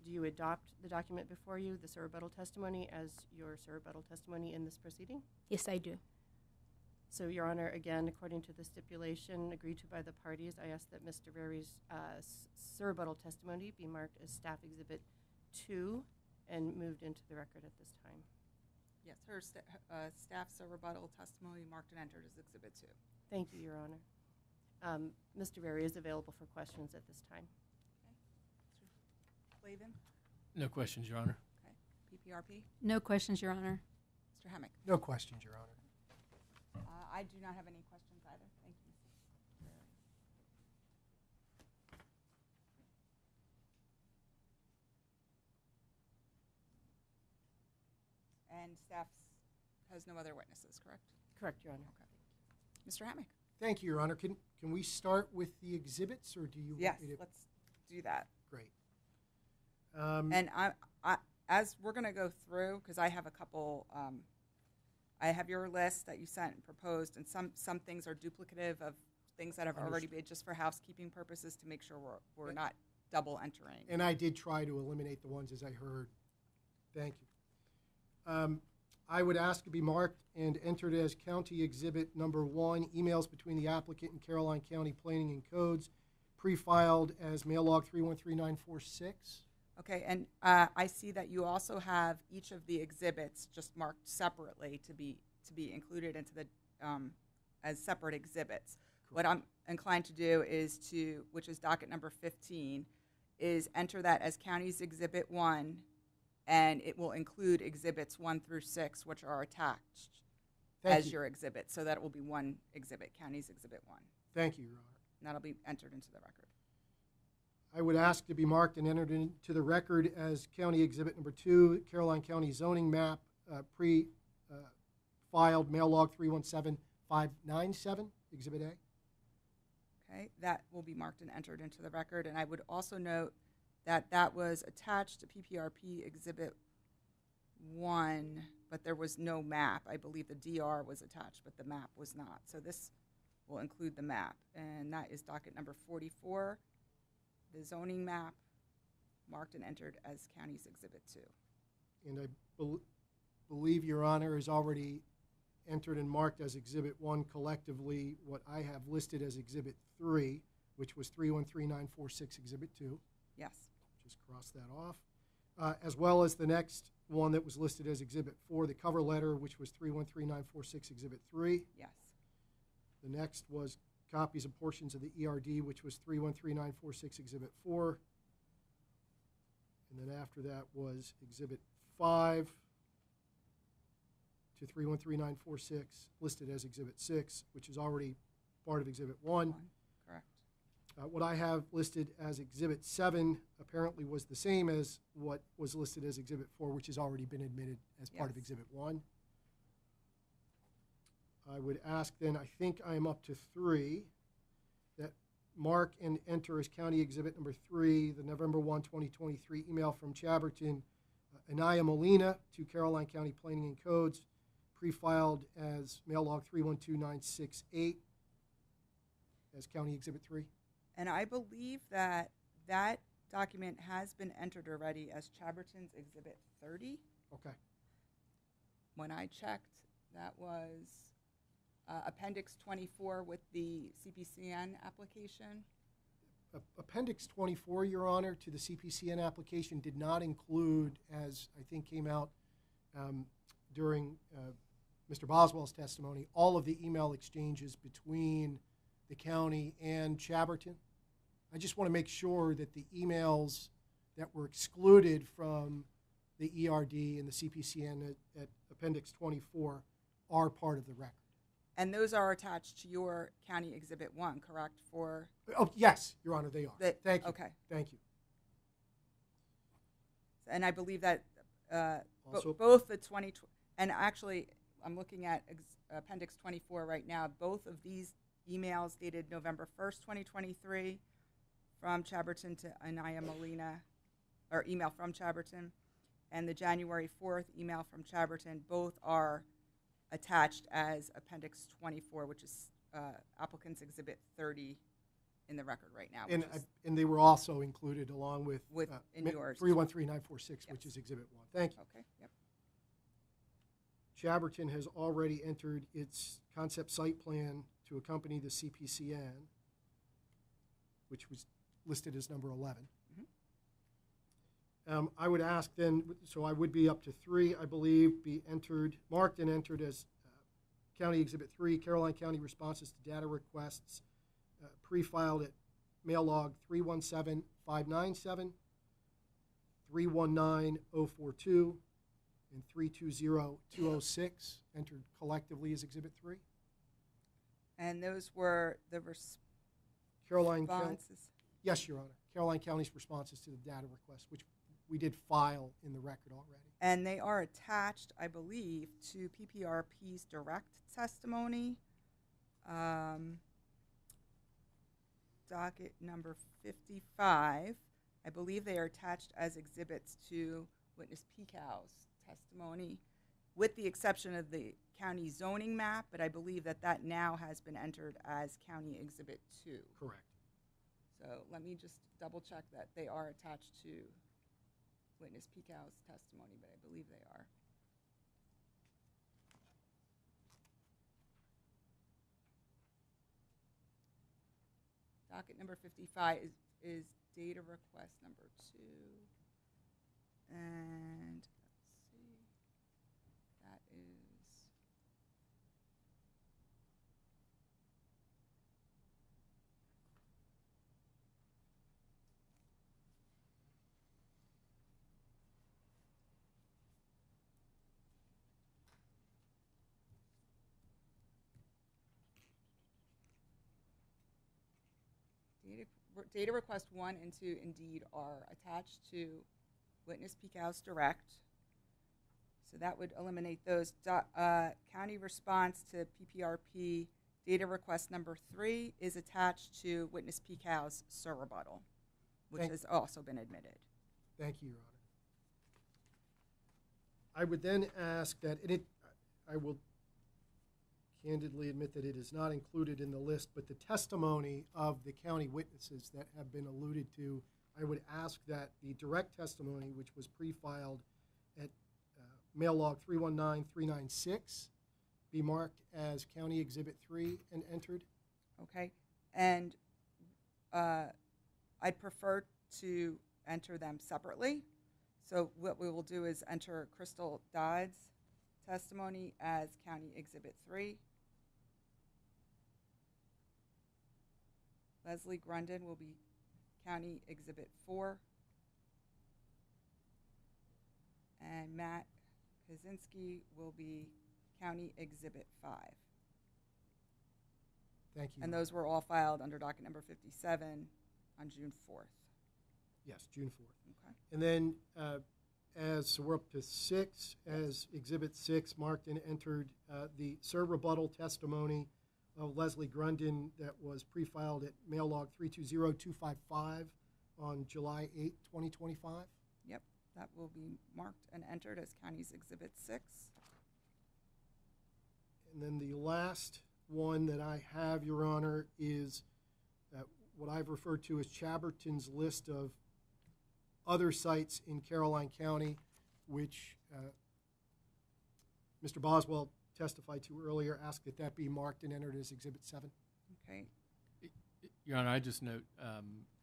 Do you adopt the document before you, the Sir Rebuttal testimony, as your Sir Rebuttal testimony in this proceeding? Yes, I do. So, Your Honor, again, according to the stipulation agreed to by the parties, I ask that Mr. Dereri's Sir Rebuttal testimony be marked as Staff Exhibit 2 and moved into the record at this time. Yes, her staff's rebuttal testimony marked and entered as Exhibit 2. Thank you, Your Honor. Mr. Dereri is available for questions at this time. Flavin? No questions, Your Honor. Okay. PPRP? No questions, Your Honor. Mr. Hemick? No questions, Your Honor. I do not have any questions either. Thank you. And staff has no other witnesses, correct? Correct, Your Honor. Okay. Mr. Hemick? Thank you, Your Honor. Can we start with the exhibits, or do you Yes, want me to? let's do that. Great. And as we're going to go through, because I have a couple, I have your list that you sent and proposed, and some things are duplicative of things that have already been, just for housekeeping purposes, to make sure we're not double entering. And I did try to eliminate the ones as I heard. Thank you. I would ask to be marked and entered as County Exhibit Number 1, emails between the applicant and Caroline County Planning and Codes, pre-filed as mail log 313946. Okay, and I see that you also have each of the exhibits just marked separately to be included into the as separate exhibits. What I'm inclined to do is which is docket number 15, is enter that as County's Exhibit 1, and it will include exhibits 1 through 6, which are attached as your exhibit, so that it will be one exhibit, County's Exhibit 1. Thank you, Your Honor. And that'll be entered into the record. I would ask to be marked and entered into the record as County Exhibit Number 2, Caroline County Zoning Map, pre-filed mail log 317597, Exhibit A. Okay, that will be marked and entered into the record. And I would also note that that was attached to PPRP Exhibit 1, but there was no map. I believe the DR was attached, but the map was not. So this will include the map, and that is docket number 44, the zoning map, marked and entered as County's Exhibit 2. And I believe Your Honor is already entered and marked as Exhibit 1 collectively what I have listed as Exhibit 3, which was 313946 Exhibit 2. Yes. Just cross that off. As well as the next one that was listed as Exhibit 4, the cover letter, which was 313946 Exhibit 3. Yes. The next was copies of portions of the ERD, which was 313946 Exhibit 4. And then after that was Exhibit 5 to 313946, listed as Exhibit 6, which is already part of Exhibit 1. Correct. What I have listed as Exhibit 7 apparently was the same as what was listed as Exhibit 4, which has already been admitted as part of Exhibit 1. I would ask then, I think I am up to 3, that mark and enter as County Exhibit Number 3, the November 1, 2023 email from Chaberton, Anaya Molina to Caroline County Planning and Codes, pre-filed as mail log 312968 as County Exhibit 3. And I believe that that document has been entered already as Chaberton's Exhibit 30. Okay. When I checked, that was Appendix 24 with the CPCN application. Appendix 24, Your Honor, to the CPCN application did not include, as I think came out during Mr. Boswell's testimony, all of the email exchanges between the county and Chaberton. I just want to make sure that the emails that were excluded from the ERD and the CPCN at Appendix 24 are part of the record. And those are attached to your County Exhibit 1, correct? Oh, yes, Your Honor, they are. Thank you. Okay. Thank you. And I believe that Also- both the 20, and actually I'm looking at Appendix 24 right now, both of these emails dated November 1st, 2023 from Chaberton to Anaya Molina, or email from Chaberton, and the January 4th email from Chaberton, both are attached as Appendix 24, which is applicant's Exhibit 30 in the record right now. And they were also included along with in yours. 313946, Yes. which is Exhibit 1. Thank you. Okay, yep. Chaberton has already entered its concept site plan to accompany the CPCN, which was listed as number 11. I would ask then, so I would be up to 3, I believe, be entered, marked and entered as County Exhibit 3, Caroline County responses to data requests, pre-filed at mail log 317597, 319042, and 320206, entered collectively as Exhibit 3. And those were the Caroline County. responses. Yes, Your Honor. Caroline County's responses to the data request, which we did file in the record already. And they are attached, I believe, to PPRP's direct testimony. Docket number 55, I believe they are attached as exhibits to witness Pecow's testimony, with the exception of the county zoning map, but I believe that that now has been entered as County Exhibit 2. Correct. So let me just double check that they are attached to witness Pecow's testimony, but I believe they are. Docket number 55 is data request number 2. And let's see, that is data request 1 and 2 indeed are attached to witness Pecow's direct. So that would eliminate those. County response to PPRP data request number 3 is attached to witness Pecow's rebuttal, which has also been admitted. Thank you, Your Honor. I would then ask that I will candidly admit that it is not included in the list, but the testimony of the county witnesses that have been alluded to, I would ask that the direct testimony, which was pre-filed at mail log 319396, be marked as County Exhibit 3 and entered. Okay, and I'd prefer to enter them separately. So what we will do is enter Crystal Dodd's testimony as County Exhibit 3. Leslie Grundon will be County Exhibit 4. And Matt Kaczynski will be County Exhibit 5. Thank you. And those were all filed under docket number 57 on June 4th. Yes, June 4th. Okay. And then so we're up to 6, as Exhibit 6 marked and entered the rebuttal testimony of Leslie Grundon that was pre-filed at mail log 320255 on July 8, 2025. Yep, that will be marked and entered as County's Exhibit 6. And then the last one that I have, Your Honor, is what I've referred to as Chaberton's list of other sites in Caroline County, which Mr. Boswell testified to earlier, asked that that be marked and entered as Exhibit 7. Okay. Your Honor, I just note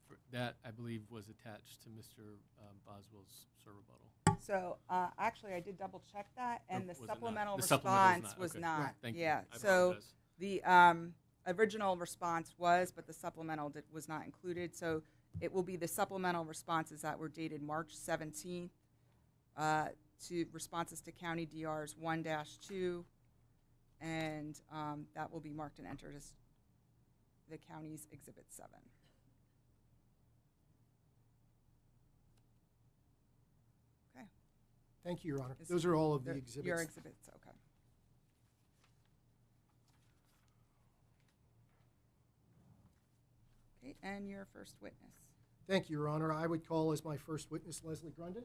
for that I believe was attached to Mr. Boswell's rebuttal. So actually, I did double check that, and the was it not? supplemental The supplemental response was okay. not. Thank you. Yeah. I So apologize. the original response was, but the supplemental was not included. So it will be the supplemental responses that were dated March 17th to responses to County DRs 1-2, and that will be marked and entered as the county's Exhibit 7. Okay. Thank you, Your Honor. Those are all of the exhibits. Your exhibits, okay. Okay, and your first witness. Thank you, Your Honor. I would call as my first witness Leslie Grundon.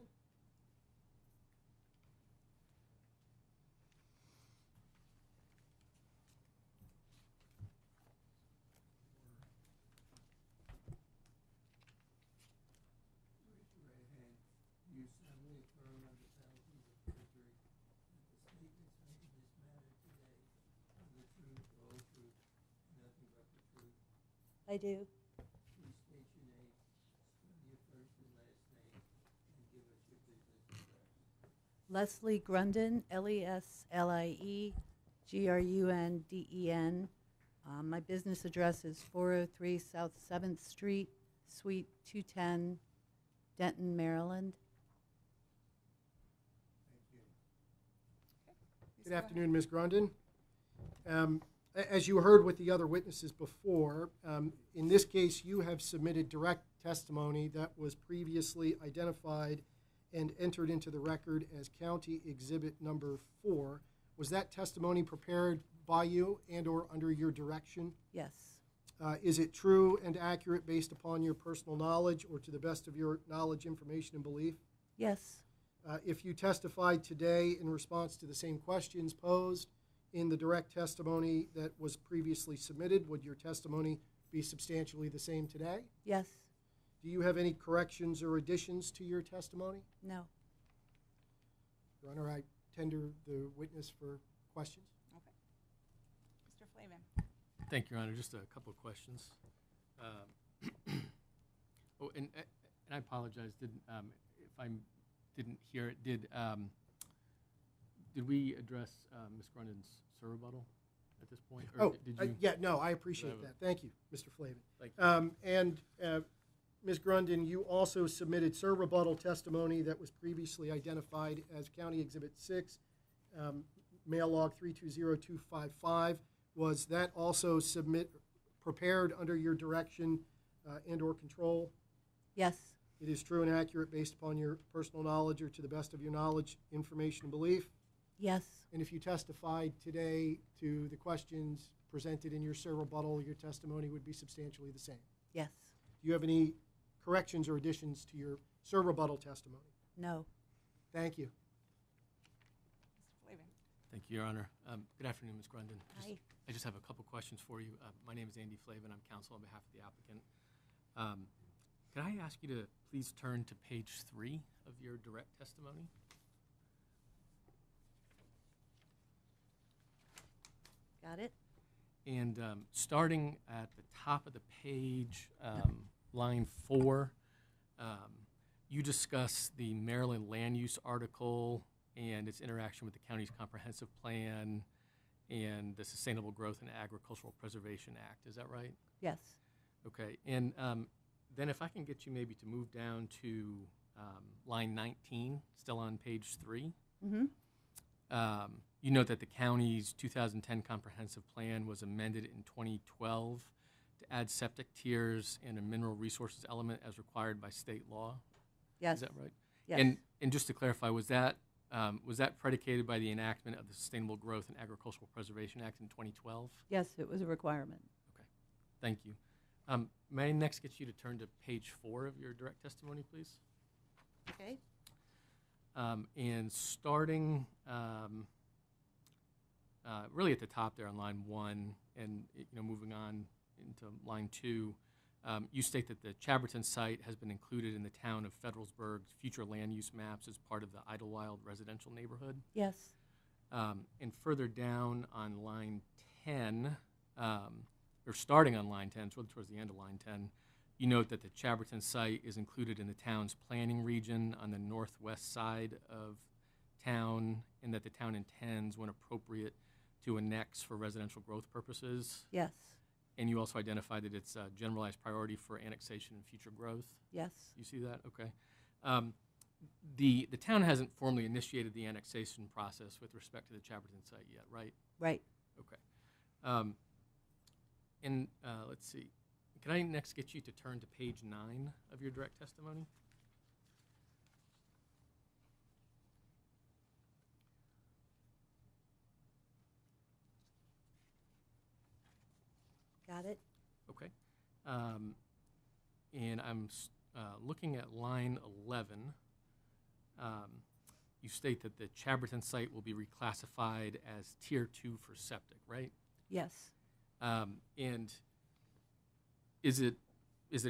Raise your right hand. Do you solemnly affirm under penalty of perjury that the statements made in this matter today are the truth, the whole truth, and nothing but the truth? I do. Please state your name, spell your first and last name, and give us your business address. Leslie Grundon, Leslie Grunden. My business address is 403 South 7th Street, Suite 210, Denton, Maryland. Thank you. Good afternoon, Ms. Grundon. As you heard with the other witnesses before, in this case, you have submitted direct testimony that was previously identified and entered into the record as County Exhibit Number 4. Was that testimony prepared by you and or under your direction? Yes. Is it true and accurate based upon your personal knowledge or to the best of your knowledge, information, and belief? Yes. If you testified today in response to the same questions posed in the direct testimony that was previously submitted, would your testimony be substantially the same today? Yes. Do you have any corrections or additions to your testimony? No. Your Honor, I tender the witness for questions. Okay. Mr. Flavin. Thank you, Your Honor. Just a couple of questions. Oh, and I apologize. If I didn't hear it, did we address Ms. Grundon's rebuttal at this point? Or did you? Yeah, no, I appreciate that. Thank you, Mr. Flavin. Thank you. And Ms. Grundon, you also submitted rebuttal testimony that was previously identified as County Exhibit 6, mail log 320255. Was that also prepared under your direction and or control? Yes. It is true and accurate based upon your personal knowledge or to the best of your knowledge, information, and belief? Yes. And if you testified today to the questions presented in your rebuttal, your testimony would be substantially the same? Yes. Do you have any corrections or additions to your rebuttal testimony? No. Thank you. Mr. Flavin. Thank you, Your Honor. Good afternoon, Ms. Grundon. Hi. I just have a couple questions for you. My name is Andy Flavin. I'm counsel on behalf of the applicant. Can I ask you to please turn to page 3 of your direct testimony? Got it? And starting at the top of the page, line 4, you discuss the Maryland land use article and its interaction with the county's comprehensive plan and the Sustainable Growth and Agricultural Preservation Act. Is that right? Yes. Okay. And then if I can get you maybe to move down to line 19, still on page 3. Mm-hmm. You note that the county's 2010 comprehensive plan was amended in 2012 to add septic tiers and a mineral resources element as required by state law. Yes. Is that right? Yes. And just to clarify, was that predicated by the enactment of the Sustainable Growth and Agricultural Preservation Act in 2012? Yes, it was a requirement. Okay. Thank you. May I next get you to turn to page 4 of your direct testimony, please? Okay. And starting really at the top there on line 1 and moving on into line 2, you state that the Chaberton site has been included in the town of Federalsburg's future land use maps as part of the Idlewild residential neighborhood. Yes. And further down on line 10, or starting on line 10, it's really towards the end of line 10, you note that the Chaberton site is included in the town's planning region on the northwest side of town and that the town intends, when appropriate, to annex for residential growth purposes. Yes. And you also identified that it's a generalized priority for annexation and future growth. Yes. You see that? Okay. The town hasn't formally initiated the annexation process with respect to the Chaberton site yet, right? Right. Okay. And let's see. Can I next get you to turn to page 9 of your direct testimony? Got it? Okay. And I'm looking at line 11. You state that the Chaberton site will be reclassified as Tier 2 for septic, right? Yes. And is it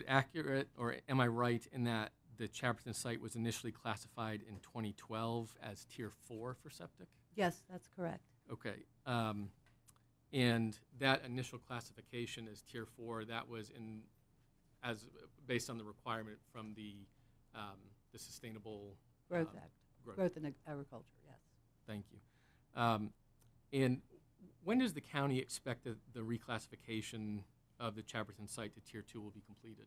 accurate, or am I right in that the Chaberton site was initially classified in 2012 as Tier 4 for septic? Yes, that's correct. Okay. And that initial classification as Tier 4, that was based on the requirement from the Sustainable Growth Act. Growth in agriculture, yes. Thank you. And when does the county expect that the reclassification of the Chaberton site to Tier 2 will be completed?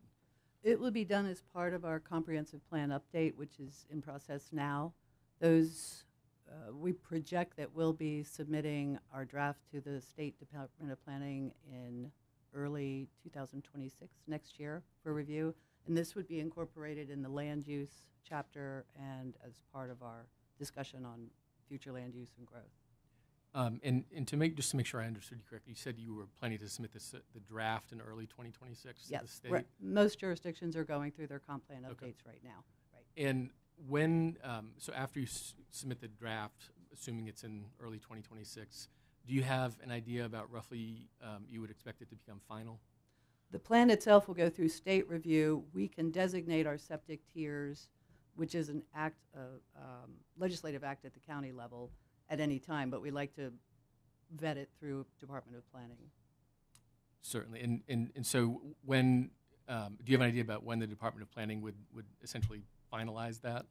It will be done as part of our comprehensive plan update, which is in process now. Those we project that we'll be submitting our draft to the State Department of Planning in early 2026, next year, for review. And this would be incorporated in the land use chapter and as part of our discussion on future land use and growth. And to make just to make sure I understood you correctly, you said you were planning to submit this the draft in early 2026 to the Yes, state. most jurisdictions are going through their comp plan Okay. updates right now. Right. And when so after you submit the draft, assuming it's in early 2026, do you have an idea about roughly you would expect it to become final? The plan itself will go through state review. We can designate our septic tiers, which is an act, legislative act at the county level at any time, but we like to vet it through Department of Planning. Certainly. And so when do you have an idea about when the Department of Planning would essentially finalize that?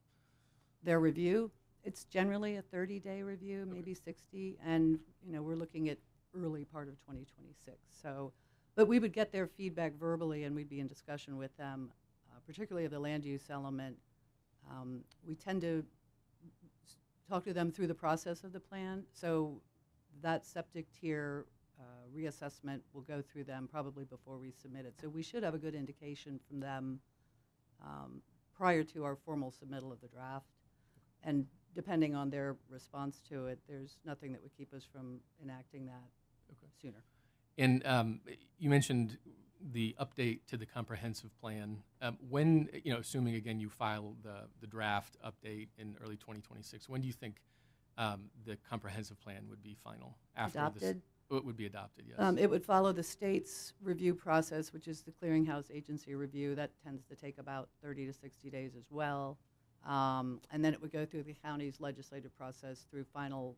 Their review, it's generally a 30-day review, maybe 60, and we're looking at early part of 2026. So, but we would get their feedback verbally, and we'd be in discussion with them, particularly of the land use element. We tend to talk to them through the process of the plan, so that septic tier reassessment will go through them probably before we submit it. So we should have a good indication from them prior to our formal submittal of the draft. And depending on their response to it, there's nothing that would keep us from enacting that sooner. And you mentioned the update to the comprehensive plan. When, assuming again you file the draft update in early 2026, when do you think the comprehensive plan would be final? After Adopted? It would be adopted, yes. It would follow the state's review process, which is the clearinghouse agency review. That tends to take about 30 to 60 days as well. And then it would go through the county's legislative process through final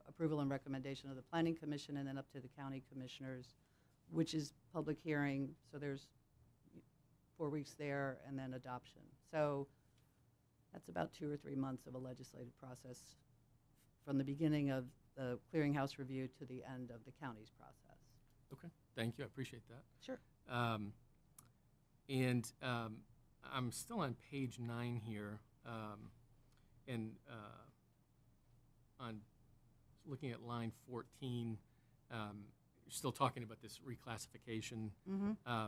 approval and recommendation of the Planning Commission, and then up to the county commissioners, which is public hearing. So there's 4 weeks there, and then adoption. So that's about 2 or 3 months of a legislative process from the beginning of the clearinghouse review to the end of the county's process. Okay, thank you. I appreciate that. Sure. And I'm still on page 9 here, and on looking at line 14, you're still talking about this reclassification. Mm-hmm.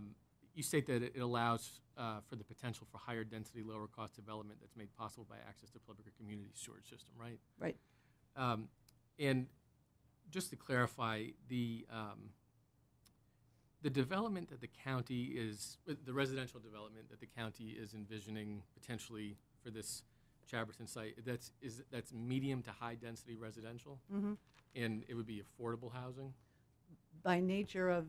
You state that it allows for the potential for higher density, lower cost development that's made possible by access to public or community storage system, right? Right. And just to clarify, the development that the county is, the residential development that the county is envisioning potentially for this Chaberton site, that's medium to high density residential, Mm-hmm. and it would be affordable housing. By nature of,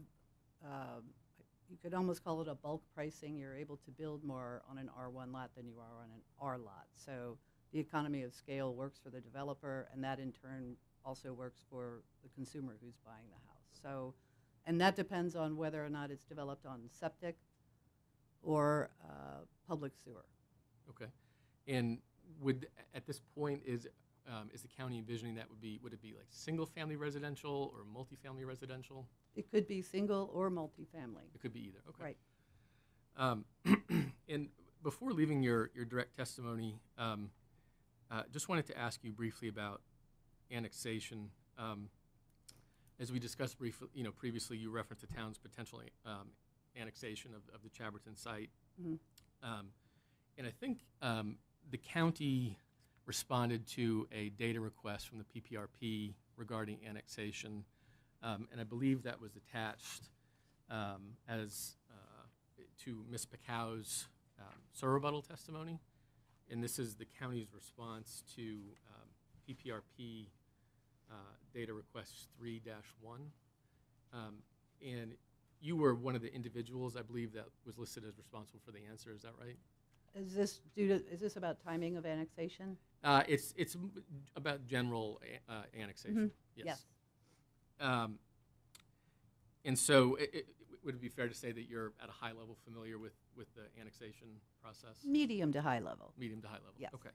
you could almost call it a bulk pricing. You're able to build more on an R1 lot than you are on an R lot. So the economy of scale works for the developer, and that in turn also works for the consumer who's buying the house. So, and that depends on whether or not it's developed on septic or public sewer. Okay, and would at this point is the county envisioning that would it be like single family residential or multifamily residential? It could be single or multifamily. It could be either. Okay. Right. And before leaving your direct testimony, just wanted to ask you briefly about annexation. As we discussed briefly, previously, you referenced the town's potential annexation of the Chaberton site, Mm-hmm. and I think the county responded to a data request from the PPRP regarding annexation, and I believe that was attached as to Ms. Pacow's surrebuttal testimony, and this is the county's response to PPRP data request 3-1, and you were one of the individuals, I believe, that was listed as responsible for the answer. Is that right? Is this about timing of annexation? It's about general annexation. Mm-hmm. Yes. And so, would it be fair to say that you're at a high level familiar with the annexation process? Medium to high level. Medium to high level. Yes. Okay.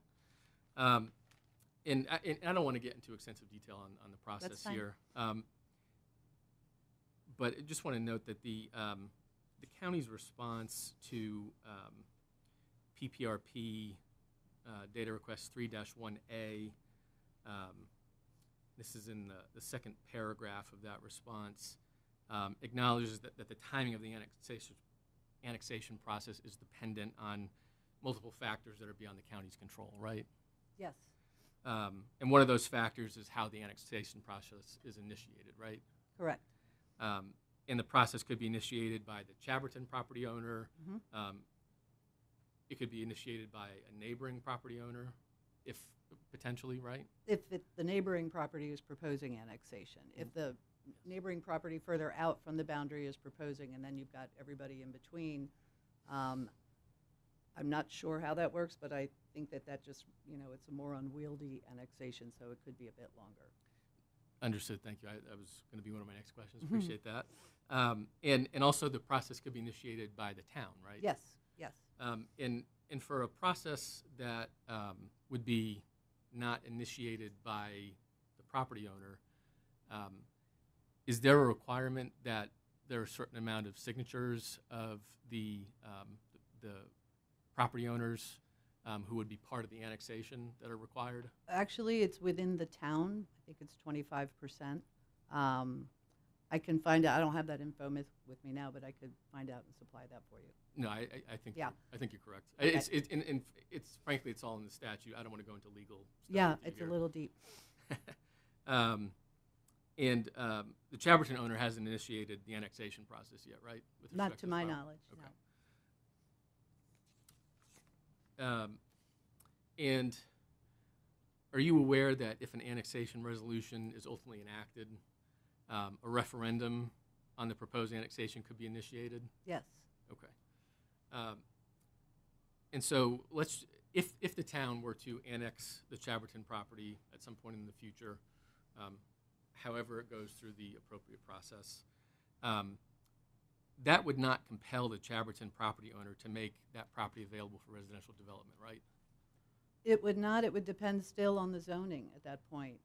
And I don't want to get into extensive detail on the process here. But I just want to note that the county's response to PPRP data request 3-1A, this is in the second paragraph of that response, acknowledges that the timing of the annexation process is dependent on multiple factors that are beyond the county's control, right? Yes. And one of those factors is how the annexation process is initiated, right? Correct. And the process could be initiated by the Chaberton property owner. It could be initiated by a neighboring property owner, if potentially, right? If the neighboring property is proposing annexation. If the neighboring property further out from the boundary is proposing, and then you've got everybody in between, I'm not sure how that works, but I think that just, it's a more unwieldy annexation, so it could be a bit longer. Understood. Thank you. That was going to be one of my next questions. Appreciate that. And also the process could be initiated by the town, right? Yes. Yes. And for a process that would be not initiated by the property owner, is there a requirement that there are a certain amount of signatures of the property owners who would be part of the annexation that are required? Actually, it's within the town. I think it's 25%. I can find out. I don't have that info with me now, but I could find out and supply that for you. No, I think I think you're correct. Okay. It's frankly it's all in the statute. I don't want to go into legal stuff. Yeah, with you it's here. a little deep. And the Chaberton owner hasn't initiated the annexation process yet, right? With Not respect to the my file? knowledge. Okay. No. And are you aware that if an annexation resolution is ultimately enacted, a referendum on the proposed annexation could be initiated? Yes. Okay. And so if the town were to annex the Chaberton property at some point in the future, however it goes through the appropriate process, that would not compel the Chaberton property owner to make that property available for residential development, right? It would not. It would depend still on the zoning at that point.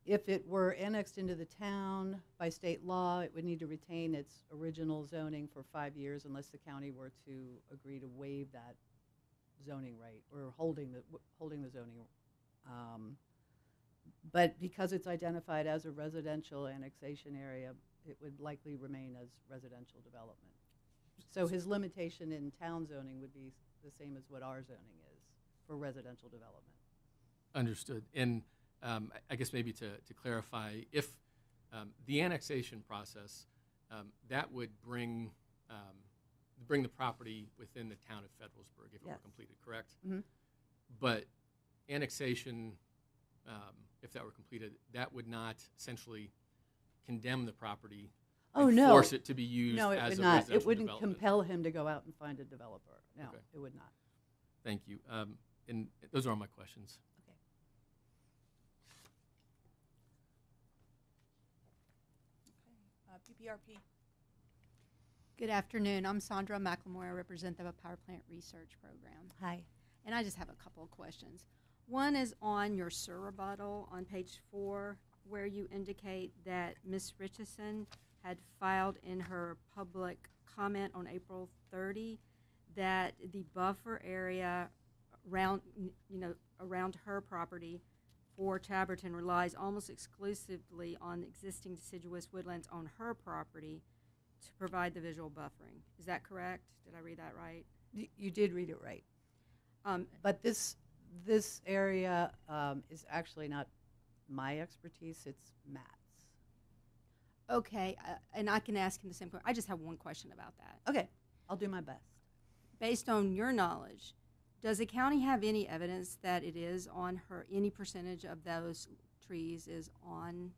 If it were annexed into the town by state law, it would need to retain its original zoning for 5 years unless the county were to agree to waive that zoning right or holding the zoning. But because it's identified as a residential annexation area, it would likely remain as residential development. So his limitation in town zoning would be the same as what our zoning is for residential development. Understood. And I guess maybe to clarify, if the annexation process, that would bring the property within the town of Federalsburg if it were completed, correct? Mm-hmm. But annexation, if that were completed, that would not essentially condemn the property and force it to be used No, it as would a not. residential It wouldn't development. compel him to go out and find a developer. No, Okay. it would not. Thank you. And those are all my questions. PPRP. Good afternoon. I'm Sandra McLemore. I represent the Power Plant Research Program. Hi. And I just have a couple of questions. One is on your SIR rebuttal on page 4, where you indicate that Ms. Richardson had filed in her public comment on April 30 that the buffer area around her property for Chaberton relies almost exclusively on existing deciduous woodlands on her property to provide the visual buffering. Is that correct? Did I read that right? You did read it right. But this area is actually not my expertise. It's Matt's. Okay, and I can ask him the same question. I just have one question about that. Okay, I'll do my best. Based on your knowledge, does the county have any evidence that it is on her, any percentage of those trees is on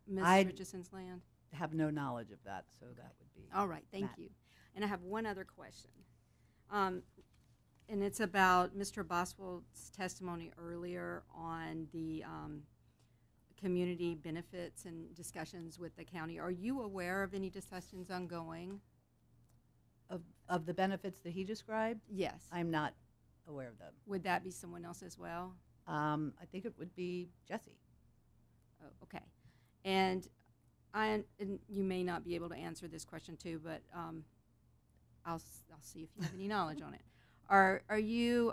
Ms. Richardson's land? I have no knowledge of that, so that would be All right, thank Matt. you. And I have one other question. And it's about Mr. Boswell's testimony earlier on the community benefits and discussions with the county. Are you aware of any discussions ongoing? Of the benefits that he described? Yes. I'm not aware of them. Would that be someone else as well? I think it would be Jesse. Oh, okay. And you may not be able to answer this question too, but I'll see if you have any knowledge on it. Are you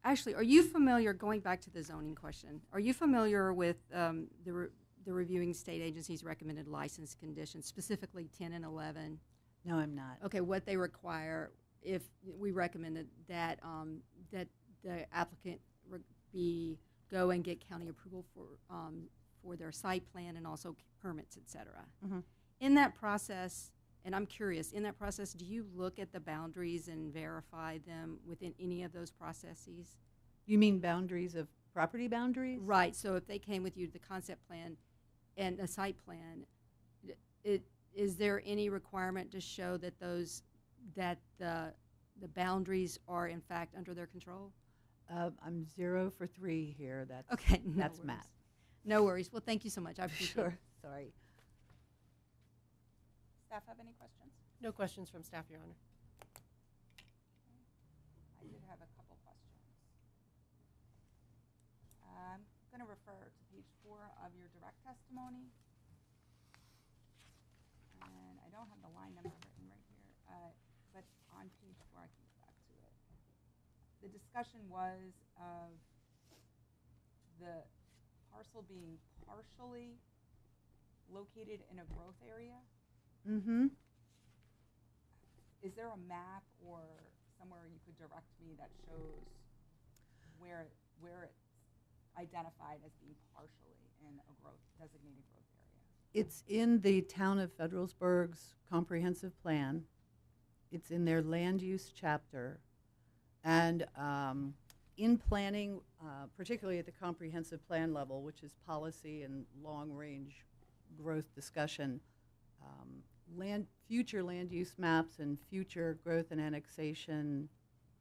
actually, are you familiar, going back to the zoning question, are you familiar with the reviewing state agency's recommended license conditions, specifically 10 and 11? No, I'm not. Okay, what they require if we recommended that that the applicant go and get county approval for their site plan and also permits, et cetera. In that process, and I'm curious, in that process, do you look at the boundaries and verify them within any of those processes? You mean boundaries of property boundaries? Right. So if they came with you the concept plan and a site plan, is there any requirement to show that the boundaries are in fact under their control? I'm 0 for 3 here. That's okay. That's worries. Matt. No worries. Well, thank you so much. I appreciate Sure. it. Sorry. Staff have any questions? No questions from staff, Your Honor. I did have a couple questions. I'm going to refer to page 4 of your direct testimony. And I don't have the line number written right here, but on page 4, I can go back to it. The discussion was of the parcel being partially located in a growth area. Mm-hmm. Is there a map or somewhere you could direct me that shows where it's identified as being partially in a designated growth area? It's in the town of Federalsburg's comprehensive plan. It's in their land use chapter. And in planning, particularly at the comprehensive plan level, which is policy and long-range growth discussion, future land use maps and future growth and annexation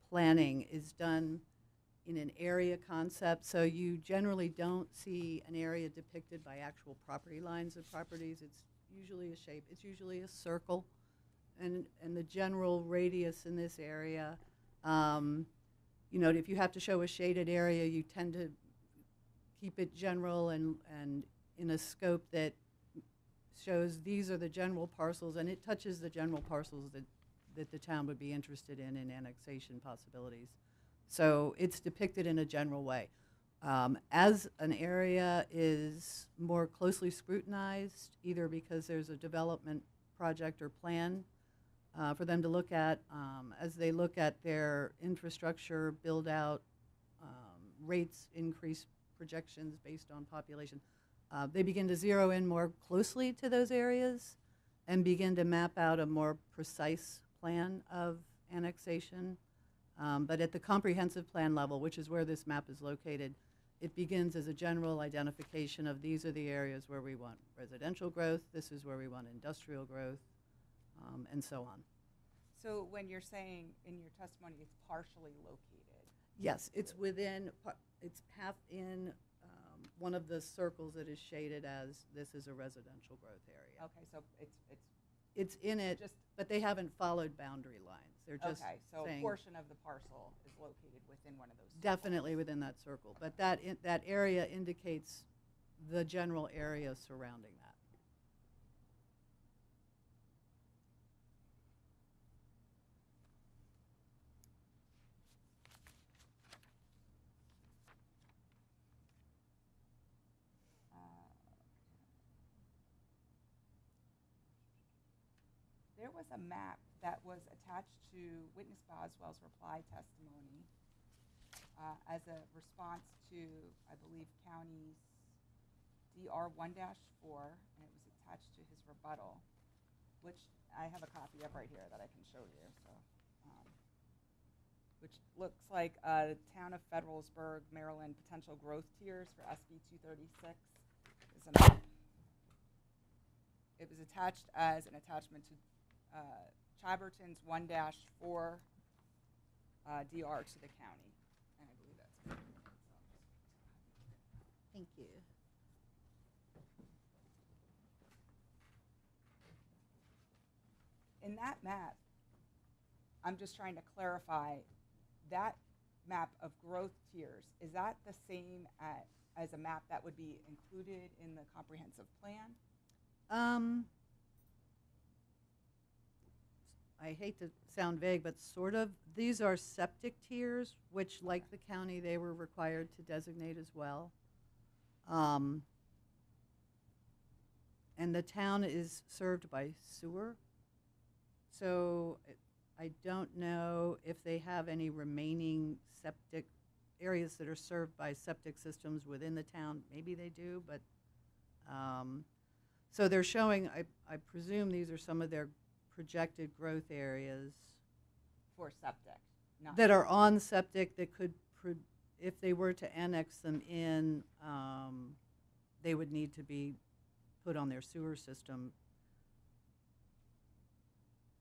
planning is done in an area concept. So you generally don't see an area depicted by actual property lines of properties. It's usually a shape. It's usually a circle. And the general radius in this area, you know, if you have to show a shaded area, you tend to keep it general and in a scope that shows these are the general parcels, and it touches the general parcels that the town would be interested in annexation possibilities. So it's depicted in a general way. As an area is more closely scrutinized, either because there's a development project or plan for them to look at, as they look at their infrastructure build-out rates, increase projections based on population, they begin to zero in more closely to those areas and begin to map out a more precise plan of annexation. But at the comprehensive plan level, which is where this map is located, it begins as a general identification of these are the areas where we want residential growth, this is where we want industrial growth, and so on. So when you're saying in your testimony it's partially located? Yes, it's within, it's half in one of the circles that is shaded as this is a residential growth area. Okay, so It's in it, just, but they haven't followed boundary lines. They're just okay, so a saying portion of the parcel is located within one of those circles. definitely within that circle. But that area indicates the general area surrounding that. There was a map that was attached to Witness Boswell's reply testimony as a response to, I believe, county's DR 1-4, and it was attached to his rebuttal, which I have a copy of right here that I can show you. So, which looks like Town of Federalsburg, Maryland potential growth tiers for SB 236 is a map. It was attached as an attachment to Chaberton's 1-4 DR to the county, and I believe that's it. Thank you. In that map, I'm just trying to clarify, that map of growth tiers, is that the same as a map that would be included in the comprehensive plan? I hate to sound vague, but sort of. These are septic tiers, which, like the county, they were required to designate as well. And the town is served by sewer. So I don't know if they have any remaining septic areas that are served by septic systems within the town. Maybe they do, but so they're showing, I presume these are some of their projected growth areas For septic, not. that are on septic that could, if they were to annex them in, they would need to be put on their sewer system.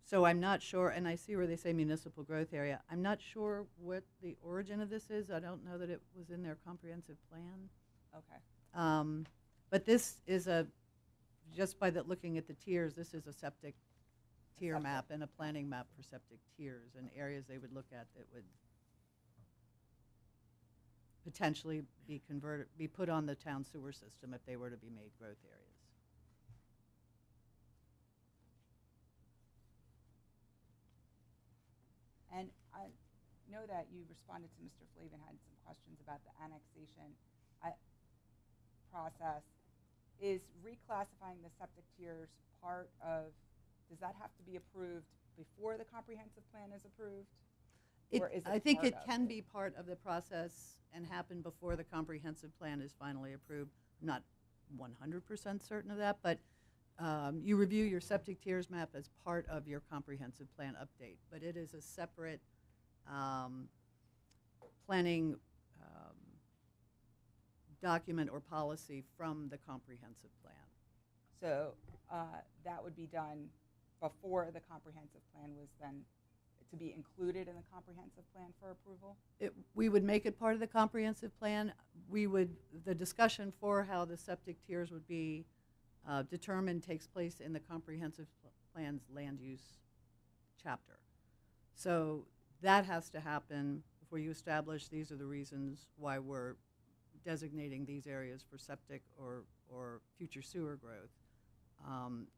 So I'm not sure, and I see where they say municipal growth area. I'm not sure what the origin of this is. I don't know that it was in their comprehensive plan. Okay. But this is just by looking at the tiers, this is a septic tier Septic. map and a planning map for septic tiers and areas they would look at that would potentially be put on the town sewer system if they were to be made growth areas. And I know that you responded to Mr. Flavin, had some questions about the annexation process. Is reclassifying the septic tiers part of, does that have to be approved before the comprehensive plan is approved? Or is it I think part it of can be part of the process and happen before the comprehensive plan is finally approved. I'm not 100% certain of that, but you review your septic tiers map as part of your comprehensive plan update, but it is a separate planning document or policy from the comprehensive plan. So that would be done before the comprehensive plan was then to be included in the comprehensive plan for approval? We would make it part of the comprehensive plan. The discussion for how the septic tiers would be determined takes place in the comprehensive plan's land use chapter. So that has to happen before you establish these are the reasons why we're designating these areas for septic or future sewer growth.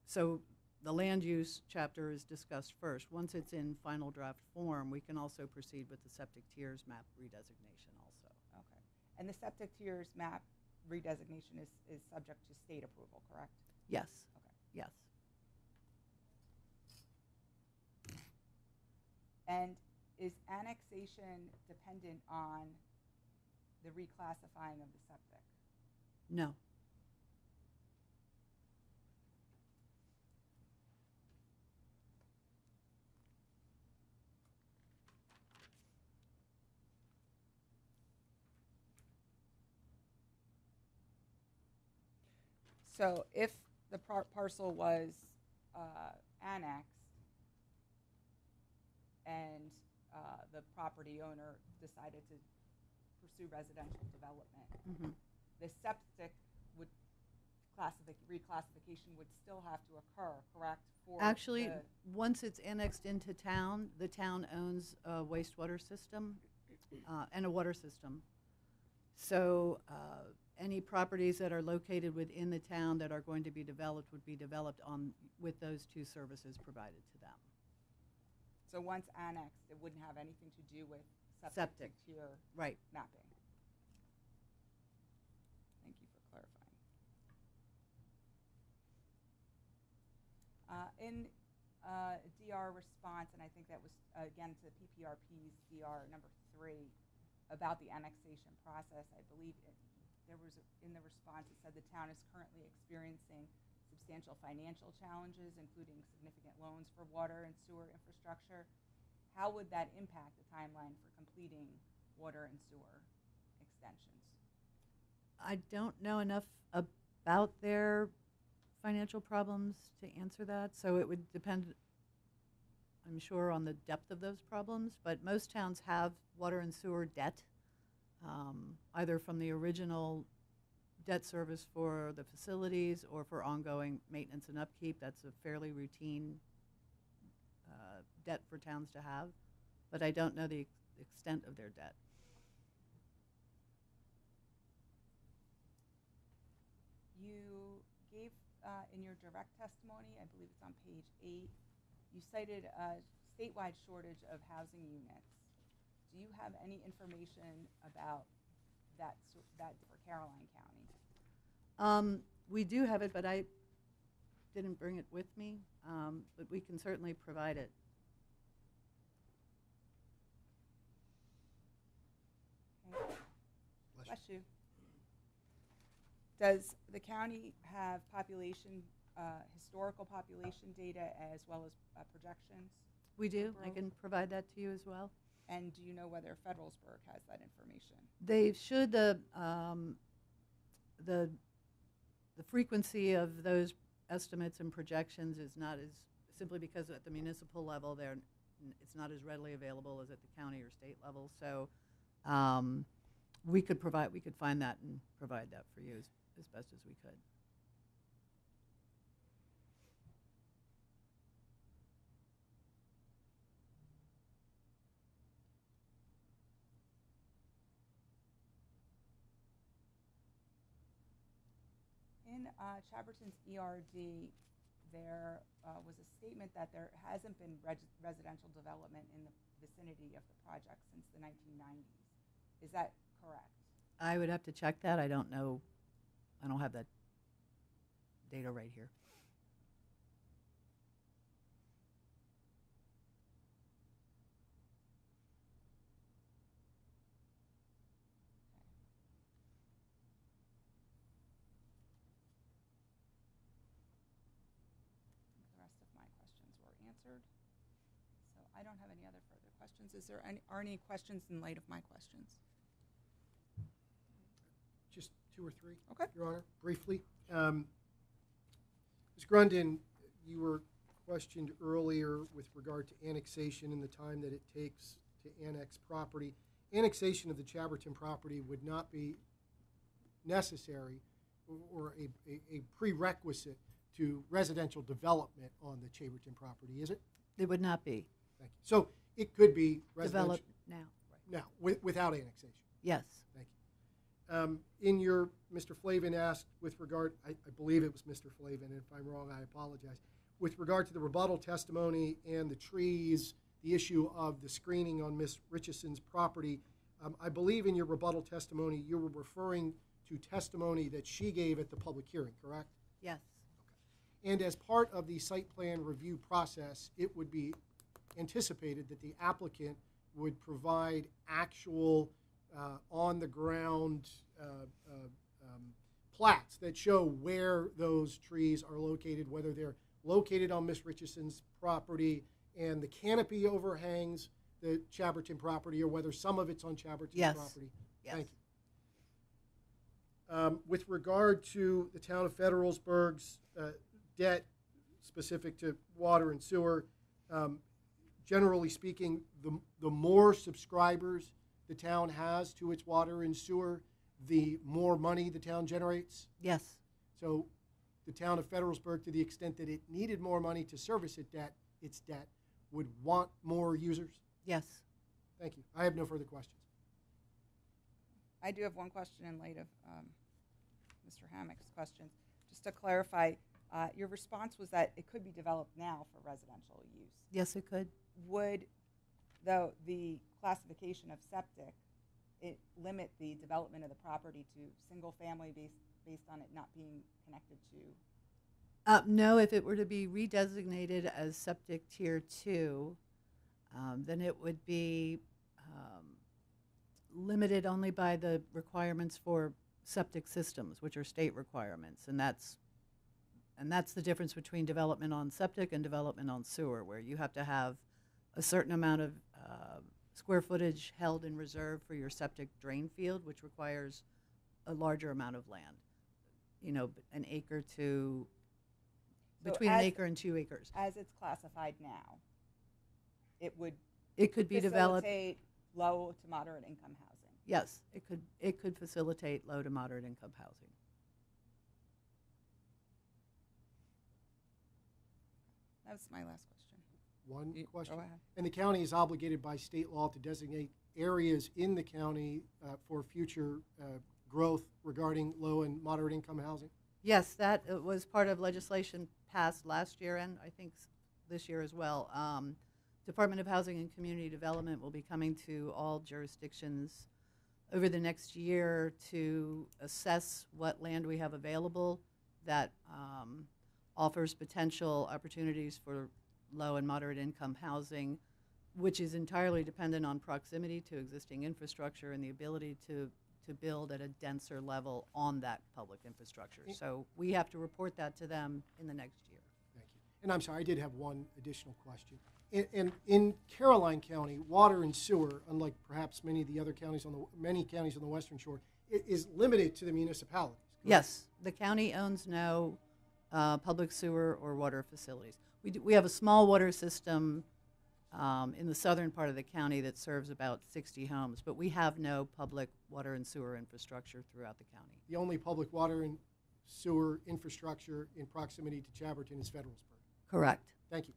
So the land use chapter is discussed first. Once it's in final draft form, we can also proceed with the septic tiers map redesignation also. Okay. And the septic tiers map redesignation is subject to state approval, correct? Yes. Okay. Yes. And is annexation dependent on the reclassifying of the septic? No. So if the parcel was annexed and the property owner decided to pursue residential development, the septic reclassification would still have to occur, correct? Actually, once it's annexed into town, the town owns a wastewater system and a water system. So any properties that are located within the town that are going to be developed would be developed with those two services provided to them. So once annexed, it wouldn't have anything to do with Septic. tier Right. mapping. Thank you for clarifying. In DR response, and I think that was again to PPRP's DR number 3 about the annexation process, I believe there was in the response it said the town is currently experiencing substantial financial challenges, including significant loans for water and sewer infrastructure. How would that impact the timeline for completing water and sewer extensions? I don't know enough about their financial problems to answer that, so it would depend, I'm sure, on the depth of those problems, but most towns have water and sewer debt, either from the original debt service for the facilities or for ongoing maintenance and upkeep. That's a fairly routine debt for towns to have, but I don't know the extent of their debt. You gave, in your direct testimony, I believe it's on page 8, you cited a statewide shortage of housing units. Do you have any information about that for Caroline County? We do have it, but I didn't bring it with me, but we can certainly provide it. Bless you. Does the county have population, historical population data as well as projections? We do. I Growth? can provide that to you as well. And do you know whether Federalsburg has that information? They should. The frequency of those estimates and projections is not as, simply because at the municipal level it's not as readily available as at the county or state level. So we could find that and provide that for you as best as we could. In Chaberton's ERD, there was a statement that there hasn't been residential development in the vicinity of the project since the 1990s. Is that correct? I would have to check that. I don't know. I don't have that data right here. The rest of my questions were answered. So I don't have any other further questions. Are any questions in light of my questions? Just two or three, Okay. Your Honor, briefly. Ms. Grundon, you were questioned earlier with regard to annexation and the time that it takes to annex property. Annexation of the Chaberton property would not be necessary or a prerequisite to residential development on the Chaberton property, is it? It would not be Thank you. So it could be residential developed now. now without annexation. Yes. Thank you. In your, Mr. Flavin asked with regard, I believe it was Mr. Flavin, and if I'm wrong, I apologize. With regard to the rebuttal testimony and the trees, the issue of the screening on Ms. Richeson's property, I believe in your rebuttal testimony you were referring to testimony that she gave at the public hearing, correct? Yes. Okay. And as part of the site plan review process, it would be anticipated that the applicant would provide actual on-the-ground plats that show where those trees are located, whether they're located on Ms. Richeson's property and the canopy overhangs the Chaberton property, or whether some of it's on Chaberton's property. Yes. Thank you. With regard to the town of Federalsburg's debt specific to water and sewer, generally speaking, the more subscribers the town has to its water and sewer, the more money the town generates. Yes. So the town of Federalsburg, to the extent that it needed more money to service its debt, would want more users? Yes. Thank you. I have no further questions. I do have one question in light of Mr. Hammock's question. Just to clarify, your response was that it could be developed now for residential use. Yes, it could. Would, though, the classification of septic limit the development of the property to single-family based on it not being connected to? No, if it were to be redesignated as septic tier 2, then it would be limited only by the requirements for septic systems, which are state requirements, and that's the difference between development on septic and development on sewer, where you have to have a certain amount of square footage held in reserve for your septic drain field, which requires a larger amount of land. You know, an acre to between an acre and 2 acres. As it's classified now, it could be developed. Facilitate low to moderate income housing. Yes, it could facilitate low to moderate income housing. That was my last question. One question. Go ahead. And the county is obligated by state law to designate areas in the county for future growth regarding low and moderate income housing? Yes, that was part of legislation passed last year and I think this year as well. Department of Housing and Community Development will be coming to all jurisdictions over the next year to assess what land we have available that offers potential opportunities for low and moderate income housing, which is entirely dependent on proximity to existing infrastructure and the ability to to build at a denser level on that public infrastructure. So we have to report that to them in the next year. Thank you. And I'm sorry, I did have one additional question. In Caroline County, water and sewer, unlike perhaps many of the other counties on the Western Shore, is limited to the municipalities. Correct? Yes, the county owns no public sewer or water facilities. We have a small water system in the southern part of the county that serves about 60 homes, but we have no public water and sewer infrastructure throughout the county. The only public water and sewer infrastructure in proximity to Chaberton is Federalsburg. Correct. Thank you.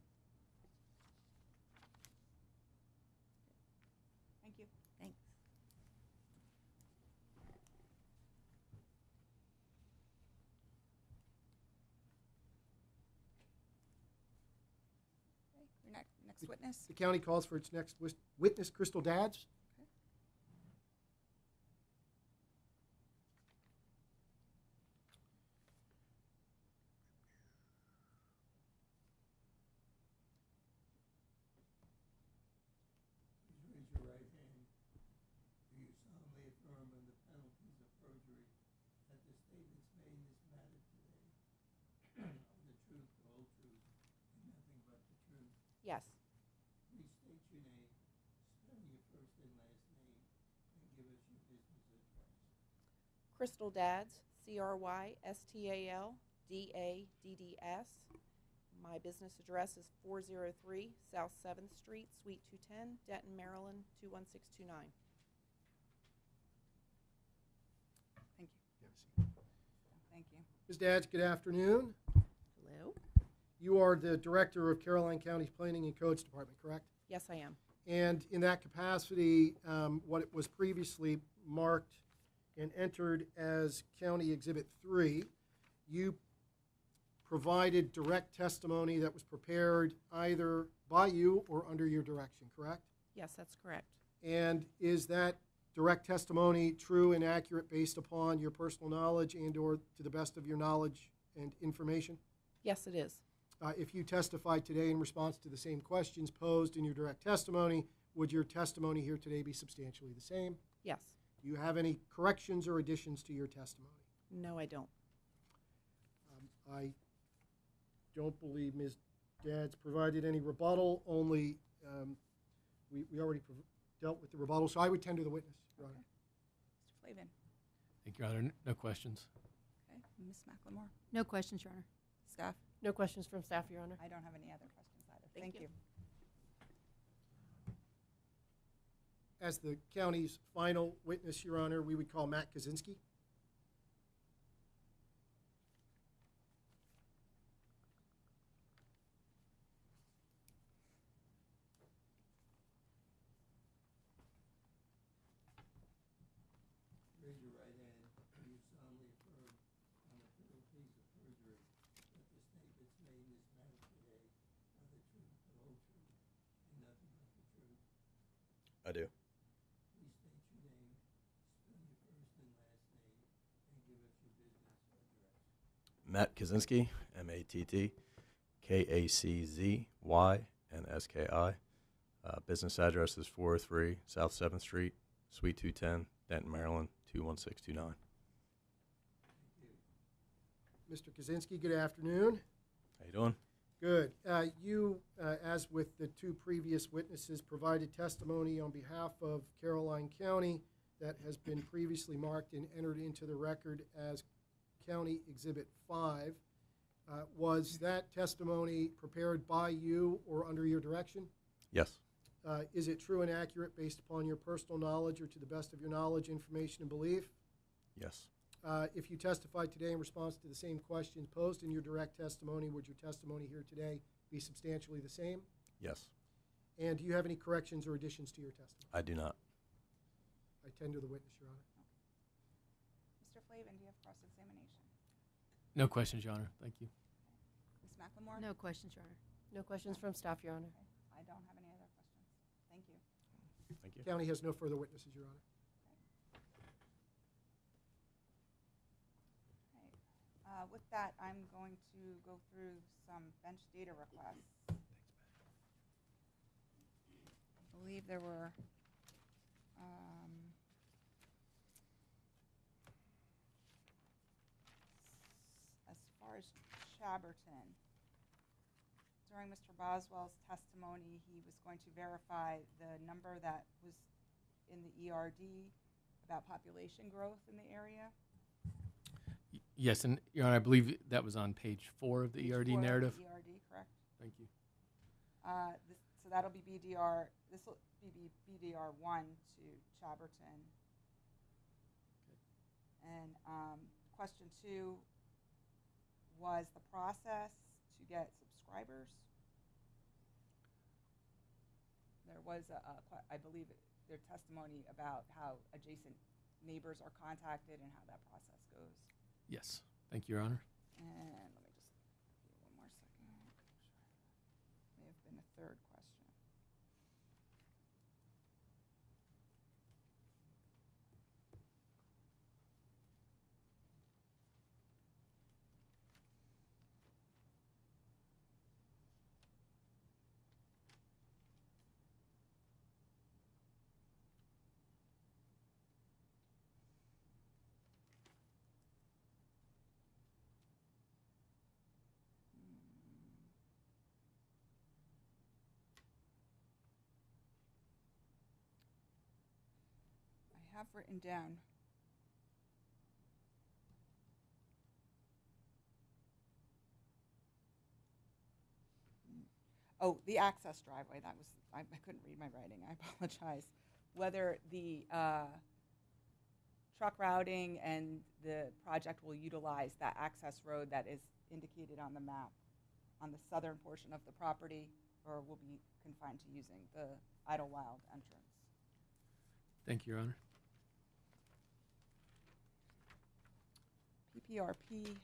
Thank you. Thanks. Okay, your next witness. The county calls for its next witness, Crystal Dadds. Please raise your right hand. Do you solemnly affirm under penalties of perjury that the statements made in this matter today are the truth, the whole truth, and nothing but the truth? Yes. Please state your name, spell your first and last name, and give us your business address. Crystal Dadds, CrystalDadds. My business address is 403 South 7th Street, Suite 210, Denton, Maryland, 21629. Thank you. Thank you. Ms. Dadds, good afternoon. Hello? You are the director of Caroline County's Planning and Codes Department, correct? Yes, I am. And in that capacity, what it was previously marked and entered as County Exhibit 3, you provided direct testimony that was prepared either by you or under your direction, correct? Yes, that's correct. And is that direct testimony true and accurate based upon your personal knowledge and or to the best of your knowledge and information? Yes, it is. If you testified today in response to the same questions posed in your direct testimony, would your testimony here today be substantially the same? Yes. Do you have any corrections or additions to your testimony? No, I don't. I don't believe Ms. Dadds provided any rebuttal, only we already dealt with the rebuttal, so I would tender the witness, Your Honor. Mr. Flavin. Thank you, Your Honor. No questions. Okay. Ms. McLemore. No questions, Your Honor. Staff. No questions from staff, Your Honor. I don't have any other questions either. Thank Thank you. you. As the county's final witness, Your Honor, we would call Matt Kaczynski. Raise your right hand. Do you solemnly affirm on the penalties of perjury that the statements made in this matter today are the truth, the whole truth, and nothing but the truth? I do. Please state your name, spell your first and last name, and give us your business address. Matt Kaczynski, MattKaczynski. Business address is 403 South 7th Street, Suite 210, Denton, Maryland, 21629. Mr. Kaczynski, good afternoon. How you doing? Good. You, as with the two previous witnesses, provided testimony on behalf of Caroline County that has been previously marked and entered into the record as County Exhibit 5. Was that testimony prepared by you or under your direction? Yes. Is it true and accurate based upon your personal knowledge or to the best of your knowledge, information, and belief? Yes. If you testified today in response to the same questions posed in your direct testimony, would your testimony here today be substantially the same? Yes. And do you have any corrections or additions to your testimony? I do not. I tender the witness, Your Honor. Mr. Flavin, do you have cross-examination? No questions, Your Honor. Thank you. Ms. McLemore? No questions, Your Honor. No questions from staff, Your Honor. Okay. I don't have any other questions. Thank you. Thank you. County has no further witnesses, Your Honor. With that, I'm going to go through some bench data requests. I believe there were far as Chaberton, during Mr. Boswell's testimony, he was going to verify the number that was in the ERD about population growth in the area. Yes, and Your Honor, I believe that was on page 4 of the Page ERD 4 of the narrative. ERD, correct. Thank you. So that'll be BDR, this will be BDR 1 to Chaberton. And question 2 was the process to get subscribers. There was, I believe, their testimony about how adjacent neighbors are contacted and how that process goes. Yes. Thank you, Your Honor. And let me just give you one more second. May have been a third question. I have written down the access driveway. That was, I couldn't read my writing. I apologize. Whether the truck routing and the project will utilize that access road that is indicated on the map on the southern portion of the property, or will be confined to using the Idlewild entrance. Thank you, Your Honor. PPRP